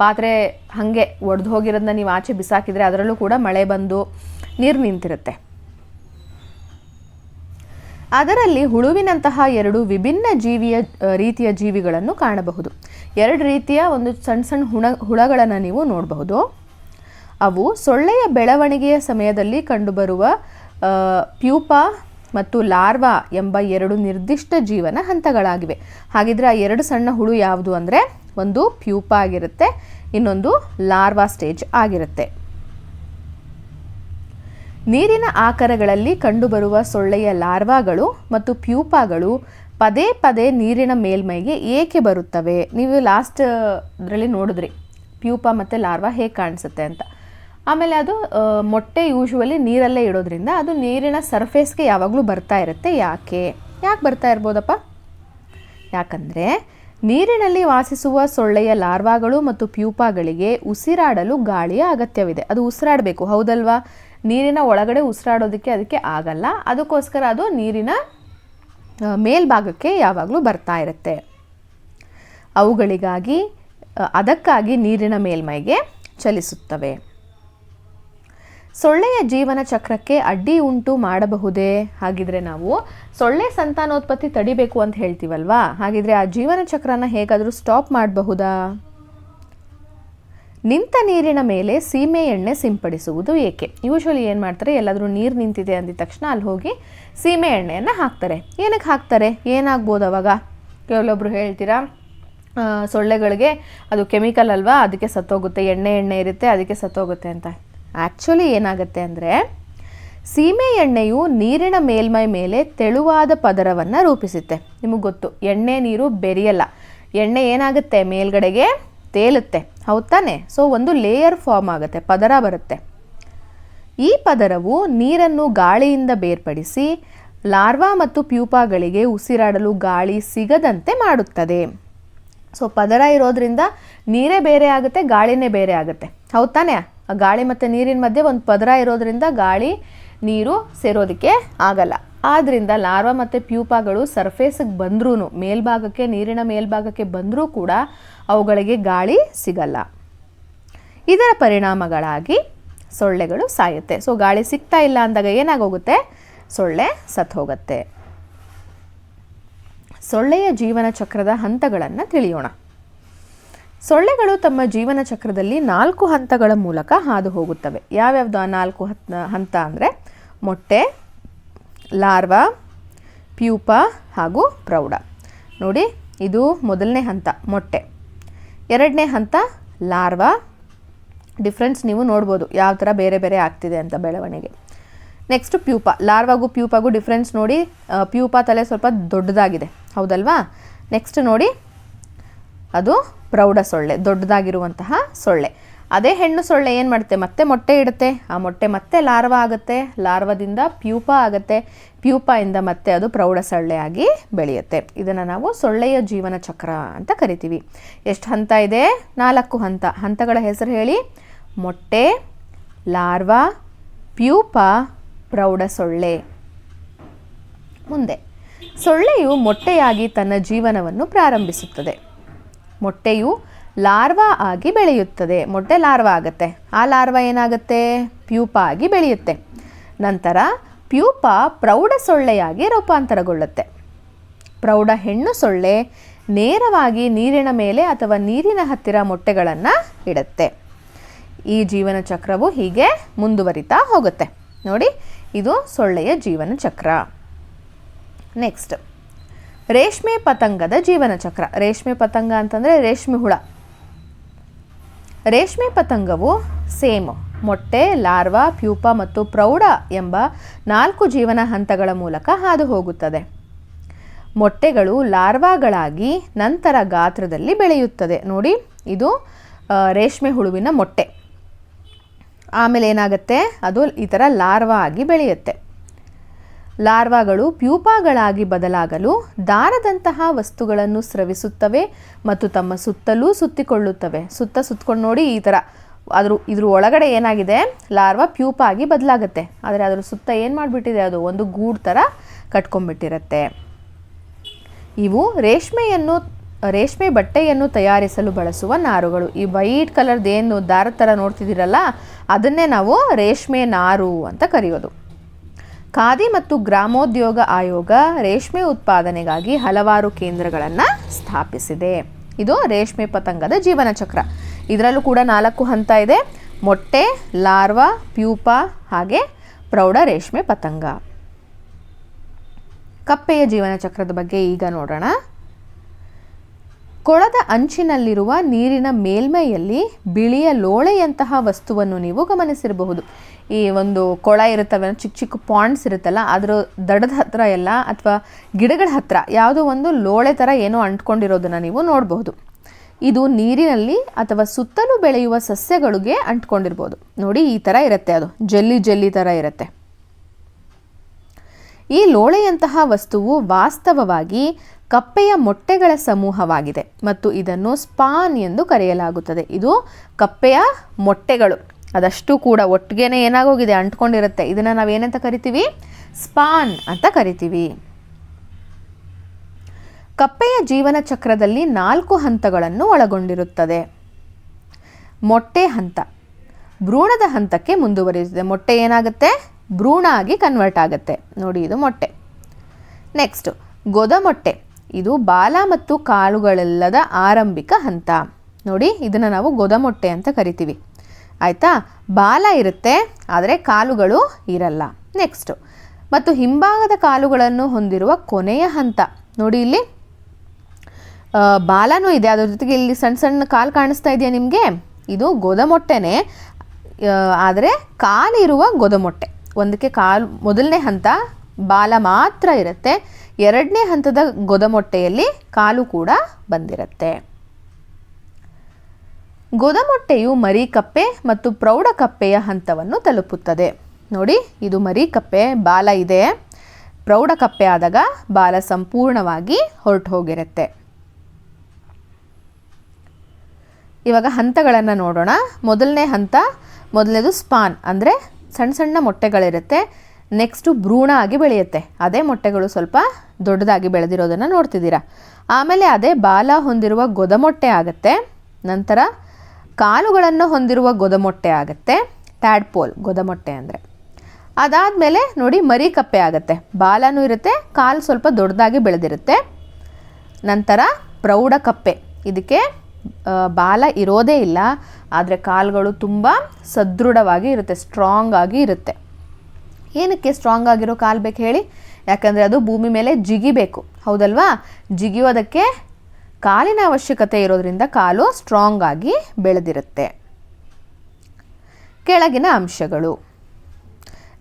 ಪಾತ್ರೆ ಹಾಗೆ ಒಡೆದು ಹೋಗಿರೋದನ್ನ ನೀವು ಆಚೆ ಬಿಸಾಕಿದರೆ ಅದರಲ್ಲೂ ಕೂಡ ಮಳೆ ಬಂದು ನೀರು ನಿಂತಿರುತ್ತೆ. ಅದರಲ್ಲಿ ಹುಳುವಿನಂತಹ 2 ವಿಭಿನ್ನ ರೀತಿಯ ಜೀವಿಗಳನ್ನು ಕಾಣಬಹುದು. 2 ರೀತಿಯ ಒಂದು ಸಣ್ಣ ಹುಳಗಳನ್ನು ನೀವು ನೋಡಬಹುದು. ಅವು ಸೊಳ್ಳೆಯ ಬೆಳವಣಿಗೆಯ ಸಮಯದಲ್ಲಿ ಕಂಡುಬರುವ ಪ್ಯೂಪಾ ಮತ್ತು ಲಾರ್ವಾ ಎಂಬ 2 ನಿರ್ದಿಷ್ಟ ಜೀವನ ಹಂತಗಳಾಗಿವೆ. ಹಾಗಿದ್ರೆ ಆ 2 ಸಣ್ಣ ಹುಳು ಯಾವುದು ಅಂದರೆ, ಒಂದು ಪ್ಯೂಪಾ ಆಗಿರುತ್ತೆ, ಇನ್ನೊಂದು ಲಾರ್ವಾ ಸ್ಟೇಜ್ ಆಗಿರುತ್ತೆ. ನೀರಿನ ಆಕಾರಗಳಲ್ಲಿ ಕಂಡುಬರುವ ಸೊಳ್ಳೆಯ ಲಾರ್ವಾಗಳು ಮತ್ತು ಪ್ಯೂಪಾಗಳು ಪದೇ ಪದೇ ನೀರಿನ ಮೇಲ್ಮೈಗೆ ಏಕೆ ಬರುತ್ತವೆ? ನೀವು ಲಾಸ್ಟ್ ಇದರಲ್ಲಿ ನೋಡಿದ್ರಿ ಪ್ಯೂಪ ಮತ್ತು ಲಾರ್ವಾ ಹೇಗೆ ಕಾಣಿಸುತ್ತೆ ಅಂತ. ಆಮೇಲೆ ಅದು ಮೊಟ್ಟೆ ಯೂಶ್ವಲಿ ನೀರಲ್ಲೇ ಇಡೋದ್ರಿಂದ ಅದು ನೀರಿನ ಸರ್ಫೇಸ್ಗೆ ಯಾವಾಗಲೂ ಬರ್ತಾ ಇರುತ್ತೆ. ಯಾಕೆ ಬರ್ತಾ ಇರ್ಬೋದಪ್ಪ? ಯಾಕಂದರೆ ನೀರಿನಲ್ಲಿ ವಾಸಿಸುವ ಸೊಳ್ಳೆಯ ಲಾರ್ವಾಗಳು ಮತ್ತು ಪ್ಯೂಪಾಗಳಿಗೆ ಉಸಿರಾಡಲು ಗಾಳಿಯ ಅಗತ್ಯವಿದೆ. ಅದು ಉಸಿರಾಡಬೇಕು, ಹೌದಲ್ವಾ? ನೀರಿನ ಒಳಗಡೆ ಉಸಿರಾಡೋದಕ್ಕೆ ಅದಕ್ಕೆ ಆಗಲ್ಲ. ಅದಕ್ಕೋಸ್ಕರ ಅದು ನೀರಿನ ಮೇಲ್ಭಾಗಕ್ಕೆ ಯಾವಾಗಲೂ ಬರ್ತಾ ಇರುತ್ತೆ. ಅದಕ್ಕಾಗಿ ನೀರಿನ ಮೇಲ್ಮೈಗೆ ಚಲಿಸುತ್ತವೆ. ಸೊಳ್ಳೆಯ ಜೀವನ ಚಕ್ರಕ್ಕೆ ಅಡ್ಡಿ ಉಂಟು ಮಾಡಬಹುದೇ? ಹಾಗಿದ್ರೆ ನಾವು ಸೊಳ್ಳೆ ಸಂತಾನೋತ್ಪತ್ತಿ ತಡಿಬೇಕು ಅಂತ ಹೇಳ್ತೀವಲ್ವಾ, ಹಾಗಿದ್ರೆ ಆ ಜೀವನ ಚಕ್ರನ ಹೇಗಾದರೂ ಸ್ಟಾಪ್ ಮಾಡಬಹುದಾ? ನಿಂತ ನೀರಿನ ಮೇಲೆ ಸೀಮೆ ಎಣ್ಣೆ ಸಿಂಪಡಿಸುವುದು ಏಕೆ? ಯೂಶ್ವಲಿ ಏನು ಮಾಡ್ತಾರೆ, ಎಲ್ಲಾದರೂ ನೀರು ನಿಂತಿದೆ ಅಂದಿದ ತಕ್ಷಣ ಅಲ್ಲಿ ಹೋಗಿ ಸೀಮೆ ಎಣ್ಣೆಯನ್ನು ಹಾಕ್ತಾರೆ. ಏನಕ್ಕೆ ಹಾಕ್ತಾರೆ? ಏನಾಗ್ಬೋದು ಅವಾಗ? ಕೆಲವೊಬ್ರು ಹೇಳ್ತೀರಾ ಸೊಳ್ಳೆಗಳಿಗೆ ಅದು ಕೆಮಿಕಲ್ ಅಲ್ವಾ, ಅದಕ್ಕೆ ಸತ್ತೋಗುತ್ತೆ, ಎಣ್ಣೆ ಇರುತ್ತೆ ಅದಕ್ಕೆ ಸತ್ತೋಗುತ್ತೆ ಅಂತ. ಆ್ಯಕ್ಚುಲಿ ಏನಾಗುತ್ತೆ ಅಂದರೆ, ಸೀಮೆ ಎಣ್ಣೆಯು ನೀರಿನ ಮೇಲ್ಮೈ ಮೇಲೆ ತೆಳುವಾದ ಪದರವನ್ನು ರೂಪಿಸುತ್ತೆ. ನಿಮಗೆ ಗೊತ್ತು, ಎಣ್ಣೆ ನೀರು ಬೆರೆಯಲ್ಲ. ಎಣ್ಣೆ ಏನಾಗುತ್ತೆ, ಮೇಲ್ಗಡೆಗೆ ತೇಲುತ್ತೆ, ಹೌದು ತಾನೆ? ಸೊ ಒಂದು ಲೇಯರ್ ಫಾರ್ಮ್ ಆಗುತ್ತೆ, ಪದರ ಬರುತ್ತೆ. ಈ ಪದರವು ನೀರನ್ನು ಗಾಳಿಯಿಂದ ಬೇರ್ಪಡಿಸಿ ಲಾರ್ವಾ ಮತ್ತು ಪ್ಯೂಪಾಗಳಿಗೆ ಉಸಿರಾಡಲು ಗಾಳಿ ಸಿಗದಂತೆ ಮಾಡುತ್ತದೆ. ಸೊ ಪದರ ಇರೋದ್ರಿಂದ ನೀರೇ ಬೇರೆ ಆಗುತ್ತೆ, ಗಾಳಿನೇ ಬೇರೆ ಆಗುತ್ತೆ, ಹೌದು ತಾನೆ? ಗಾಳಿ ಮತ್ತು ನೀರಿನ ಮಧ್ಯೆ ಒಂದು ಪದರ ಇರೋದ್ರಿಂದ ಗಾಳಿ ನೀರು ಸೇರೋದಕ್ಕೆ ಆಗಲ್ಲ. ಆದ್ದರಿಂದ ಲಾರ್ವಾ ಮತ್ತು ಪ್ಯೂಪಾಗಳು ಸರ್ಫೇಸಿಗೆ ಬಂದ್ರೂ, ಮೇಲ್ಭಾಗಕ್ಕೆ, ನೀರಿನ ಮೇಲ್ಭಾಗಕ್ಕೆ ಬಂದರೂ ಕೂಡ ಅವುಗಳಿಗೆ ಗಾಳಿ ಸಿಗಲ್ಲ. ಇದರ ಪರಿಣಾಮಗಳಾಗಿ ಸೊಳ್ಳೆಗಳು ಸಾಯುತ್ತೆ. ಸೊ ಗಾಳಿ ಸಿಗ್ತಾ ಇಲ್ಲ ಅಂದಾಗ ಏನಾಗೋಗುತ್ತೆ? ಸೊಳ್ಳೆ ಸತ್ತು ಹೋಗುತ್ತೆ. ಸೊಳ್ಳೆಯ ಜೀವನ ಚಕ್ರದ ಹಂತಗಳನ್ನು ತಿಳಿಯೋಣ. ಸೊಳ್ಳೆಗಳು ತಮ್ಮ ಜೀವನ ಚಕ್ರದಲ್ಲಿ 4 ಹಂತಗಳ ಮೂಲಕ ಹಾದು ಹೋಗುತ್ತವೆ. ಯಾವ್ಯಾವ್ದು ಆ 4 ಹಂತ ಅಂದರೆ ಮೊಟ್ಟೆ, ಲಾರ್ವಾ, ಪ್ಯೂಪಾ ಹಾಗೂ ಪ್ರೌಢ. ನೋಡಿ, ಇದು ಮೊದಲನೇ ಹಂತ ಮೊಟ್ಟೆ. ಎರಡನೇ ಹಂತ ಲಾರ್ವಾ. ಡಿಫ್ರೆನ್ಸ್ ನೀವು ನೋಡ್ಬೋದು ಯಾವ ಥರ ಬೇರೆ ಬೇರೆ ಆಗ್ತಿದೆ ಅಂತ ಬೆಳವಣಿಗೆ. Next pupa. ಲಾರ್ವಾಗೂ ಪ್ಯೂಪಾಗೂ ಡಿಫ್ರೆನ್ಸ್ ನೋಡಿ, ಪ್ಯೂಪಾ ತಲೆ ಸ್ವಲ್ಪ ದೊಡ್ಡದಾಗಿದೆ, ಹೌದಲ್ವಾ? ನೆಕ್ಸ್ಟ್ ನೋಡಿ, ಅದು ಪ್ರೌಢ ಸೊಳ್ಳೆ, ದೊಡ್ಡದಾಗಿರುವಂತಹ ಸೊಳ್ಳೆ. ಅದೇ ಹೆಣ್ಣು ಸೊಳ್ಳೆ ಏನು ಮಾಡುತ್ತೆ, ಮತ್ತೆ ಮೊಟ್ಟೆ ಇಡುತ್ತೆ. ಆ ಮೊಟ್ಟೆ ಮತ್ತೆ ಲಾರ್ವಾ ಆಗುತ್ತೆ, ಲಾರ್ವಾದಿಂದ ಪ್ಯೂಪಾ ಆಗುತ್ತೆ, ಪ್ಯೂಪಾಯಿಂದ ಮತ್ತೆ ಅದು ಪ್ರೌಢ ಸೊಳ್ಳೆಯಾಗಿ ಬೆಳೆಯುತ್ತೆ. ಇದನ್ನು ನಾವು ಸೊಳ್ಳೆಯ ಜೀವನ ಚಕ್ರ ಅಂತ ಕರಿತೀವಿ. ಎಷ್ಟು ಹಂತ ಇದೆ? 4 ಹಂತ. ಹಂತಗಳ ಹೆಸರು ಹೇಳಿ. ಮೊಟ್ಟೆ, ಲಾರ್ವಾ, ಪ್ಯೂಪಾ, ಪ್ರೌಢ ಸೊಳ್ಳೆ. ಮುಂದೆ ಸೊಳ್ಳೆಯು ಮೊಟ್ಟೆಯಾಗಿ ತನ್ನ ಜೀವನವನ್ನು ಪ್ರಾರಂಭಿಸುತ್ತದೆ. ಮೊಟ್ಟೆಯು ಲಾರ್ವಾ ಆಗಿ ಬೆಳೆಯುತ್ತದೆ. ಮೊಟ್ಟೆ ಲಾರ್ವಾ ಆಗುತ್ತೆ, ಆ ಲಾರ್ವಾ ಏನಾಗುತ್ತೆ? ಪ್ಯೂಪಾ ಆಗಿ ಬೆಳೆಯುತ್ತೆ. ನಂತರ ಪ್ಯೂಪಾ ಪ್ರೌಢ ಸೊಳ್ಳೆಯಾಗಿ ರೂಪಾಂತರಗೊಳ್ಳುತ್ತೆ. ಪ್ರೌಢ ಹೆಣ್ಣು ಸೊಳ್ಳೆ ನೇರವಾಗಿ ನೀರಿನ ಮೇಲೆ ಅಥವಾ ನೀರಿನ ಹತ್ತಿರ ಮೊಟ್ಟೆಗಳನ್ನು ಇಡುತ್ತೆ. ಈ ಜೀವನ ಚಕ್ರವು ಹೀಗೆ ಮುಂದುವರಿತಾ ಹೋಗುತ್ತೆ. ನೋಡಿ, ಇದು ಸೊಳ್ಳೆಯ ಜೀವನ ಚಕ್ರ. ನೆಕ್ಸ್ಟ್, ರೇಷ್ಮೆ ಪತಂಗದ ಜೀವನ ಚಕ್ರ. ರೇಷ್ಮೆ ಪತಂಗ ಅಂತಂದರೆ ರೇಷ್ಮೆ ಹುಳ. ರೇಷ್ಮೆ ಪತಂಗವು ಸೇಮ್ ಮೊಟ್ಟೆ, ಲಾರ್ವಾ, ಪ್ಯೂಪಾ ಮತ್ತು ಪ್ರೌಢ ಎಂಬ 4 ಜೀವನ ಹಂತಗಳ ಮೂಲಕ ಹಾದು ಹೋಗುತ್ತದೆ. ಮೊಟ್ಟೆಗಳು ಲಾರ್ವಾಗಳಾಗಿ ನಂತರ ಗಾತ್ರದಲ್ಲಿ ಬೆಳೆಯುತ್ತದೆ. ನೋಡಿ, ಇದು ರೇಷ್ಮೆ ಹುಳುವಿನ ಮೊಟ್ಟೆ. ಆಮೇಲೆ ಏನಾಗುತ್ತೆ, ಅದು ಈ ಥರ ಲಾರ್ವಾ ಆಗಿ ಬೆಳೆಯುತ್ತೆ. ಲಾರ್ವಾಗಳು ಪ್ಯೂಪಾಗಳಾಗಿ ಬದಲಾಗಲು ದಾರದಂತಹ ವಸ್ತುಗಳನ್ನು ಸ್ರವಿಸುತ್ತವೆ ಮತ್ತು ತಮ್ಮ ಸುತ್ತಲೂ ಸುತ್ತಿಕೊಳ್ಳುತ್ತವೆ. ಸುತ್ತಕೊಂಡು ನೋಡಿ, ಈ ಥರ ಇದ್ರ ಒಳಗಡೆ ಏನಾಗಿದೆ, ಲಾರ್ವಾ ಪ್ಯೂಪಾ ಆಗಿ ಬದಲಾಗುತ್ತೆ. ಆದರೆ ಅದರ ಸುತ್ತ ಏನು ಮಾಡಿಬಿಟ್ಟಿದೆ, ಅದು ಒಂದು ಗೂಡು ಥರ ಕಟ್ಕೊಂಡ್ಬಿಟ್ಟಿರುತ್ತೆ. ಇವು ರೇಷ್ಮೆ ಬಟ್ಟೆಯನ್ನು ತಯಾರಿಸಲು ಬಳಸುವ ನಾರುಗಳು. ಈ ವೈಟ್ ಕಲರ್ದೇನು ದಾರದ ಥರ ನೋಡ್ತಿದ್ದೀರಲ್ಲ, ಅದನ್ನೇ ನಾವು ರೇಷ್ಮೆ ನಾರು ಅಂತ ಕರೆಯೋದು. ಖಾದಿ ಮತ್ತು ಗ್ರಾಮೋದ್ಯೋಗ ಆಯೋಗ ರೇಷ್ಮೆ ಉತ್ಪಾದನೆಗಾಗಿ ಹಲವಾರು ಕೇಂದ್ರಗಳನ್ನು ಸ್ಥಾಪಿಸಿದೆ. ಇದು ರೇಷ್ಮೆ ಪತಂಗದ ಜೀವನ ಚಕ್ರ. ಇದರಲ್ಲೂ ಕೂಡ 4 ಹಂತ ಇದೆ. ಮೊಟ್ಟೆ, ಲಾರ್ವಾ, ಪ್ಯೂಪಾ ಹಾಗೆ ಪ್ರೌಢ ರೇಷ್ಮೆ ಪತಂಗ. ಕಪ್ಪೆಯ ಜೀವನ ಚಕ್ರದ ಬಗ್ಗೆ ಈಗ ನೋಡೋಣ. ಕೊಳದ ಅಂಚಿನಲ್ಲಿರುವ ನೀರಿನ ಮೇಲ್ಮೈಯಲ್ಲಿ ಬಿಳಿಯ ಲೋಳೆಯಂತಹ ವಸ್ತುವನ್ನು ನೀವು ಗಮನಿಸಿರಬಹುದು. ಈ ಒಂದು ಕೊಳ ಇರುತ್ತವೆ, ಚಿಕ್ಕ ಚಿಕ್ಕ ಪಾಂಡ್ಸ್ ಇರುತ್ತಲ್ಲ, ಅದರ ದಡದ ಹತ್ರ ಎಲ್ಲ ಅಥವಾ ಗಿಡಗಳ ಹತ್ರ ಯಾವುದೋ ಒಂದು ಲೋಳೆ ಥರ ಏನೋ ಅಂಟ್ಕೊಂಡಿರೋದನ್ನು ನೀವು ನೋಡಬಹುದು. ಇದು ನೀರಿನಲ್ಲಿ ಅಥವಾ ಸುತ್ತಲೂ ಬೆಳೆಯುವ ಸಸ್ಯಗಳಿಗೆ ಅಂಟ್ಕೊಂಡಿರ್ಬೋದು. ನೋಡಿ ಈ ಥರ ಇರುತ್ತೆ, ಅದು ಜೆಲ್ಲಿ ಜೆಲ್ಲಿ ಥರ ಇರುತ್ತೆ. ಈ ಲೋಳೆಯಂತಹ ವಸ್ತುವು ವಾಸ್ತವವಾಗಿ ಕಪ್ಪೆಯ ಮೊಟ್ಟೆಗಳ ಸಮೂಹವಾಗಿದೆ ಮತ್ತು ಇದನ್ನು ಸ್ಪಾನ್ ಎಂದು ಕರೆಯಲಾಗುತ್ತದೆ. ಇದು ಕಪ್ಪೆಯ ಮೊಟ್ಟೆಗಳು, ಅದಷ್ಟು ಕೂಡ ಒಟ್ಟಿಗೆನೇ ಏನಾಗೋಗಿದೆ, ಅಂಟ್ಕೊಂಡಿರುತ್ತೆ. ಇದನ್ನು ನಾವೇನಂತ ಕರಿತೀವಿ? ಸ್ಪಾನ್ ಅಂತ ಕರಿತೀವಿ. ಕಪ್ಪೆಯ ಜೀವನ ಚಕ್ರದಲ್ಲಿ 4 ಹಂತಗಳನ್ನು ಒಳಗೊಂಡಿರುತ್ತದೆ. ಮೊಟ್ಟೆ ಹಂತ ಭ್ರೂಣದ ಹಂತಕ್ಕೆ ಮುಂದುವರಿಯುತ್ತದೆ. ಮೊಟ್ಟೆ ಏನಾಗುತ್ತೆ? ಭ್ರೂಣ ಆಗಿ ಕನ್ವರ್ಟ್ ಆಗುತ್ತೆ. ನೋಡಿ ಇದು ಮೊಟ್ಟೆ. ನೆಕ್ಸ್ಟ್ ಗೊದಮೊಟ್ಟೆ, ಇದು ಬಾಲ ಮತ್ತು ಕಾಲುಗಳೆಲ್ಲದ ಆರಂಭಿಕ ಹಂತ. ನೋಡಿ ಇದನ್ನು ನಾವು ಗೊದಮೊಟ್ಟೆ ಅಂತ ಕರಿತೀವಿ. ಆಯಿತಾ? ಬಾಲ ಇರುತ್ತೆ ಆದರೆ ಕಾಲುಗಳು ಇರಲ್ಲ. ನೆಕ್ಸ್ಟು ಮತ್ತು ಹಿಂಭಾಗದ ಕಾಲುಗಳನ್ನು ಹೊಂದಿರುವ ಕೊನೆಯ ಹಂತ. ನೋಡಿ ಇಲ್ಲಿ ಬಾಲನೂ ಇದೆ, ಅದ್ರ ಜೊತೆಗೆ ಇಲ್ಲಿ ಸಣ್ಣ ಸಣ್ಣ ಕಾಲು ಕಾಣಿಸ್ತಾ ಇದೆಯಾ ನಿಮಗೆ? ಇದು ಗೊದಮೊಟ್ಟೆನೇ, ಆದರೆ ಕಾಲಿರುವ ಗೊದಮೊಟ್ಟೆ. ಒಂದಕ್ಕೆ ಕಾಲು, ಮೊದಲನೇ ಹಂತ ಬಾಲ ಮಾತ್ರ ಇರುತ್ತೆ, ಎರಡನೇ ಹಂತದ ಗೊದಮೊಟ್ಟೆಯಲ್ಲಿ ಕಾಲು ಕೂಡ ಬಂದಿರುತ್ತೆ. ಗೊದಮೊಟ್ಟೆಯು ಮರಿಕಪ್ಪೆ ಮತ್ತು ಪ್ರೌಢಕಪ್ಪೆಯ ಹಂತವನ್ನು ತಲುಪುತ್ತದೆ. ನೋಡಿ ಇದು ಮರಿಕಪ್ಪೆ, ಬಾಲ ಇದೆ. ಪ್ರೌಢಕಪ್ಪೆ ಆದಾಗ ಬಾಲ ಸಂಪೂರ್ಣವಾಗಿ ಹೊರಟು ಹೋಗಿರುತ್ತೆ. ಇವಾಗ ಹಂತಗಳನ್ನು ನೋಡೋಣ. ಮೊದಲನೇ ಹಂತ, ಮೊದಲನೇದು ಸ್ಪಾನ್, ಅಂದರೆ ಸಣ್ಣ ಸಣ್ಣ ಮೊಟ್ಟೆಗಳಿರುತ್ತೆ. ನೆಕ್ಸ್ಟು ಭ್ರೂಣ ಆಗಿ ಬೆಳೆಯುತ್ತೆ, ಅದೇ ಮೊಟ್ಟೆಗಳು ಸ್ವಲ್ಪ ದೊಡ್ಡದಾಗಿ ಬೆಳೆದಿರೋದನ್ನು ನೋಡ್ತಿದ್ದೀರಾ. ಆಮೇಲೆ ಅದೇ ಬಾಲ ಹೊಂದಿರುವ ಗೊದಮೊಟ್ಟೆ ಆಗುತ್ತೆ. ನಂತರ ಕಾಲುಗಳನ್ನು ಹೊಂದಿರುವ ಗೊದಮೊಟ್ಟೆ ಆಗುತ್ತೆ, ಟ್ಯಾಡ್ಪೋಲ್ ಗೊದಮೊಟ್ಟೆ ಅಂದರೆ. ಅದಾದಮೇಲೆ ನೋಡಿ ಮರಿಕಪ್ಪೆ ಆಗುತ್ತೆ, ಬಾಲನೂ ಇರುತ್ತೆ, ಕಾಲು ಸ್ವಲ್ಪ ದೊಡ್ಡದಾಗಿ ಬೆಳೆದಿರುತ್ತೆ. ನಂತರ ಪ್ರೌಢಕಪ್ಪೆ, ಇದಕ್ಕೆ ಬಾಲ ಇರೋದೇ ಇಲ್ಲ, ಆದರೆ ಕಾಲುಗಳು ತುಂಬ ಸದೃಢವಾಗಿ ಇರುತ್ತೆ, ಸ್ಟ್ರಾಂಗ್ ಆಗಿ ಇರುತ್ತೆ. ಏನಕ್ಕೆ ಸ್ಟ್ರಾಂಗ್ ಆಗಿರೋ ಕಾಲು ಬೇಕು ಹೇಳಿ? ಯಾಕಂದರೆ ಅದು ಭೂಮಿ ಮೇಲೆ ಜಿಗಿಬೇಕು, ಹೌದಲ್ವಾ? ಜಿಗಿಯೋದಕ್ಕೆ ಕಾಲಿನ ಅವಶ್ಯಕತೆ ಇರೋದ್ರಿಂದ ಕಾಲು ಸ್ಟ್ರಾಂಗ್ ಆಗಿ ಬೆಳೆದಿರುತ್ತೆ. ಕೆಳಗಿನ ಅಂಶಗಳು.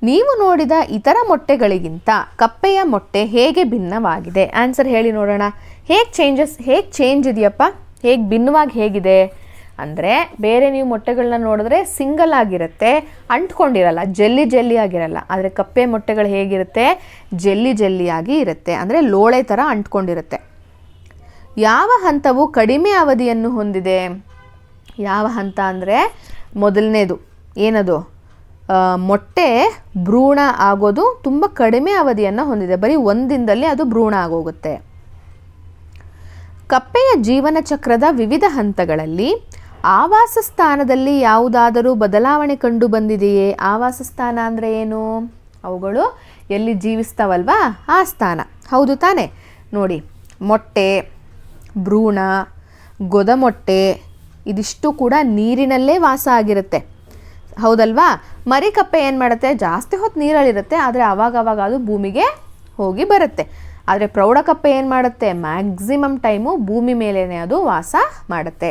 ನೀವು ನೋಡಿದ ಇತರ ಮೊಟ್ಟೆಗಳಿಗಿಂತ ಕಪ್ಪೆಯ ಮೊಟ್ಟೆ ಹೇಗೆ ಭಿನ್ನವಾಗಿದೆ? ಆನ್ಸರ್ ಹೇಳಿ ನೋಡೋಣ. ಹೇಗೆ ಚೇಂಜ್ ಇದೆಯಪ್ಪ? ಹೇಗೆ ಭಿನ್ನವಾಗಿ ಹೇಗಿದೆ ಅಂದರೆ, ಬೇರೆ ನೀವು ಮೊಟ್ಟೆಗಳನ್ನ ನೋಡಿದ್ರೆ ಸಿಂಗಲ್ ಆಗಿರುತ್ತೆ, ಅಂಟ್ಕೊಂಡಿರಲ್ಲ, ಜೆಲ್ಲಿ ಜೆಲ್ಲಿ ಆಗಿರಲ್ಲ. ಆದರೆ ಕಪ್ಪೆ ಮೊಟ್ಟೆಗಳು ಹೇಗಿರುತ್ತೆ? ಜೆಲ್ಲಿ ಜೆಲ್ಲಿಯಾಗಿ ಇರುತ್ತೆ, ಅಂದರೆ ಲೋಳೆ ಥರ ಅಂಟ್ಕೊಂಡಿರುತ್ತೆ. ಯಾವ ಹಂತವು ಕಡಿಮೆ ಅವಧಿಯನ್ನು ಹೊಂದಿದೆ? ಯಾವ ಹಂತ ಅಂದರೆ ಮೊದಲನೇದು ಏನದು? ಮೊಟ್ಟೆ ಭ್ರೂಣ ಆಗೋದು ತುಂಬ ಕಡಿಮೆ ಅವಧಿಯನ್ನು ಹೊಂದಿದೆ, ಬರೀ 1 ದಿನದಲ್ಲಿ ಅದು ಭ್ರೂಣ ಆಗೋಗುತ್ತೆ. ಕಪ್ಪೆಯ ಜೀವನ ಚಕ್ರದ ವಿವಿಧ ಹಂತಗಳಲ್ಲಿ ಆವಾಸ ಸ್ಥಾನದಲ್ಲಿ ಯಾವುದಾದರೂ ಬದಲಾವಣೆ ಕಂಡು ಬಂದಿದೆಯೇ? ಆವಾಸ ಸ್ಥಾನ ಅಂದರೆ ಏನು? ಅವುಗಳು ಎಲ್ಲಿ ಜೀವಿಸ್ತಾವಲ್ವಾ ಆ ಸ್ಥಾನ, ಹೌದು ತಾನೆ? ನೋಡಿ ಮೊಟ್ಟೆ, ಭ್ರೂಣ, ಗೊದಮೊಟ್ಟೆ ಇದಿಷ್ಟು ಕೂಡ ನೀರಿನಲ್ಲೇ ವಾಸ ಆಗಿರುತ್ತೆ, ಹೌದಲ್ವಾ? ಮರಿಕಪ್ಪೆ ಏನು ಮಾಡುತ್ತೆ? ಜಾಸ್ತಿ ಹೊತ್ತು ನೀರಲ್ಲಿರುತ್ತೆ, ಆದರೆ ಆವಾಗವಾಗ ಅದು ಭೂಮಿಗೆ ಹೋಗಿ ಬರುತ್ತೆ. ಆದರೆ ಪ್ರೌಢಕಪ್ಪೆ ಏನು ಮಾಡುತ್ತೆ? ಮ್ಯಾಕ್ಸಿಮಮ್ ಟೈಮು ಭೂಮಿ ಮೇಲೇ ಅದು ವಾಸ ಮಾಡುತ್ತೆ.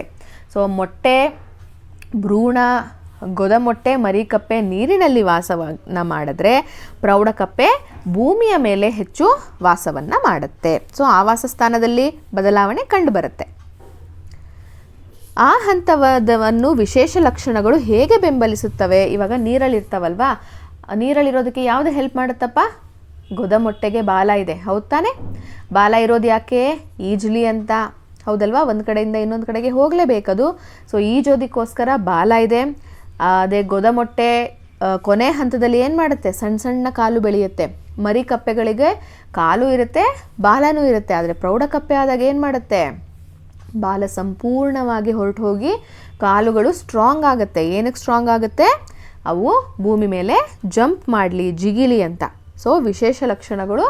ಸೊ ಮೊಟ್ಟೆ, ಭ್ರೂಣ, ಗೊದಮೊಟ್ಟೆ, ಮರಿಕಪ್ಪೆ ನೀರಿನಲ್ಲಿ ವಾಸವನ್ನು ಮಾಡಿದ್ರೆ ಪ್ರೌಢಕಪ್ಪೆ ಭೂಮಿಯ ಮೇಲೆ ಹೆಚ್ಚು ವಾಸವನ್ನು ಮಾಡುತ್ತೆ. ಸೊ ಆವಾಸ ಸ್ಥಾನದಲ್ಲಿ ಬದಲಾವಣೆ ಕಂಡುಬರುತ್ತೆ. ಆ ಹಂತವನ್ನು ವಿಶೇಷ ಲಕ್ಷಣಗಳು ಹೇಗೆ ಬೆಂಬಲಿಸುತ್ತವೆ? ಇವಾಗ ನೀರಲ್ಲಿರ್ತಾವಲ್ವಾ, ನೀರಲ್ಲಿರೋದಕ್ಕೆ ಯಾವುದು ಹೆಲ್ಪ್ ಮಾಡುತ್ತಪ್ಪ? ಗೊದಮೊಟ್ಟೆಗೆ ಬಾಲ ಇದೆ, ಹೌದು ತಾನೆ? ಬಾಲ ಇರೋದು ಯಾಕೆ? ಈಜಲಿ ಅಂತ, ಹೌದಲ್ವಾ? ಒಂದು ಕಡೆಯಿಂದ ಇನ್ನೊಂದು ಕಡೆಗೆ ಹೋಗಲೇಬೇಕದು. ಸೊ ಈಜೋದಕ್ಕೋಸ್ಕರ ಬಾಲ ಇದೆ. ಅದೇ ಗೊದಮೊಟ್ಟೆ ಕೊನೆ ಹಂತದಲ್ಲಿ ಏನು ಮಾಡುತ್ತೆ? ಸಣ್ಣ ಸಣ್ಣ ಕಾಲು ಬೆಳೆಯುತ್ತೆ. ಮರಿಕಪ್ಪೆಗಳಿಗೆ ಕಾಲು ಇರುತ್ತೆ, ಬಾಲನೂ ಇರುತ್ತೆ. ಆದರೆ ಪ್ರೌಢಕಪ್ಪೆ ಆದಾಗ ಏನು ಮಾಡುತ್ತೆ? ಬಾಲ ಸಂಪೂರ್ಣವಾಗಿ ಹೊರಟು ಹೋಗಿ ಕಾಲುಗಳು ಸ್ಟ್ರಾಂಗ್ ಆಗುತ್ತೆ. ಏನಕ್ಕೆ ಸ್ಟ್ರಾಂಗ್ ಆಗುತ್ತೆ? ಅವು ಭೂಮಿ ಮೇಲೆ ಜಂಪ್ ಮಾಡಲಿ, ಜಿಗಿಲಿ ಅಂತ. ಸೊ ವಿಶೇಷ ಲಕ್ಷಣಗಳು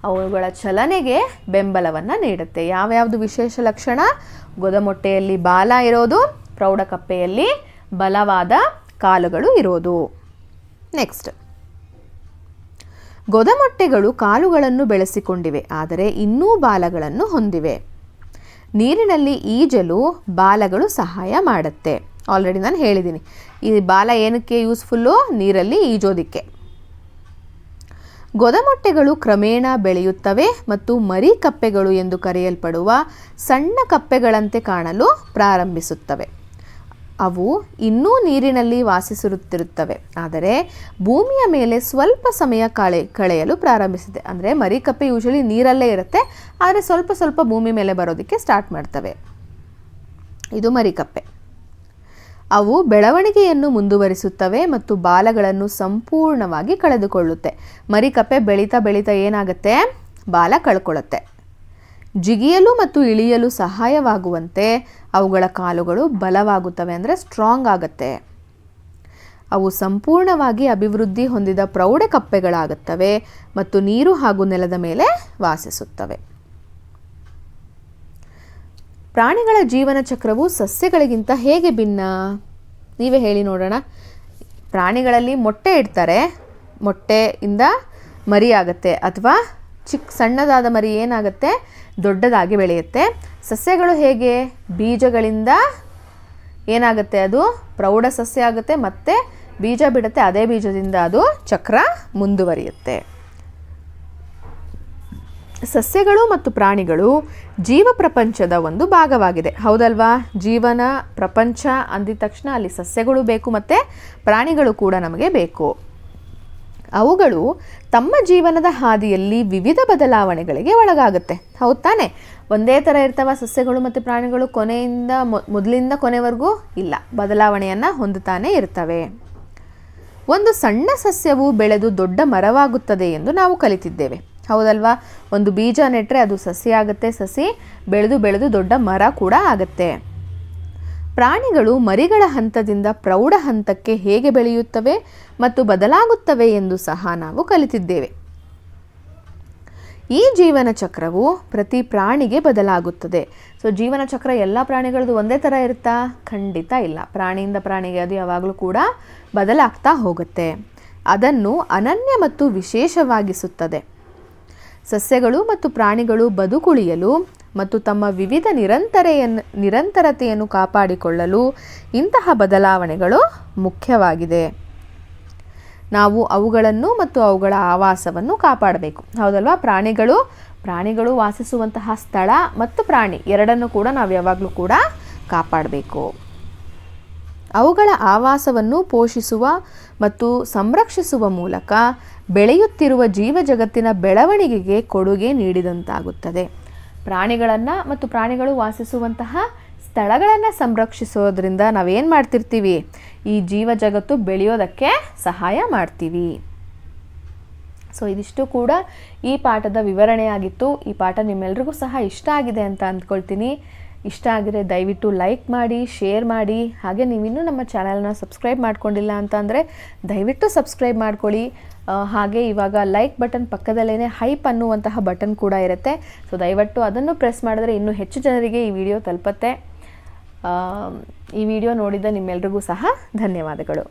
ಅವುಗಳ ಚಲನೆಗೆ ಬೆಂಬಲವನ್ನು ನೀಡುತ್ತೆ. ಯಾವ್ಯಾವುದು ವಿಶೇಷ ಲಕ್ಷಣ? ಗೊದಮೊಟ್ಟೆಯಲ್ಲಿ ಬಾಲ ಇರೋದು, ಪ್ರೌಢಕಪ್ಪೆಯಲ್ಲಿ ಬಲವಾದ ಕಾಲುಗಳು ಇರೋದು. ನೆಕ್ಸ್ಟ್, ಗೊದಮೊಟ್ಟೆಗಳು ಕಾಲುಗಳನ್ನು ಬೆಳೆಸಿಕೊಂಡಿವೆ, ಆದರೆ ಇನ್ನೂ ಬಾಲಗಳನ್ನು ಹೊಂದಿವೆ. ನೀರಿನಲ್ಲಿ ಈಜಲು ಬಾಲಗಳು ಸಹಾಯ ಮಾಡುತ್ತೆ. ಆಲ್ರೆಡಿ ನಾನು ಹೇಳಿದ್ದೀನಿ. ಈ ಬಾಲ ಏನಕ್ಕೆ ಯೂಸ್ಫುಲ್ಲು? ನೀರಲ್ಲಿ ಈಜೋದಿಕ್ಕೆ. ಗೊದಮೊಟ್ಟೆಗಳು ಕ್ರಮೇಣ ಬೆಳೆಯುತ್ತವೆ ಮತ್ತು ಮರಿ ಕಪ್ಪೆಗಳು ಎಂದು ಕರೆಯಲ್ಪಡುವ ಸಣ್ಣ ಕಪ್ಪೆಗಳಂತೆ ಕಾಣಲು ಪ್ರಾರಂಭಿಸುತ್ತವೆ. ಅವು ಇನ್ನೂ ನೀರಿನಲ್ಲಿ ವಾಸಿಸುತ್ತಿರುತ್ತವೆ, ಆದರೆ ಭೂಮಿಯ ಮೇಲೆ ಸ್ವಲ್ಪ ಸಮಯ ಕಳೆಯಲು ಪ್ರಾರಂಭಿಸಿದೆ. ಅಂದರೆ ಮರಿ ಕಪ್ಪೆ ಯೂಶಲಿ ನೀರಲ್ಲೇ ಇರುತ್ತೆ, ಆದರೆ ಸ್ವಲ್ಪ ಸ್ವಲ್ಪ ಭೂಮಿ ಮೇಲೆ ಬರೋದಕ್ಕೆ ಸ್ಟಾರ್ಟ್ ಮಾಡ್ತವೆ. ಇದು ಮರಿ ಕಪ್ಪೆ. ಅವು ಬೆಳವಣಿಗೆಯನ್ನು ಮುಂದುವರಿಸುತ್ತವೆ ಮತ್ತು ಬಾಲಗಳನ್ನು ಸಂಪೂರ್ಣವಾಗಿ ಕಳೆದುಕೊಳ್ಳುತ್ತೆ. ಮರಿ ಕಪ್ಪೆ ಬೆಳೀತಾ ಬೆಳೀತಾ ಏನಾಗುತ್ತೆ? ಬಾಲ ಕಳ್ಕೊಳ್ಳುತ್ತೆ. ಜಿಗಿಯಲು ಮತ್ತು ಇಳಿಯಲು ಸಹಾಯವಾಗುವಂತೆ ಅವುಗಳ ಕಾಲುಗಳು ಬಲವಾಗುತ್ತವೆ, ಅಂದರೆ ಸ್ಟ್ರಾಂಗ್ ಆಗುತ್ತೆ. ಅವು ಸಂಪೂರ್ಣವಾಗಿ ಅಭಿವೃದ್ಧಿ ಹೊಂದಿದ ಪ್ರೌಢ ಕಪ್ಪೆಗಳಾಗುತ್ತವೆ ಮತ್ತು ನೀರು ಹಾಗೂ ನೆಲದ ಮೇಲೆ ವಾಸಿಸುತ್ತವೆ. ಪ್ರಾಣಿಗಳ ಜೀವನ ಚಕ್ರವು ಸಸ್ಯಗಳಿಗಿಂತ ಹೇಗೆ ಭಿನ್ನ? ನೀವೇ ಹೇಳಿ ನೋಡೋಣ. ಪ್ರಾಣಿಗಳಲ್ಲಿ ಮೊಟ್ಟೆ ಇಡ್ತಾರೆ, ಮೊಟ್ಟೆಯಿಂದ ಮರಿ ಆಗುತ್ತೆ, ಅಥವಾ ಸಣ್ಣದಾದ ಮರಿ ಏನಾಗುತ್ತೆ? ದೊಡ್ಡದಾಗಿ ಬೆಳೆಯುತ್ತೆ. ಸಸ್ಯಗಳು ಹೇಗೆ? ಬೀಜಗಳಿಂದ ಏನಾಗುತ್ತೆ? ಅದು ಪ್ರೌಢ ಸಸ್ಯ ಆಗುತ್ತೆ, ಮತ್ತು ಬೀಜ ಬಿಡುತ್ತೆ, ಅದೇ ಬೀಜದಿಂದ ಅದು ಚಕ್ರ ಮುಂದುವರಿಯುತ್ತೆ. ಸಸ್ಯಗಳು ಮತ್ತು ಪ್ರಾಣಿಗಳು ಜೀವ ಪ್ರಪಂಚದ ಒಂದು ಭಾಗವಾಗಿದೆ, ಹೌದಲ್ವಾ? ಜೀವನ ಪ್ರಪಂಚ ಅಂದಿದ ತಕ್ಷಣ ಅಲ್ಲಿ ಸಸ್ಯಗಳು ಬೇಕು ಮತ್ತು ಪ್ರಾಣಿಗಳು ಕೂಡ ನಮಗೆ ಬೇಕು. ಅವುಗಳು ತಮ್ಮ ಜೀವನದ ಹಾದಿಯಲ್ಲಿ ವಿವಿಧ ಬದಲಾವಣೆಗಳಿಗೆ ಒಳಗಾಗುತ್ತೆ, ಹೌದು ತಾನೆ? ಒಂದೇ ಥರ ಇರ್ತವ ಸಸ್ಯಗಳು ಮತ್ತು ಪ್ರಾಣಿಗಳು? ಕೊನೆಯಿಂದ ಮೊದಲಿಂದ ಕೊನೆವರೆಗೂ ಇಲ್ಲ, ಬದಲಾವಣೆಯನ್ನು ಹೊಂದುತ್ತಾನೆ ಇರ್ತವೆ. ಒಂದು ಸಣ್ಣ ಸಸ್ಯವು ಬೆಳೆದು ದೊಡ್ಡ ಮರವಾಗುತ್ತದೆ ಎಂದು ನಾವು ಕಲಿತಿದ್ದೇವೆ, ಹೌದಲ್ವಾ? ಒಂದು ಬೀಜ ನೆಟ್ಟರೆ ಅದು ಸಸಿ ಆಗುತ್ತೆ, ಸಸಿ ಬೆಳೆದು ಬೆಳೆದು ದೊಡ್ಡ ಮರ ಕೂಡ ಆಗುತ್ತೆ. ಪ್ರಾಣಿಗಳು ಮರಿಗಳ ಹಂತದಿಂದ ಪ್ರೌಢ ಹಂತಕ್ಕೆ ಹೇಗೆ ಬೆಳೆಯುತ್ತವೆ ಮತ್ತು ಬದಲಾಗುತ್ತವೆ ಎಂದು ಸಹ ನಾವು ಕಲಿತಿದ್ದೇವೆ. ಈ ಜೀವನ ಚಕ್ರವು ಪ್ರತಿ ಪ್ರಾಣಿಗೆ ಬದಲಾಗುತ್ತದೆ. ಸೊ ಜೀವನ ಚಕ್ರ ಎಲ್ಲ ಪ್ರಾಣಿಗಳದ್ದು ಒಂದೇ ಥರ ಇರುತ್ತಾ? ಖಂಡಿತ ಇಲ್ಲ. ಪ್ರಾಣಿಯಿಂದ ಪ್ರಾಣಿಗೆ ಅದು ಯಾವಾಗಲೂ ಕೂಡ ಬದಲಾಗ್ತಾ ಹೋಗುತ್ತೆ. ಅದನ್ನು ಅನನ್ಯ ಮತ್ತು ವಿಶೇಷವಾಗಿಸುತ್ತದೆ. ಸಸ್ಯಗಳು ಮತ್ತು ಪ್ರಾಣಿಗಳು ಬದುಕುಳಿಯಲು ಮತ್ತು ತಮ್ಮ ವಿವಿಧ ನಿರಂತರತೆಯನ್ನು ಕಾಪಾಡಿಕೊಳ್ಳಲು ಇಂತಹ ಬದಲಾವಣೆಗಳು ಮುಖ್ಯವಾಗಿದೆ. ನಾವು ಅವುಗಳನ್ನು ಮತ್ತು ಅವುಗಳ ಆವಾಸವನ್ನು ಕಾಪಾಡಬೇಕು, ಹೌದಲ್ವಾ? ಪ್ರಾಣಿಗಳು ವಾಸಿಸುವಂತಹ ಸ್ಥಳ ಮತ್ತು ಪ್ರಾಣಿ ಎರಡನ್ನು ಕೂಡ ನಾವು ಯಾವಾಗಲೂ ಕೂಡ ಕಾಪಾಡಬೇಕು. ಅವುಗಳ ಆವಾಸವನ್ನು ಪೋಷಿಸುವ ಮತ್ತು ಸಂರಕ್ಷಿಸುವ ಮೂಲಕ ಬೆಳೆಯುತ್ತಿರುವ ಜೀವಜಗತ್ತಿನ ಬೆಳವಣಿಗೆಗೆ ಕೊಡುಗೆ ನೀಡಿದಂತಾಗುತ್ತದೆ. ಪ್ರಾಣಿಗಳನ್ನು ಮತ್ತು ಪ್ರಾಣಿಗಳು ವಾಸಿಸುವಂತಹ ಸ್ಥಳಗಳನ್ನು ಸಂರಕ್ಷಿಸೋದ್ರಿಂದ ನಾವೇನು ಮಾಡ್ತಿರ್ತೀವಿ? ಈ ಜೀವ ಜಗತ್ತು ಬೆಳೆಯೋದಕ್ಕೆ ಸಹಾಯ ಮಾಡ್ತೀವಿ. ಸೊ ಇದಿಷ್ಟು ಕೂಡ ಈ ಪಾಠದ ವಿವರಣೆಯಾಗಿತ್ತು. ಈ ಪಾಠ ನಿಮ್ಮೆಲ್ರಿಗೂ ಸಹ ಇಷ್ಟ ಆಗಿದೆ ಅಂತ ಅಂದ್ಕೊಳ್ತೀನಿ. ಇಷ್ಟ ಆಗಿದ್ರೆ ದಯವಿಟ್ಟು ಲೈಕ್ ಮಾಡಿ, ಶೇರ್ ಮಾಡಿ. ಹಾಗೆ ನೀವಿನ್ನೂ ನಮ್ಮ ಚಾನಲ್ನ ಸಬ್ಸ್ಕ್ರೈಬ್ ಮಾಡ್ಕೊಂಡಿಲ್ಲ ಅಂತ ಅಂದರೆ ದಯವಿಟ್ಟು ಸಬ್ಸ್ಕ್ರೈಬ್ ಮಾಡ್ಕೊಳ್ಳಿ. ಹಾಗೆ ಇವಾಗ ಲೈಕ್ ಬಟನ್ ಪಕ್ಕದಲ್ಲೇ ಹೈಪ್ ಅನ್ನುವಂತಹ ಬಟನ್ ಕೂಡ ಇರುತ್ತೆ. ಸೊ ದಯವಿಟ್ಟು ಅದನ್ನು ಪ್ರೆಸ್ ಮಾಡಿದ್ರೆ ಇನ್ನೂ ಹೆಚ್ಚು ಜನರಿಗೆ ಈ ವಿಡಿಯೋ ತಲುಪುತ್ತೆ. ಈ ವಿಡಿಯೋ ನೋಡಿದ ನಿಮ್ಮೆಲ್ರಿಗೂ ಸಹ ಧನ್ಯವಾದಗಳು.